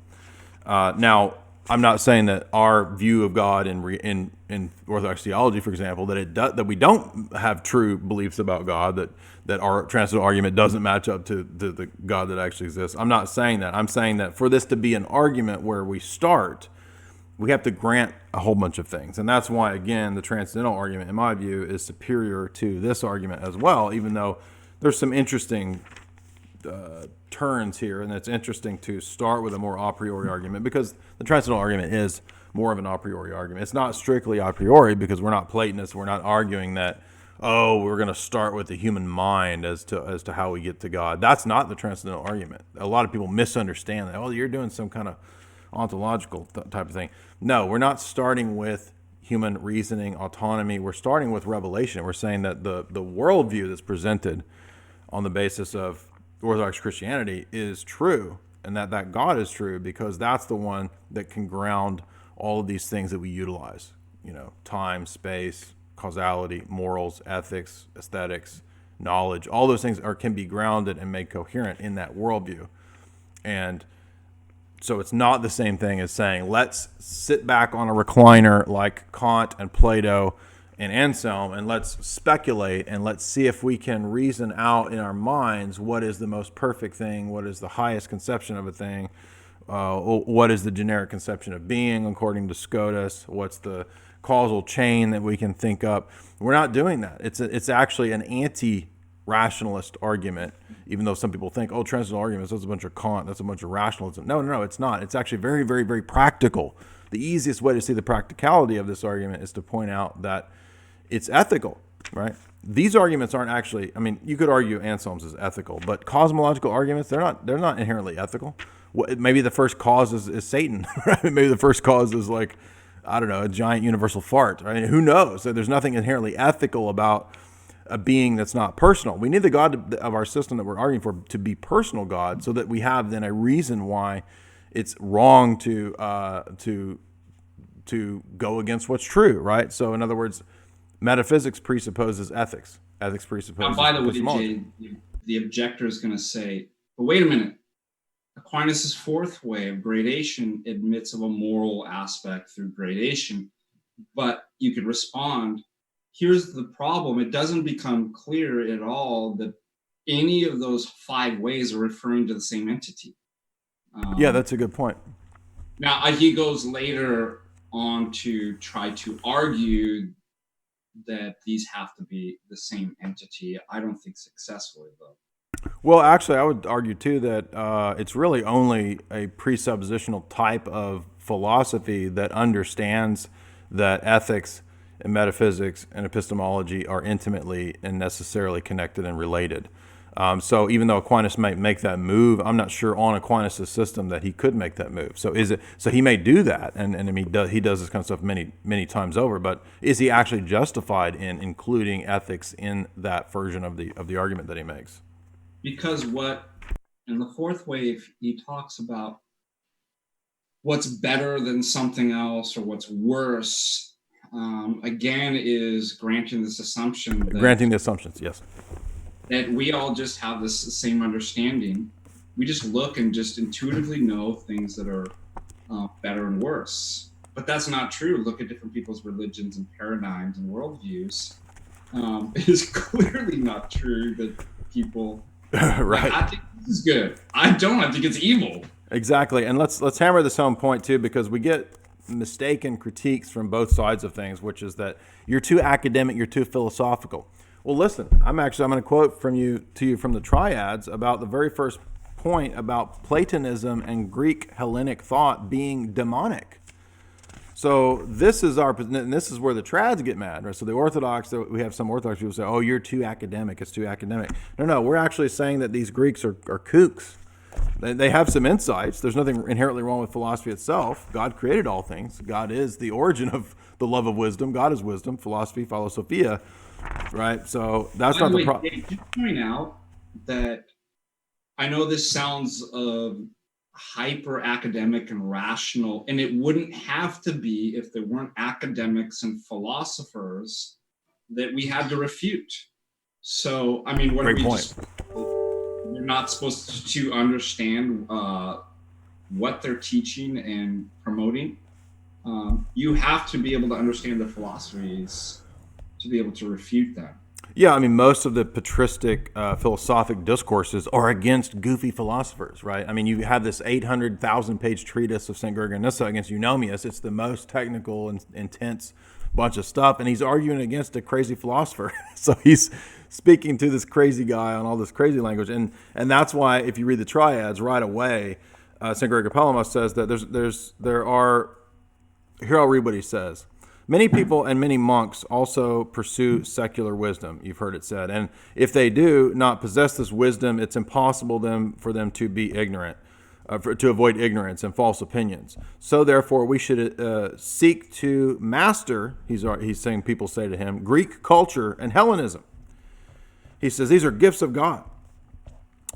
Now, I'm not saying that our view of God in Orthodox theology, for example, that we don't have true beliefs about God, that our transcendental argument doesn't match up to the God that actually exists. I'm not saying that. I'm saying that for this to be an argument where we start, we have to grant a whole bunch of things. And that's why, again, the transcendental argument, in my view, is superior to this argument as well, even though there's some interesting turns here, and it's interesting to start with a more a priori argument, because the transcendental argument is more of an a priori argument. It's not strictly a priori, because we're not Platonists. We're not arguing that, we're going to start with the human mind as to how we get to God. That's not the transcendental argument. A lot of people misunderstand that. Oh, you're doing some kind of ontological type of thing. No, we're not starting with human reasoning, autonomy. We're starting with revelation. We're saying that the worldview that's presented on the basis of Orthodox Christianity is true, and that God is true, because that's the one that can ground all of these things that we utilize. Time, space, causality, morals, ethics, aesthetics, knowledge. All those things can be grounded and made coherent in that worldview. And so it's not the same thing as saying, let's sit back on a recliner like Kant and Plato and Anselm, and let's speculate, and let's see if we can reason out in our minds what is the most perfect thing, what is the highest conception of a thing, what is the generic conception of being according to Scotus, what's the causal chain that we can think up. We're not doing that. It's actually an anti-rationalist argument, even though some people think, transcendental arguments, that's a bunch of Kant, that's a bunch of rationalism. No, it's not. It's actually very, very, very practical. The easiest way to see the practicality of this argument is to point out that it's ethical, right? These arguments aren't actually, you could argue Anselm's is ethical, but cosmological arguments, they're not inherently ethical. Maybe the first cause is Satan, right? Maybe the first cause is a giant universal fart. Who knows? So there's nothing inherently ethical about a being that's not personal. We need the God of our system that we're arguing for to be personal God, so that we have then a reason why it's wrong to go against what's true, right? So in other words, metaphysics presupposes ethics. Ethics presupposes. Now, by the way, Jay, the objector is going to say, but wait a minute. Aquinas' fourth way of gradation admits of a moral aspect through gradation, but you could respond, here's the problem. It doesn't become clear at all that any of those 5 ways are referring to the same entity. Yeah, that's a good point. Now, he goes later on to try to argue that these have to be the same entity. I don't think successfully, though. Well, actually, I would argue too that it's really only a presuppositional type of philosophy that understands that ethics and metaphysics and epistemology are intimately and necessarily connected and related. So even though Aquinas might make that move, I'm not sure on Aquinas' system that he could make that move. So he may do that, and I mean he does this kind of stuff many times over. But is he actually justified in including ethics in that version of the argument that he makes? Because in the fourth wave, he talks about what's better than something else or what's worse. Again, is granting this assumption. Granting the assumptions, yes. That we all just have this same understanding. We just look and just intuitively know things that are better and worse. But that's not true. Look at different people's religions and paradigms and worldviews. It is clearly not true that people... Right. I think this is good. I don't. I think it's evil. Exactly. And let's hammer this home point too, because we get mistaken critiques from both sides of things, which is that you're too academic, you're too philosophical. Well, listen, I'm going to quote to you from the Triads about the very first point about Platonism and Greek Hellenic thought being demonic. So this is where the trads get mad, right? So the Orthodox, we have some Orthodox people say, "Oh, you're too academic. It's too academic." No, we're actually saying that these Greeks are kooks. They have some insights. There's nothing inherently wrong with philosophy itself. God created all things. God is the origin of the love of wisdom. God is wisdom. Philosophy, philosophia, right? So that's not the problem. Did you point out that I know this sounds hyper academic and rational, and it wouldn't have to be if there weren't academics and philosophers that we had to refute. So, I mean, Great point. You're not supposed to understand what they're teaching and promoting. You have to be able to understand the philosophies to be able to refute them. Yeah, I mean, most of the patristic philosophic discourses are against goofy philosophers, right? I mean, you have this 800,000-page treatise of St. Gregory of Nyssa against Eunomius. It's the most technical and intense bunch of stuff, and he's arguing against a crazy philosopher. So he's speaking to this crazy guy on all this crazy language, and that's why if you read the Triads right away, St. Gregory of Palamas says that here I'll read what he says. Many people and many monks also pursue secular wisdom, you've heard it said. And if they do not possess this wisdom, it's impossible for them to be ignorant, to avoid ignorance and false opinions. So therefore, we should seek to master, he's saying people say to him, Greek culture and Hellenism. He says, these are gifts of God.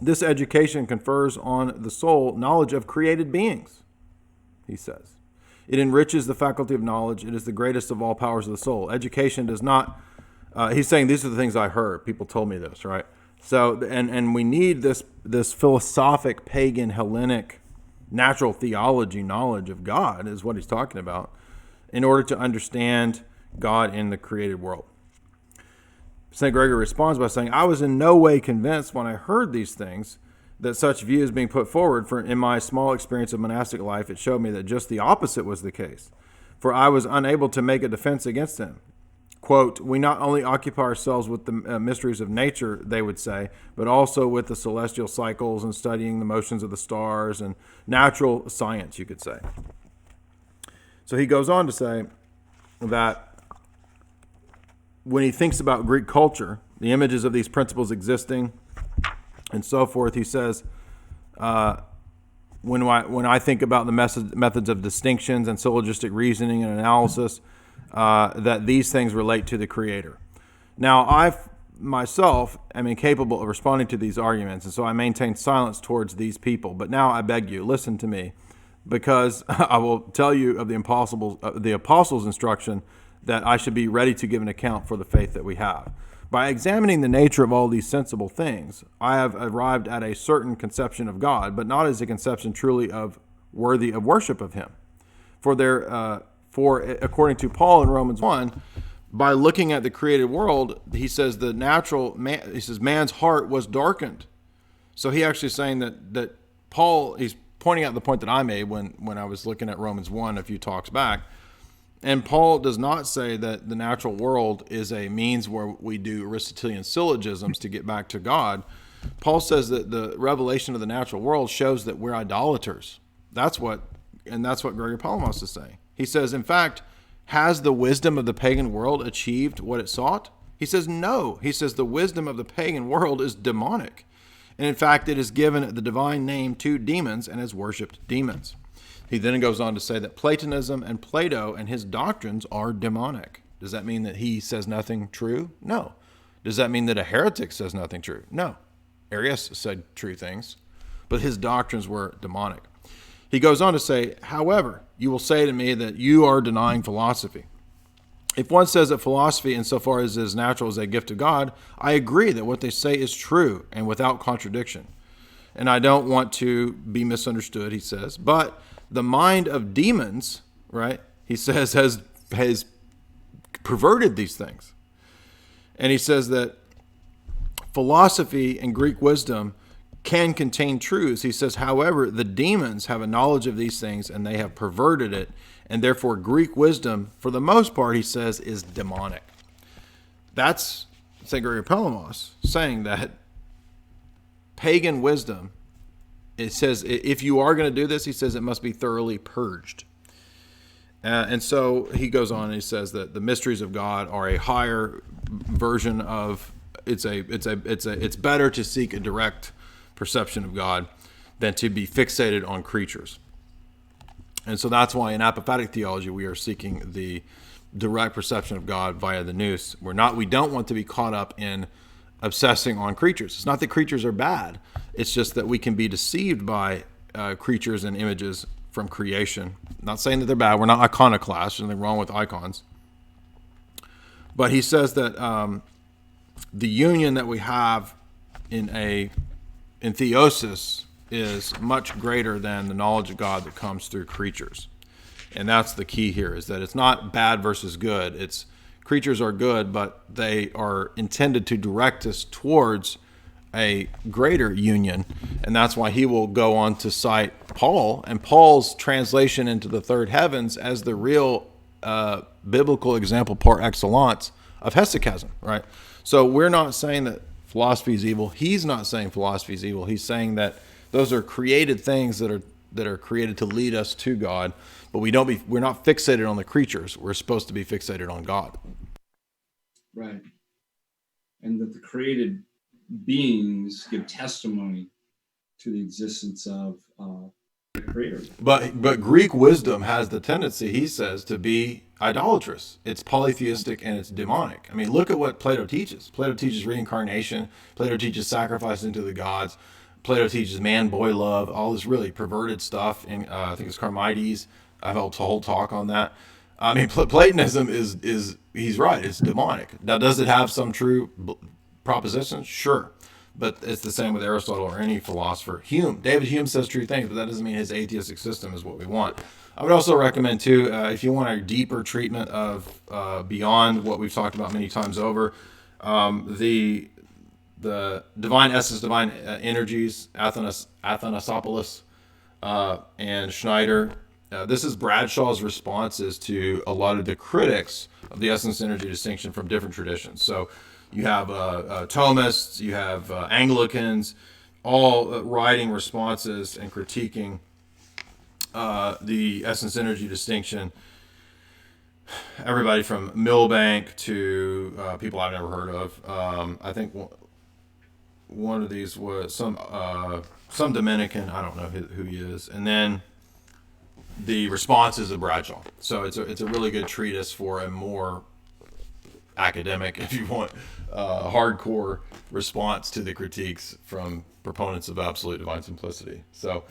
This education confers on the soul knowledge of created beings, he says. It enriches the faculty of knowledge. It is the greatest of all powers of the soul. Education does not, he's saying these are the things I heard. People told me this, right? So, and we need this philosophic, pagan, Hellenic, natural theology knowledge of God is what he's talking about in order to understand God in the created world. St. Gregory responds by saying, I was in no way convinced when I heard these things that such views being put forward, for in my small experience of monastic life, it showed me that just the opposite was the case. For I was unable to make a defense against them. Quote, we not only occupy ourselves with the mysteries of nature, they would say, but also with the celestial cycles and studying the motions of the stars and natural science, you could say. So he goes on to say that when he thinks about Greek culture, the images of these principles existing, and so forth, he says, when I think about the methods of distinctions and syllogistic reasoning and analysis, that these things relate to the Creator. Now, I myself am incapable of responding to these arguments, and so I maintain silence towards these people. But now I beg you, listen to me, because I will tell you of the apostles' instruction that I should be ready to give an account for the faith that we have. By examining the nature of all these sensible things, I have arrived at a certain conception of God, but not as a conception truly worthy of worship of Him. For according to Paul in Romans 1, by looking at the created world, he says man's heart was darkened. So he actually is saying that Paul, he's pointing out the point that I made when I was looking at Romans 1 a few talks back. And Paul does not say that the natural world is a means where we do Aristotelian syllogisms to get back to God. Paul says that the revelation of the natural world shows that we're idolaters. That's what Gregory Palamas is saying. He says, in fact, has the wisdom of the pagan world achieved what it sought? He says, no. He says the wisdom of the pagan world is demonic. And in fact, it is given the divine name to demons and has worshipped demons. He then goes on to say that Platonism and Plato and his doctrines are demonic. Does that mean that he says nothing true? No. Does that mean that a heretic says nothing true? No. Arius said true things, but his doctrines were demonic. He goes on to say, however, you will say to me that you are denying philosophy. If one says that philosophy, insofar as it is natural, is a gift of God, I agree that what they say is true and without contradiction. And I don't want to be misunderstood, he says, but the mind of demons, right, he says, has perverted these things. And he says that philosophy and Greek wisdom can contain truths. He says, however, the demons have a knowledge of these things and they have perverted it. And therefore, Greek wisdom, for the most part, he says, is demonic. That's St. Gregory Palamas saying that pagan wisdom, it says, if you are going to do this, he says it must be thoroughly purged. And so he goes on and he says that the mysteries of God are a higher version of, it's better to seek a direct perception of God than to be fixated on creatures. And so that's why in apophatic theology we are seeking the direct perception of God via the nous. We don't want to be caught up in obsessing on creatures. It's not that creatures are bad. It's just that we can be deceived by creatures and images from creation. Not saying that they're bad. We're not iconoclasts. There's nothing wrong with icons. But he says that the union that we have in theosis is much greater than the knowledge of God that comes through creatures. And that's the key here, is that it's not bad versus good. It's creatures are good, but they are intended to direct us towards a greater union. And that's why he will go on to cite Paul and Paul's translation into the third heavens as the real biblical example par excellence of hesychasm, right? So we're not saying that philosophy is evil. He's not saying philosophy is evil. He's saying that those are created things that are created to lead us to God, but we're not fixated on the creatures. We're supposed to be fixated on God. Right. And that the created beings give testimony to the existence of the Creator. But Greek wisdom has the tendency, he says, to be idolatrous. It's polytheistic and it's demonic. I mean, look at what Plato teaches. Plato teaches reincarnation. Plato teaches sacrifice into the gods. Plato teaches man-boy love, all this really perverted stuff. And I think it's Charmides. I've held a whole talk on that. I mean, Platonism is he's right. It's demonic. Now, does it have some true propositions? Sure. But it's the same with Aristotle or any philosopher. David Hume says true things, but that doesn't mean his atheistic system is what we want. I would also recommend, too, if you want a deeper treatment of beyond what we've talked about many times over, the divine essence, divine energies, Athanasopoulos and Schneider. This is Bradshaw's responses to a lot of the critics of the essence energy distinction from different traditions. So you have Thomists, you have Anglicans, all writing responses and critiquing the essence energy distinction. Everybody from Milbank to people I've never heard of. I think one of these was some Dominican. I don't know who he is. And then the responses of Bradshaw. So it's a really good treatise for a more academic, if you want, hardcore response to the critiques from proponents of absolute divine simplicity. So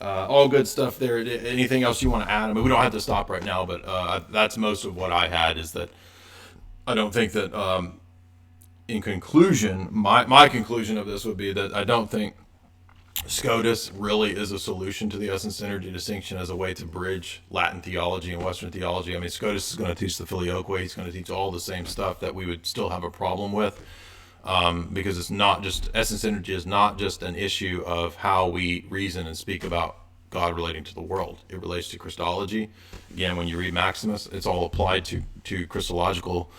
all good stuff there. Anything else you want to add? I mean, we don't have to stop right now, but that's most of what I had, is that I don't think that in conclusion, my conclusion of this would be that I don't think Scotus really is a solution to the essence energy distinction as a way to bridge Latin theology and Western theology. I mean, Scotus is going to teach the filioque. He's going to teach all the same stuff that we would still have a problem with, because it's not just, essence energy is not just an issue of how we reason and speak about God relating to the world. It relates to Christology. Again, when you read Maximus, it's all applied to Christological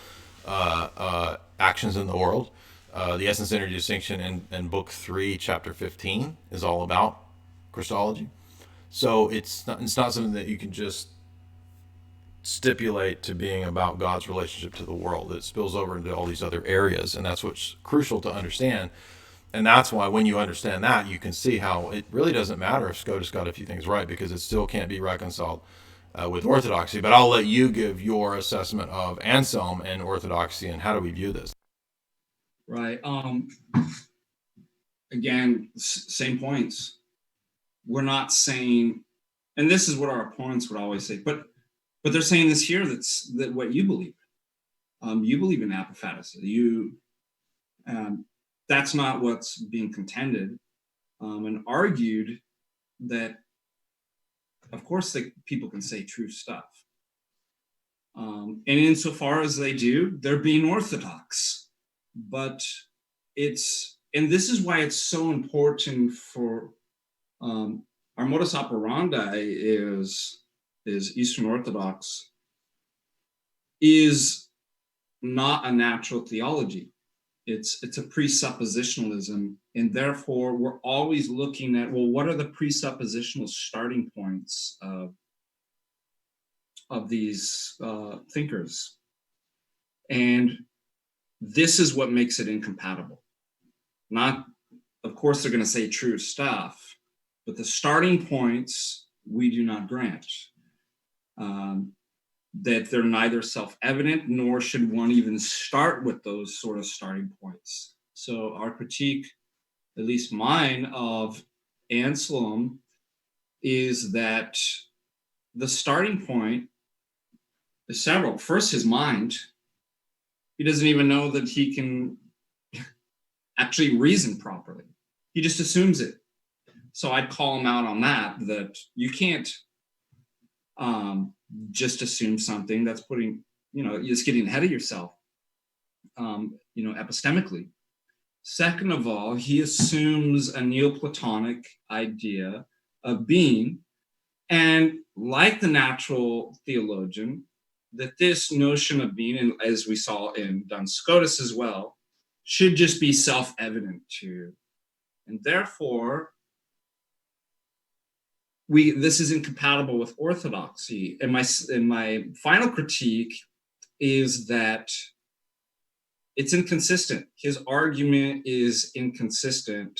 actions in the world. The essence energy distinction in book 3, chapter 15 is all about Christology. So it's not something that you can just stipulate to being about God's relationship to the world. It spills over into all these other areas, and that's what's crucial to understand. And that's why when you understand that, you can see how it really doesn't matter if Scotus got a few things right, because it still can't be reconciled with orthodoxy. But I'll let you give your assessment of Anselm and orthodoxy, and how do we view this? Right. Again, same points. We're not saying, and this is what our opponents would always say, but they're saying this here, that what you believe. You believe in apophatism. That's not what's being contended, and argued that, of course, people can say true stuff. And insofar as they do, they're being orthodox. But and this is why it's so important for our modus operandi is Eastern Orthodox, is not a natural theology. It's a presuppositionalism, and therefore we're always looking at, well, what are the presuppositional starting points of these thinkers? And this is what makes it incompatible. Not, of course, they're going to say true stuff, but the starting points we do not grant. That they're neither self-evident, nor should one even start with those sort of starting points. So our critique, at least mine, of Anselm is that the starting point is several. First, his mind. He doesn't even know that he can actually reason properly. He just assumes it. So I'd call him out on that you can't just assume something. That's putting, you're just getting ahead of yourself, epistemically. Second of all, he assumes a Neoplatonic idea of being, and like the natural theologian, that this notion of being, and as we saw in Duns Scotus as well, should just be self-evident to, and therefore this is incompatible with orthodoxy. And my final critique is that it's inconsistent. His argument is inconsistent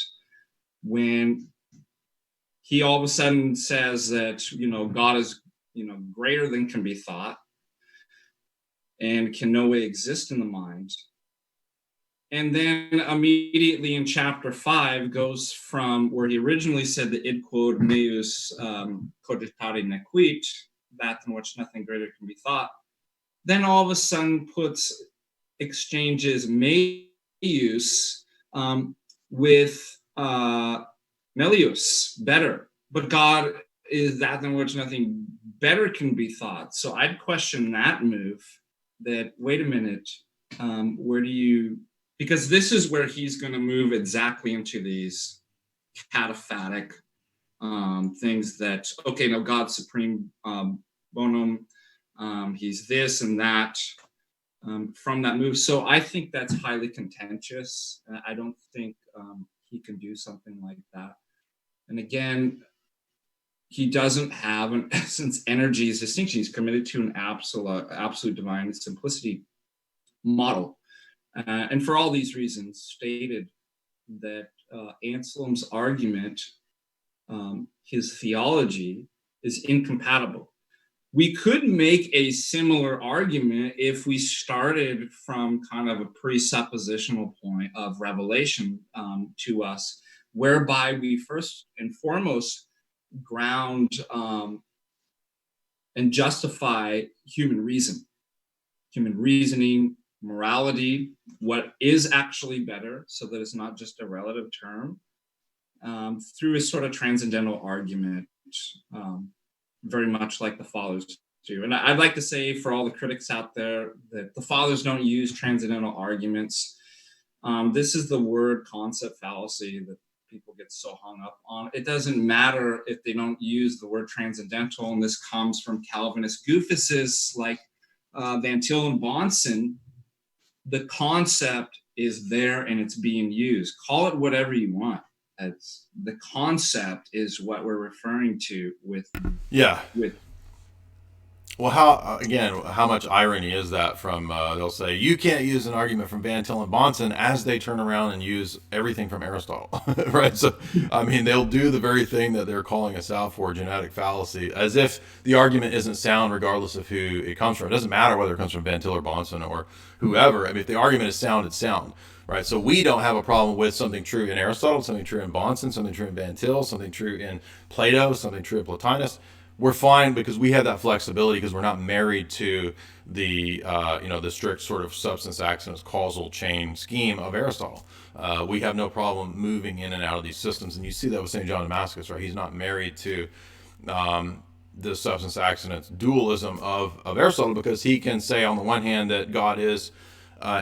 when he all of a sudden says that, God is, greater than can be thought and can no way exist in the mind. And then immediately in chapter 5 goes from where he originally said that id quod meus cogitari nequit, that in which nothing greater can be thought, then all of a sudden exchanges meus with melius, better. But God is that in which nothing better can be thought. So I'd question that move, that, wait a minute, where do you... Because this is where he's going to move exactly into these cataphatic things that, okay, no, God's supreme bonum, he's this and that from that move. So I think that's highly contentious. I don't think he can do something like that. And again, he doesn't have an essence energies distinction. He's committed to an absolute divine simplicity model. And for all these reasons stated, that Anselm's argument, his theology, is incompatible. We could make a similar argument if we started from kind of a presuppositional point of revelation to us, whereby we first and foremost ground and justify human reasoning, morality, what is actually better, so that it's not just a relative term, through a sort of transcendental argument, very much like the fathers do. And I'd like to say, for all the critics out there, that the fathers don't use transcendental arguments. This is the word concept fallacy that people get so hung up on. It doesn't matter if they don't use the word transcendental, and this comes from Calvinist goofuses like Van Til and Bonson. The concept is there and it's being used. Call it whatever you want. The concept is what we're referring to with. Well, how much irony is that from, they'll say, you can't use an argument from Van Til and Bonson as they turn around and use everything from Aristotle, right? So, I mean, they'll do the very thing that they're calling us out for, genetic fallacy, as if the argument isn't sound regardless of who it comes from. It doesn't matter whether it comes from Van Til or Bonson or whoever. I mean, if the argument is sound, it's sound, right? So we don't have a problem with something true in Aristotle, something true in Bonson, something true in Van Til, something true in Plato, something true in Plotinus. We're fine because we have that flexibility because we're not married to the the strict sort of substance accidents causal chain scheme of Aristotle. We have no problem moving in and out of these systems, and you see that with St. John of Damascus, right? He's not married to the substance accidents dualism of Aristotle because he can say on the one hand that God is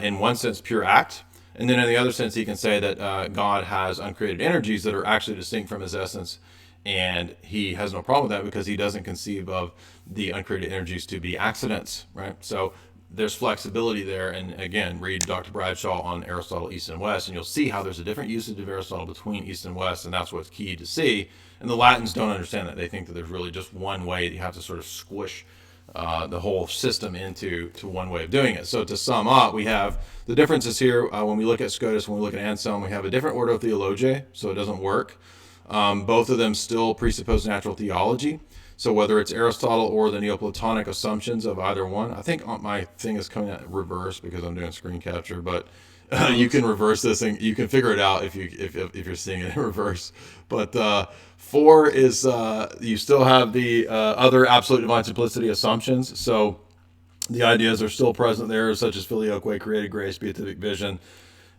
in one sense pure act, and then in the other sense he can say that God has uncreated energies that are actually distinct from his essence. And he has no problem with that because he doesn't conceive of the uncreated energies to be accidents, right? So there's flexibility there. And again, read Dr. Bradshaw on Aristotle, East and West, and you'll see how there's a different usage of Aristotle between East and West, and that's what's key to see. And the Latins don't understand that. They think that there's really just one way. You have to sort of squish the whole system into one way of doing it. So to sum up, we have the differences here. When we look at Scotus, when we look at Anselm, we have a different order of theology, so it doesn't work. Both of them still presuppose natural theology. So whether it's Aristotle or the Neoplatonic assumptions of either one, I think my thing is coming out reverse because I'm doing screen capture, but you can reverse this and you can figure it out if you're seeing it in reverse. But 4 is you still have the other absolute divine simplicity assumptions. So the ideas are still present there, such as filioque, created grace, beatific vision.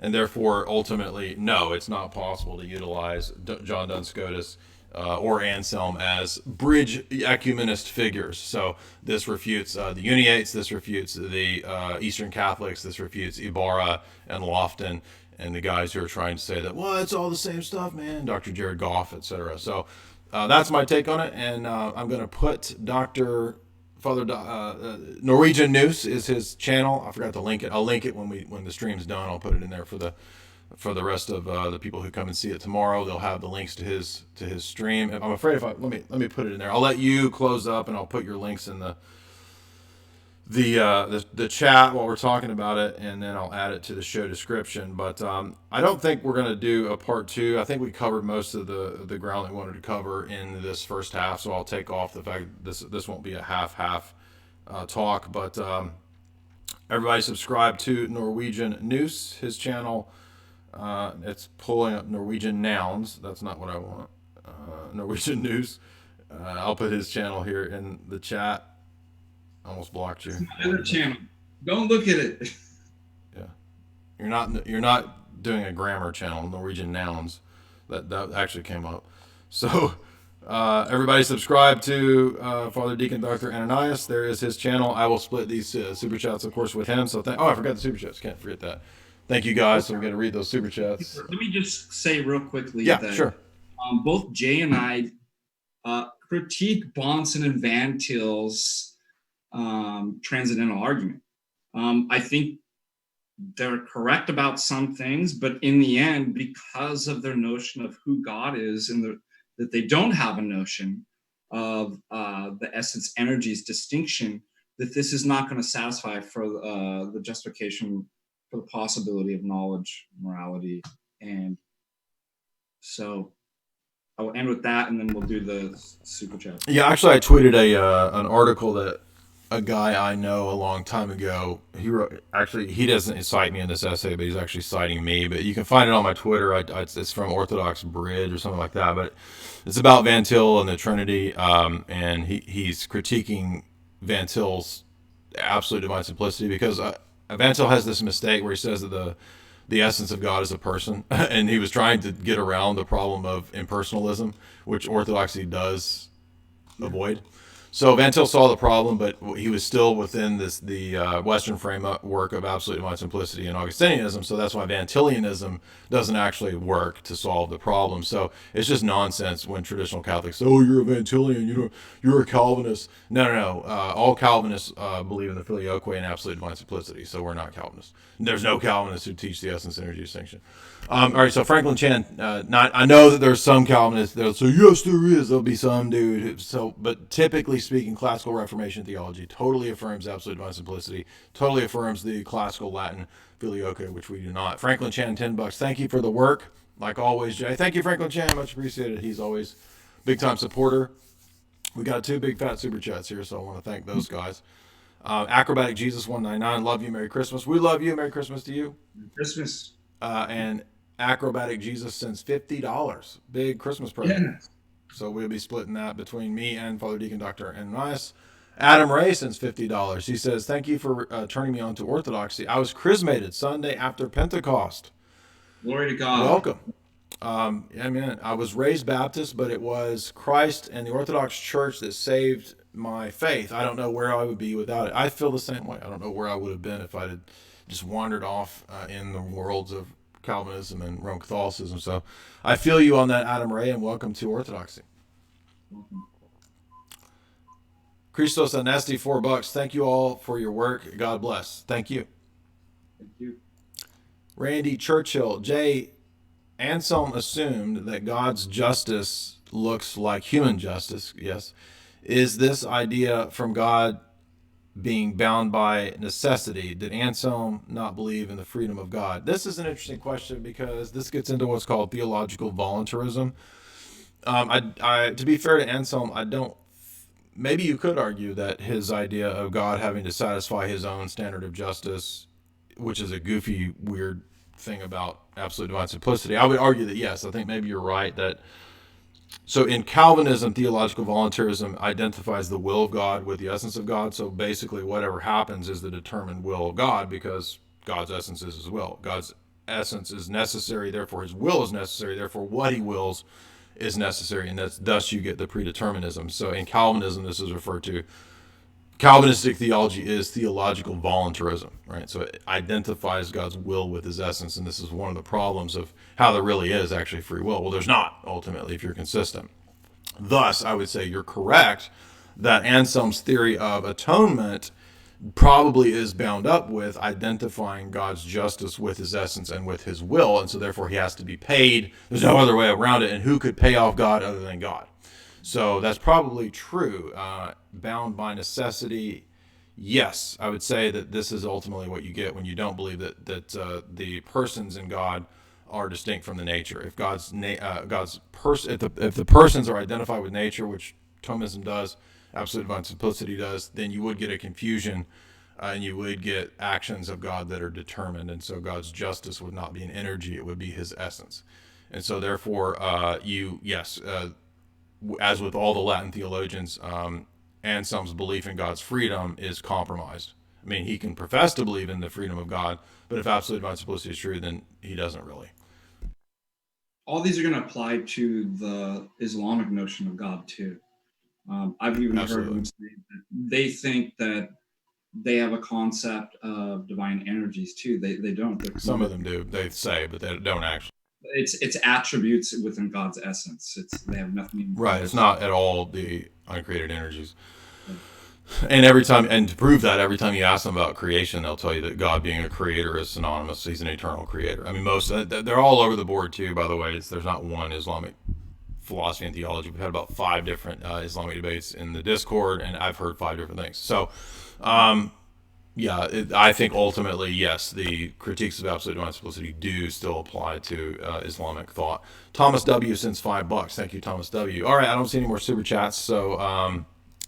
And therefore, ultimately, no, it's not possible to utilize John Duns Scotus or Anselm as bridge ecumenist figures. So this refutes the Uniates, this refutes the Eastern Catholics, this refutes Ibarra and Lofton and the guys who are trying to say that, well, it's all the same stuff, man, Dr. Jared Goff, etc. So that's my take on it, and I'm going to put Father Norwegian News is his channel. I forgot to link it. I'll link it when the stream's done. I'll put it in there for the rest of the people who come and see it tomorrow. They'll have the links to his stream. I'm afraid let me put it in there. I'll let you close up and I'll put your links in the chat while we're talking about it, and then I'll add it to the show description. But I don't think we're going to do a part 2. I think we covered most of the ground that we wanted to cover in this first half, so I'll take off the fact this won't be a half talk. But everybody subscribe to Norwegian News, his channel. It's pulling up Norwegian nouns. That's not what I want. Norwegian News. I'll put his channel here in the chat. Almost blocked you. Other channel. Don't look at it. Yeah, you're not doing a grammar channel. Norwegian nouns. That actually came up. So everybody subscribe to Father Deacon Dr. Ananias. There is his channel. I will split these super chats, of course, with him. So I forgot the super chats. Can't forget that. Thank you guys. So I'm going to read those super chats. Let me just say real quickly. Yeah, sure. Both Jay and I critique Bonson and Van Til's transcendental argument. I think they're correct about some things, but in the end, because of their notion of who God is and that they don't have a notion of the essence energies distinction, that this is not going to satisfy for the justification for the possibility of knowledge, morality. And so I will end with that, and then we'll do the super chat. Yeah, actually, I tweeted an article that a guy I know a long time ago, he wrote. Actually, he doesn't cite me in this essay, but he's actually citing me. But you can find it on my Twitter. It's from Orthodox Bridge or something like that. But it's about Van Til and the Trinity, and he's critiquing Van Til's absolute divine simplicity because Van Til has this mistake where he says that the essence of God is a person, and he was trying to get around the problem of impersonalism, which Orthodoxy does avoid. So Van Til saw the problem, but he was still within the Western framework of absolute divine simplicity and Augustinianism. So that's why Van Tilianism doesn't actually work to solve the problem. So it's just nonsense when traditional Catholics say, "Oh, you're a Van Tilian, you're a Calvinist." No. All Calvinists believe in the filioque and absolute divine simplicity. So we're not Calvinists. There's no Calvinists who teach the essence energy distinction. All right, so Franklin Chan, I know that there's some Calvinists that'll say, yes, there is. There'll be some dude. But typically speaking, classical Reformation theology totally affirms absolute divine simplicity, totally affirms the classical Latin filioque, which we do not. Franklin Chan, $10. Thank you for the work. Like always, Jay. Thank you, Franklin Chan. Much appreciated. He's always big time supporter. We got 2 big fat super chats here, so I want to thank those guys. Acrobatic Jesus 199, love you, Merry Christmas. We love you, Merry Christmas to you. Christmas. And Acrobatic Jesus sends $50, big Christmas present. Yeah. So we'll be splitting that between me and Father Deacon Dr. Ananias. Adam Ray sends $50. He says, "Thank you for turning me on to Orthodoxy. I was chrismated Sunday after Pentecost." Glory to God. Welcome. Yeah, man. I was raised Baptist, but it was Christ and the Orthodox Church that saved my faith. I don't know where I would be without it. I feel the same way. I don't know where I would have been if I had just wandered off in the worlds of Calvinism and Roman Catholicism. So I feel you on that, Adam Ray, and welcome to Orthodoxy. Christos Anesti, $4. Thank you all for your work. God bless. Thank you. Thank you. Randy Churchill, Jay, Anselm assumed that God's justice looks like human justice. Yes. Is this idea from God being bound by necessity? Did Anselm not believe in the freedom of God? This is an interesting question because this gets into what's called theological voluntarism. To be fair to Anselm, I don't. Maybe you could argue that his idea of God having to satisfy his own standard of justice, which is a goofy, weird thing about absolute divine simplicity. I would argue that yes, I think maybe you're right that. So in Calvinism, theological voluntarism identifies the will of God with the essence of God. So basically, whatever happens is the determined will of God because God's essence is his will. God's essence is necessary, therefore his will is necessary, therefore what he wills is necessary, and thus you get the predeterminism. So in Calvinism, this is referred to. Calvinistic theology is theological voluntarism, right? So it identifies God's will with his essence, and this is one of the problems of how there really is actually free will. Well, there's not, ultimately, if you're consistent. Thus, I would say you're correct that Anselm's theory of atonement probably is bound up with identifying God's justice with his essence and with his will, and so therefore he has to be paid. There's no other way around it, and who could pay off God other than God? So that's probably true. Bound by necessity, yes, I would say that this is ultimately what you get when you don't believe that the persons in God are distinct from the nature. If if the persons are identified with nature, which Thomism does, absolute divine simplicity does, then you would get a confusion, and you would get actions of God that are determined, and so God's justice would not be an energy; it would be His essence, and so therefore, as with all the Latin theologians, Anselm's belief in God's freedom is compromised. I mean, he can profess to believe in the freedom of God, but if absolute divine simplicity is true, then he doesn't really. All these are going to apply to the Islamic notion of God too. I've even heard them say that they think that they have a concept of divine energies too. They don't. Some of them do. They say, but they don't actually. It's attributes within God's essence. They have nothing. Right. It's not at all the uncreated energies. And to prove that, every time you ask them about creation, they'll tell you that God being a creator is synonymous. He's an eternal creator. I mean, they're all over the board too. By the way, there's not one Islamic philosophy and theology. We've had about 5 different Islamic debates in the Discord, and I've heard 5 different things. So, I think ultimately, yes, the critiques of absolute divine simplicity do still apply to Islamic thought. Thomas W. sends $5. Thank you, Thomas W. All right, I don't see any more super chats, so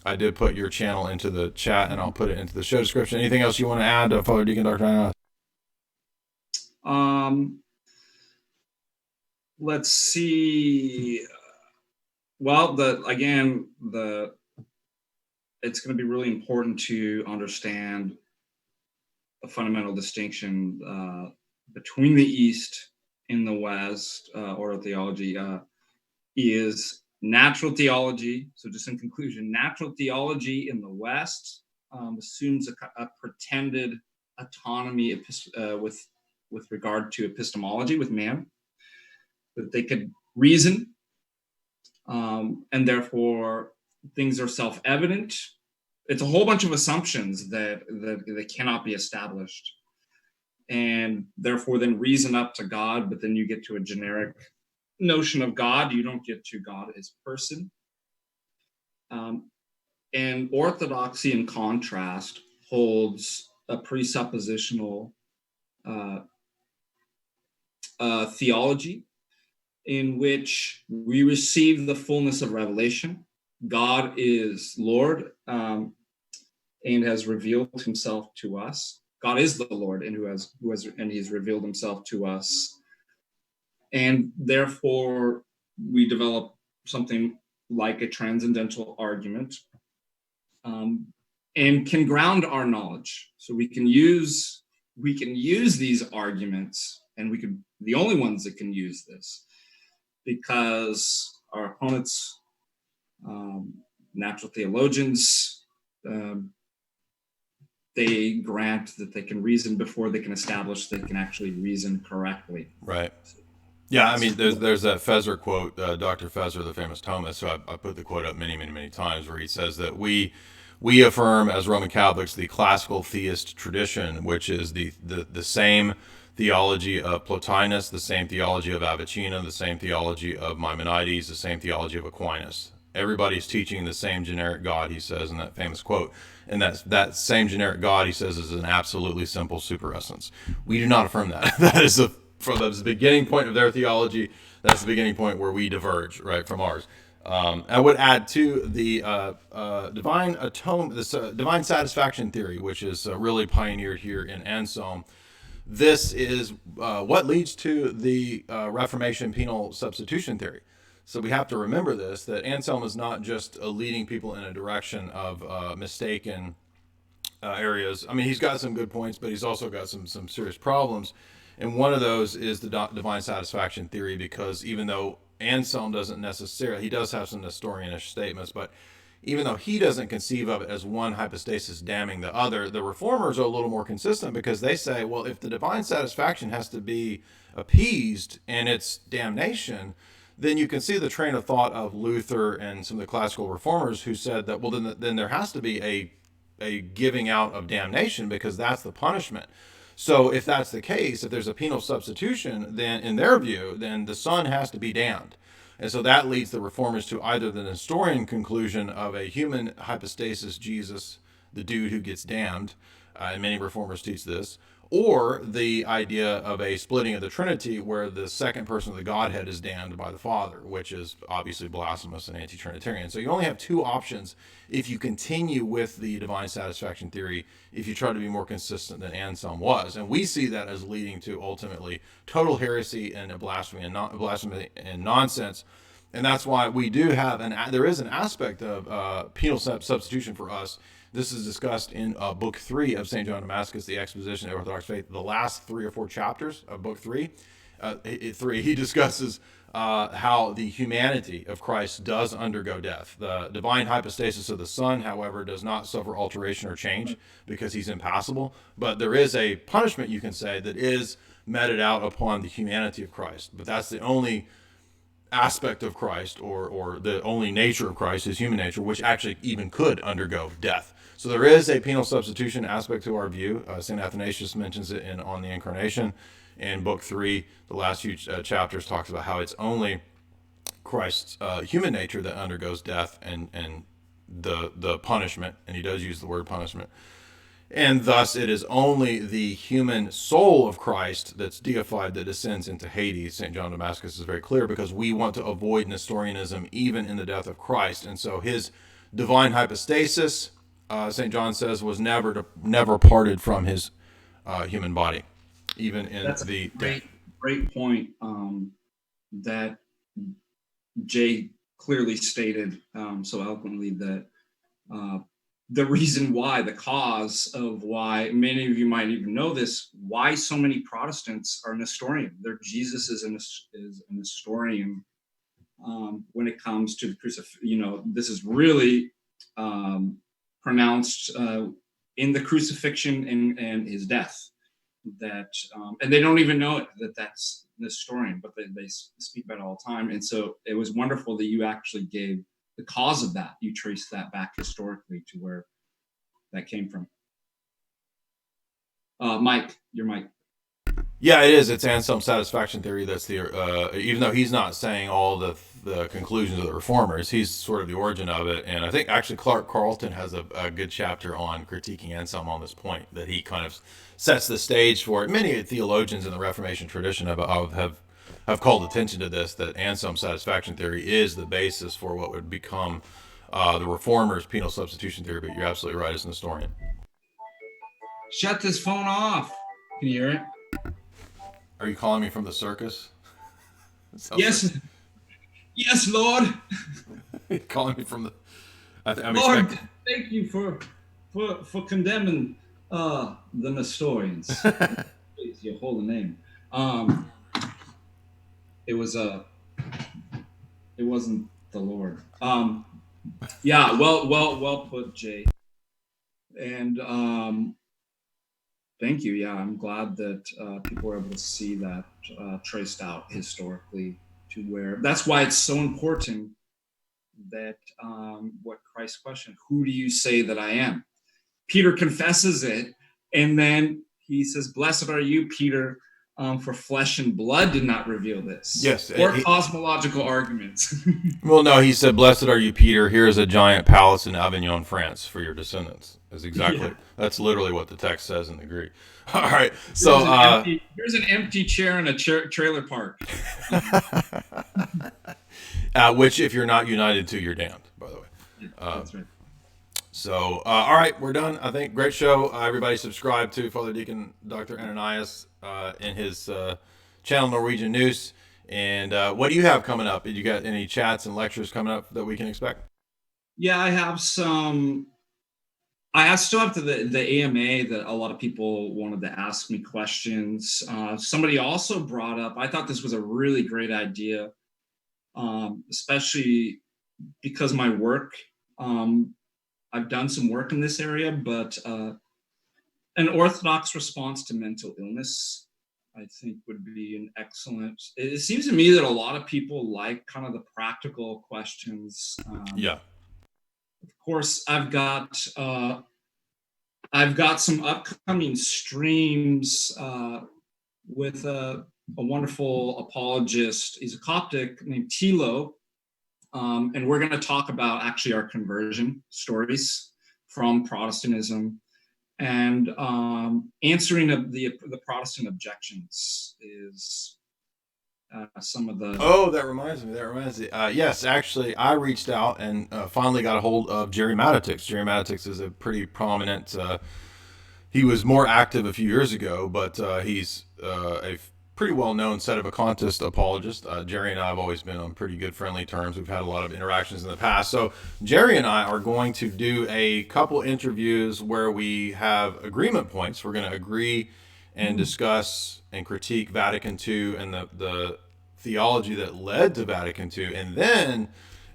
I did put your channel into the chat, and I'll put it into the show description. Anything else you want to add, Father Deacon Dr. Let's see. Well, it's going to be really important to understand a fundamental distinction between the East and the West. Oral theology is natural theology. So just in conclusion, natural theology in the West assumes a pretended autonomy with regard to epistemology with man, that they could reason, and therefore things are self-evident. It's a whole bunch of assumptions that cannot be established, and therefore then reason up to God, but then you get to a generic notion of God. You don't get to God as person. And orthodoxy, in contrast, holds a presuppositional theology in which we receive the fullness of revelation. God is Lord and has revealed himself to us. God is the Lord and he has revealed himself to us. And therefore, we develop something like a transcendental argument, and can ground our knowledge. So we can use these arguments, and the only ones that can use this, because our opponents, natural theologians, they grant that they can reason before they can establish they can actually reason correctly. Right. Yeah, I mean, there's that Feser quote, Dr. Feser, the famous Thomist. So I put the quote up many times, where he says that we affirm as Roman Catholics the classical theist tradition, which is the same theology of Plotinus, the same theology of Avicenna, the same theology of Maimonides, the same theology of Aquinas. Everybody's teaching the same generic God, he says in that famous quote. And that same generic God, he says, is an absolutely simple superessence. We do not affirm that. That is from the beginning point of their theology, that's the beginning point where we diverge, right, from ours. I would add to the divine atonement, this divine satisfaction theory, which is really pioneered here in Anselm. This is what leads to the Reformation penal substitution theory. So we have to remember this, that Anselm is not just leading people in a direction of mistaken areas. I mean, he's got some good points, but he's also got some serious problems. And one of those is the divine satisfaction theory, because even though Anselm doesn't necessarily, he does have some Nestorianish statements, but even though he doesn't conceive of it as one hypostasis damning the other, the reformers are a little more consistent, because they say, well, if the divine satisfaction has to be appeased in its damnation, then you can see the train of thought of Luther and some of the classical reformers who said that, well, then there has to be a giving out of damnation, because that's the punishment. So if that's the case, if there's a penal substitution, then in their view, then the Son has to be damned. And so that leads the reformers to either the Nestorian conclusion of a human hypostasis Jesus, the dude who gets damned, and many reformers teach this, or the idea of a splitting of the Trinity, where the second person of the Godhead is damned by the Father, which is obviously blasphemous and anti-Trinitarian. So you only have two options if you continue with the divine satisfaction theory, if you try to be more consistent than Anselm was. And we see that as leading to ultimately total heresy and blasphemy and nonsense. And that's why we do have there is an aspect of penal substitution for us. This is discussed in Book 3 of St. John Damascus, the Exposition of Orthodox Faith, the last 3 or 4 chapters of Book 3. He discusses how the humanity of Christ does undergo death. The divine hypostasis of the Son, however, does not suffer alteration or change, because he's impassible. But there is a punishment, you can say, that is meted out upon the humanity of Christ. But that's the only aspect of Christ, or the only nature of Christ, his human nature, which actually even could undergo death. So there is a penal substitution aspect to our view. St. Athanasius mentions it On the Incarnation. In Book 3, the last few chapters talks about how it's only Christ's human nature that undergoes death and the punishment, and he does use the word punishment. And thus it is only the human soul of Christ that's deified that descends into Hades. St. John Damascus is very clear, because we want to avoid Nestorianism even in the death of Christ. And so his divine hypostasis, St. John says, was never parted from his human body, even in That's the great point that Jay clearly stated so eloquently, that the reason why, the cause of why, many of you might even know this, why so many Protestants are Nestorian. Their Jesus is a Nestorian when it comes to the this is really pronounced in the crucifixion and his death. That and they don't even know it, that's the historian, but they speak about it all the time. And so it was wonderful that you actually gave the cause of that. You traced that back historically to where that came from. Mike, your mic. Yeah, it is. It's Anselm's satisfaction theory. That's the even though he's not saying all the conclusions of the reformers, he's sort of the origin of it. And I think actually Clark Carlton has a good chapter on critiquing Anselm on this point, that he kind of sets the stage for it. Many theologians in the Reformation tradition have called attention to this, that Anselm's satisfaction theory is the basis for what would become the reformers' penal substitution theory. But you're absolutely right as an historian. Shut this phone off. Can you hear it? Are you calling me from the circus? Yes. Like... Yes, Lord. You're calling me from the... Lord, thank you for condemning the Nestorians. Please, your holy name. It wasn't the Lord. Yeah, well put, Jay. And thank you. Yeah, I'm glad that people were able to see that traced out historically to where. That's why it's so important that what Christ questioned, who do you say that I am? Peter confesses it, and then he says, blessed are you, Peter, for flesh and blood did not reveal this. Yes. Or cosmological arguments. Well, no, he said, blessed are you, Peter. Here is a giant palace in Avignon, France for your descendants. Is exactly, That's literally what the text says in the Greek. All right. So here's an empty chair in a trailer park. Which, if you're not united to, you're damned, by the way. That's right. So, all right, we're done. I think great show. Everybody subscribe to Father Deacon Dr. Ananias in his channel, Norwegian News. And what do you have coming up? Did you got any chats and lectures coming up that we can expect? Yeah, I have some. I still have the AMA that a lot of people wanted to ask me questions. Somebody also brought up, I thought this was a really great idea, especially because my work, I've done some work in this area, but an Orthodox response to mental illness, I think, would be an excellent. It seems to me that a lot of people like kind of the practical questions. Of course, I've got some upcoming streams with a wonderful apologist. He's a Coptic named Tilo. And we're going to talk about actually our conversion stories from Protestantism, and answering the Protestant objections is some of the. Oh, that reminds me. Yes, actually, I reached out and finally got a hold of Jerry Matitix. Jerry Matitix is a pretty prominent. He was more active a few years ago, but he's a pretty well-known sedevacantist apologist. Jerry and I have always been on pretty good friendly terms. We've had a lot of interactions in the past. So Jerry and I are going to do a couple interviews where we have agreement points. We're going to agree and discuss and critique Vatican II and the theology that led to Vatican II. And then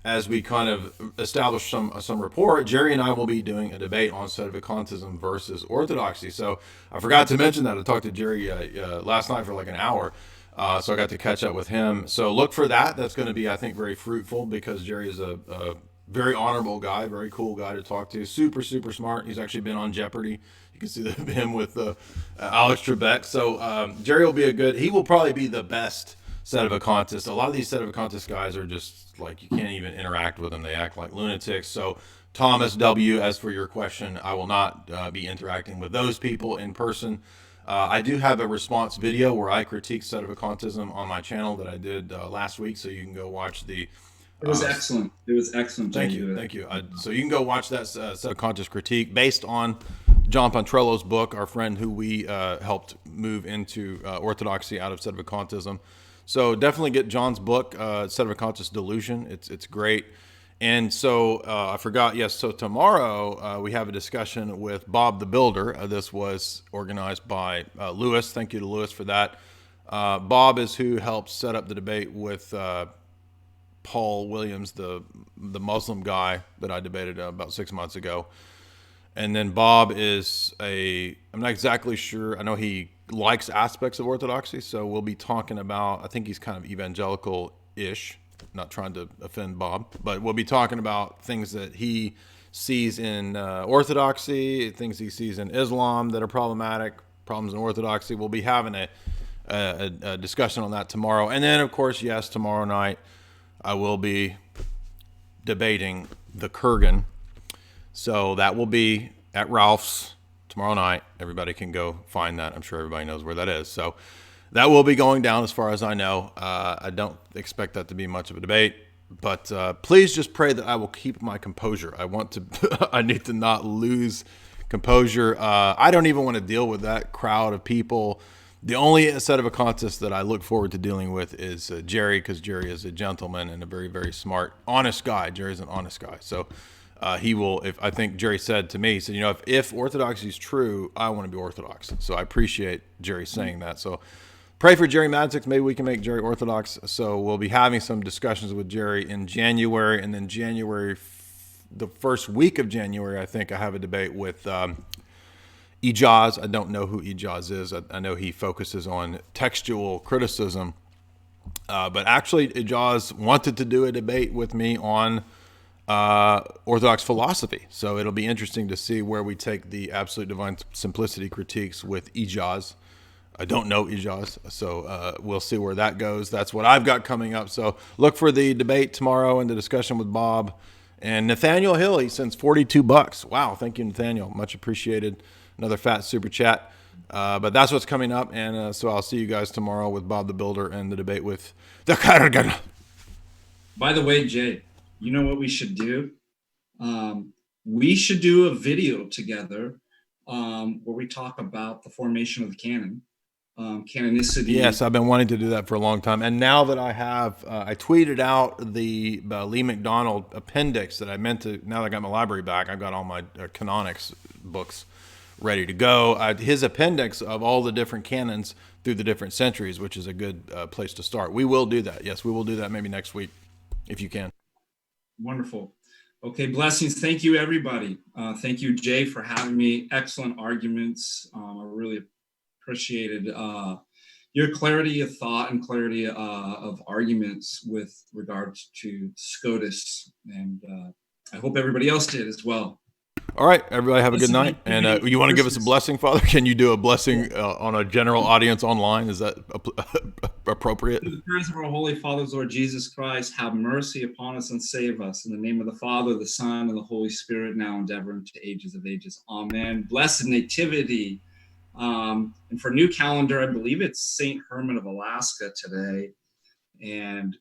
as we kind of establish some rapport, Jerry and I will be doing a debate on sedevacantism versus orthodoxy. So I forgot to mention that. I talked to Jerry last night for like an hour, so I got to catch up with him. So look for that. That's going to be, I think, very fruitful, because Jerry is a very honorable guy, very cool guy to talk to. Super, super smart. He's actually been on Jeopardy. You can see him with Alex Trebek. So Jerry will be he will probably be the best sedevacantist. A lot of these sedevacantist guys are just like, you can't even interact with them. They act like lunatics. So Thomas W., as for your question, I will not be interacting with those people in person. I do have a response video where I critique sedevacantism on my channel that I did last week, so you can go watch the. It was excellent. It was excellent. Thank you. So you can go watch that sedevacantist critique based on John Pontrello's book, our friend who we helped move into orthodoxy out of sedevacantism. So definitely get John's book, Sedevacantist Delusion. It's great. And so I forgot, yes, so tomorrow we have a discussion with Bob the Builder. This was organized by Lewis. Thank you to Lewis for that. Bob is who helped set up the debate with Paul Williams, the Muslim guy that I debated about 6 months ago. And then Bob is I'm not exactly sure. I know he likes aspects of Orthodoxy, so we'll be talking about, I think he's kind of evangelical-ish, not trying to offend Bob, but we'll be talking about things that he sees in Orthodoxy, things he sees in Islam that are problematic, problems in Orthodoxy. We'll be having a discussion on that tomorrow. And then, of course, yes, tomorrow night I will be debating the Kurgan. So that will be at Ralph's tomorrow night. Everybody can go find that. I'm sure everybody knows where that is. So that will be going down as far as I know. I don't expect that to be much of a debate, but please just pray that I will keep my composure. I need to not lose composure. I don't even want to deal with that crowd of people. The only set of a contest that I look forward to dealing with is Jerry, because Jerry is a gentleman and a very, very smart, honest guy. Jerry's an honest guy. So he will, I think Jerry said to me, he said, if Orthodoxy is true, I want to be Orthodox. So I appreciate Jerry saying that. So pray for Jerry Madzik. Maybe we can make Jerry Orthodox. So we'll be having some discussions with Jerry in January, and then the first week of January, I think I have a debate with Ijaz. I don't know who Ijaz is. I know he focuses on textual criticism. But actually, Ijaz wanted to do a debate with me on Orthodox philosophy. So it'll be interesting to see where we take the absolute divine simplicity critiques with Ijaz. I don't know Ijaz, so we'll see where that goes. That's what I've got coming up. So look for the debate tomorrow and the discussion with Bob. And Nathaniel Hill, he sends $42. Wow, thank you, Nathaniel. Much appreciated. Another fat super chat. But that's what's coming up. And so I'll see you guys tomorrow with Bob the Builder and the debate with the Kurgan. By the way, Jay, you know what we should do? We should do a video together where we talk about the formation of the canon, canonicity. Yes, I've been wanting to do that for a long time. And now that I have, I tweeted out the Lee McDonald appendix that I meant to, now that I got my library back, I've got all my canonics books ready to go. His appendix of all the different canons through the different centuries, which is a good place to start. We will do that. Yes, we will do that maybe next week, if you can. Wonderful. Okay, blessings. Thank you, everybody. Thank you, Jay, for having me. Excellent arguments. I really appreciated your clarity of thought and clarity of arguments with regards to Scotus. And I hope everybody else did as well. All right, everybody have a good night. And you want to give us a blessing, Father? Can you do a blessing on a general audience online? Is that appropriate? In the prayers of our Holy Father, Lord Jesus Christ, have mercy upon us and save us. In the name of the Father, the Son, and the Holy Spirit, now and ever, into ages of ages. Amen. Blessed Nativity. And for new calendar, I believe it's St. Herman of Alaska today. And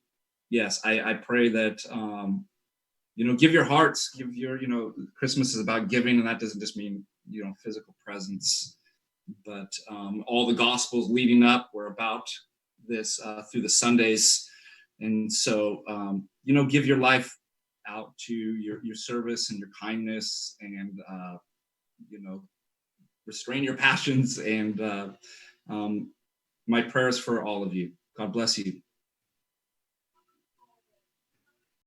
yes, I pray that give your hearts, give your, Christmas is about giving, and that doesn't just mean, physical presence, but all the gospels leading up were about this through the Sundays. And so, give your life out to your service and your kindness, and, restrain your passions. And my prayers for all of you. God bless you.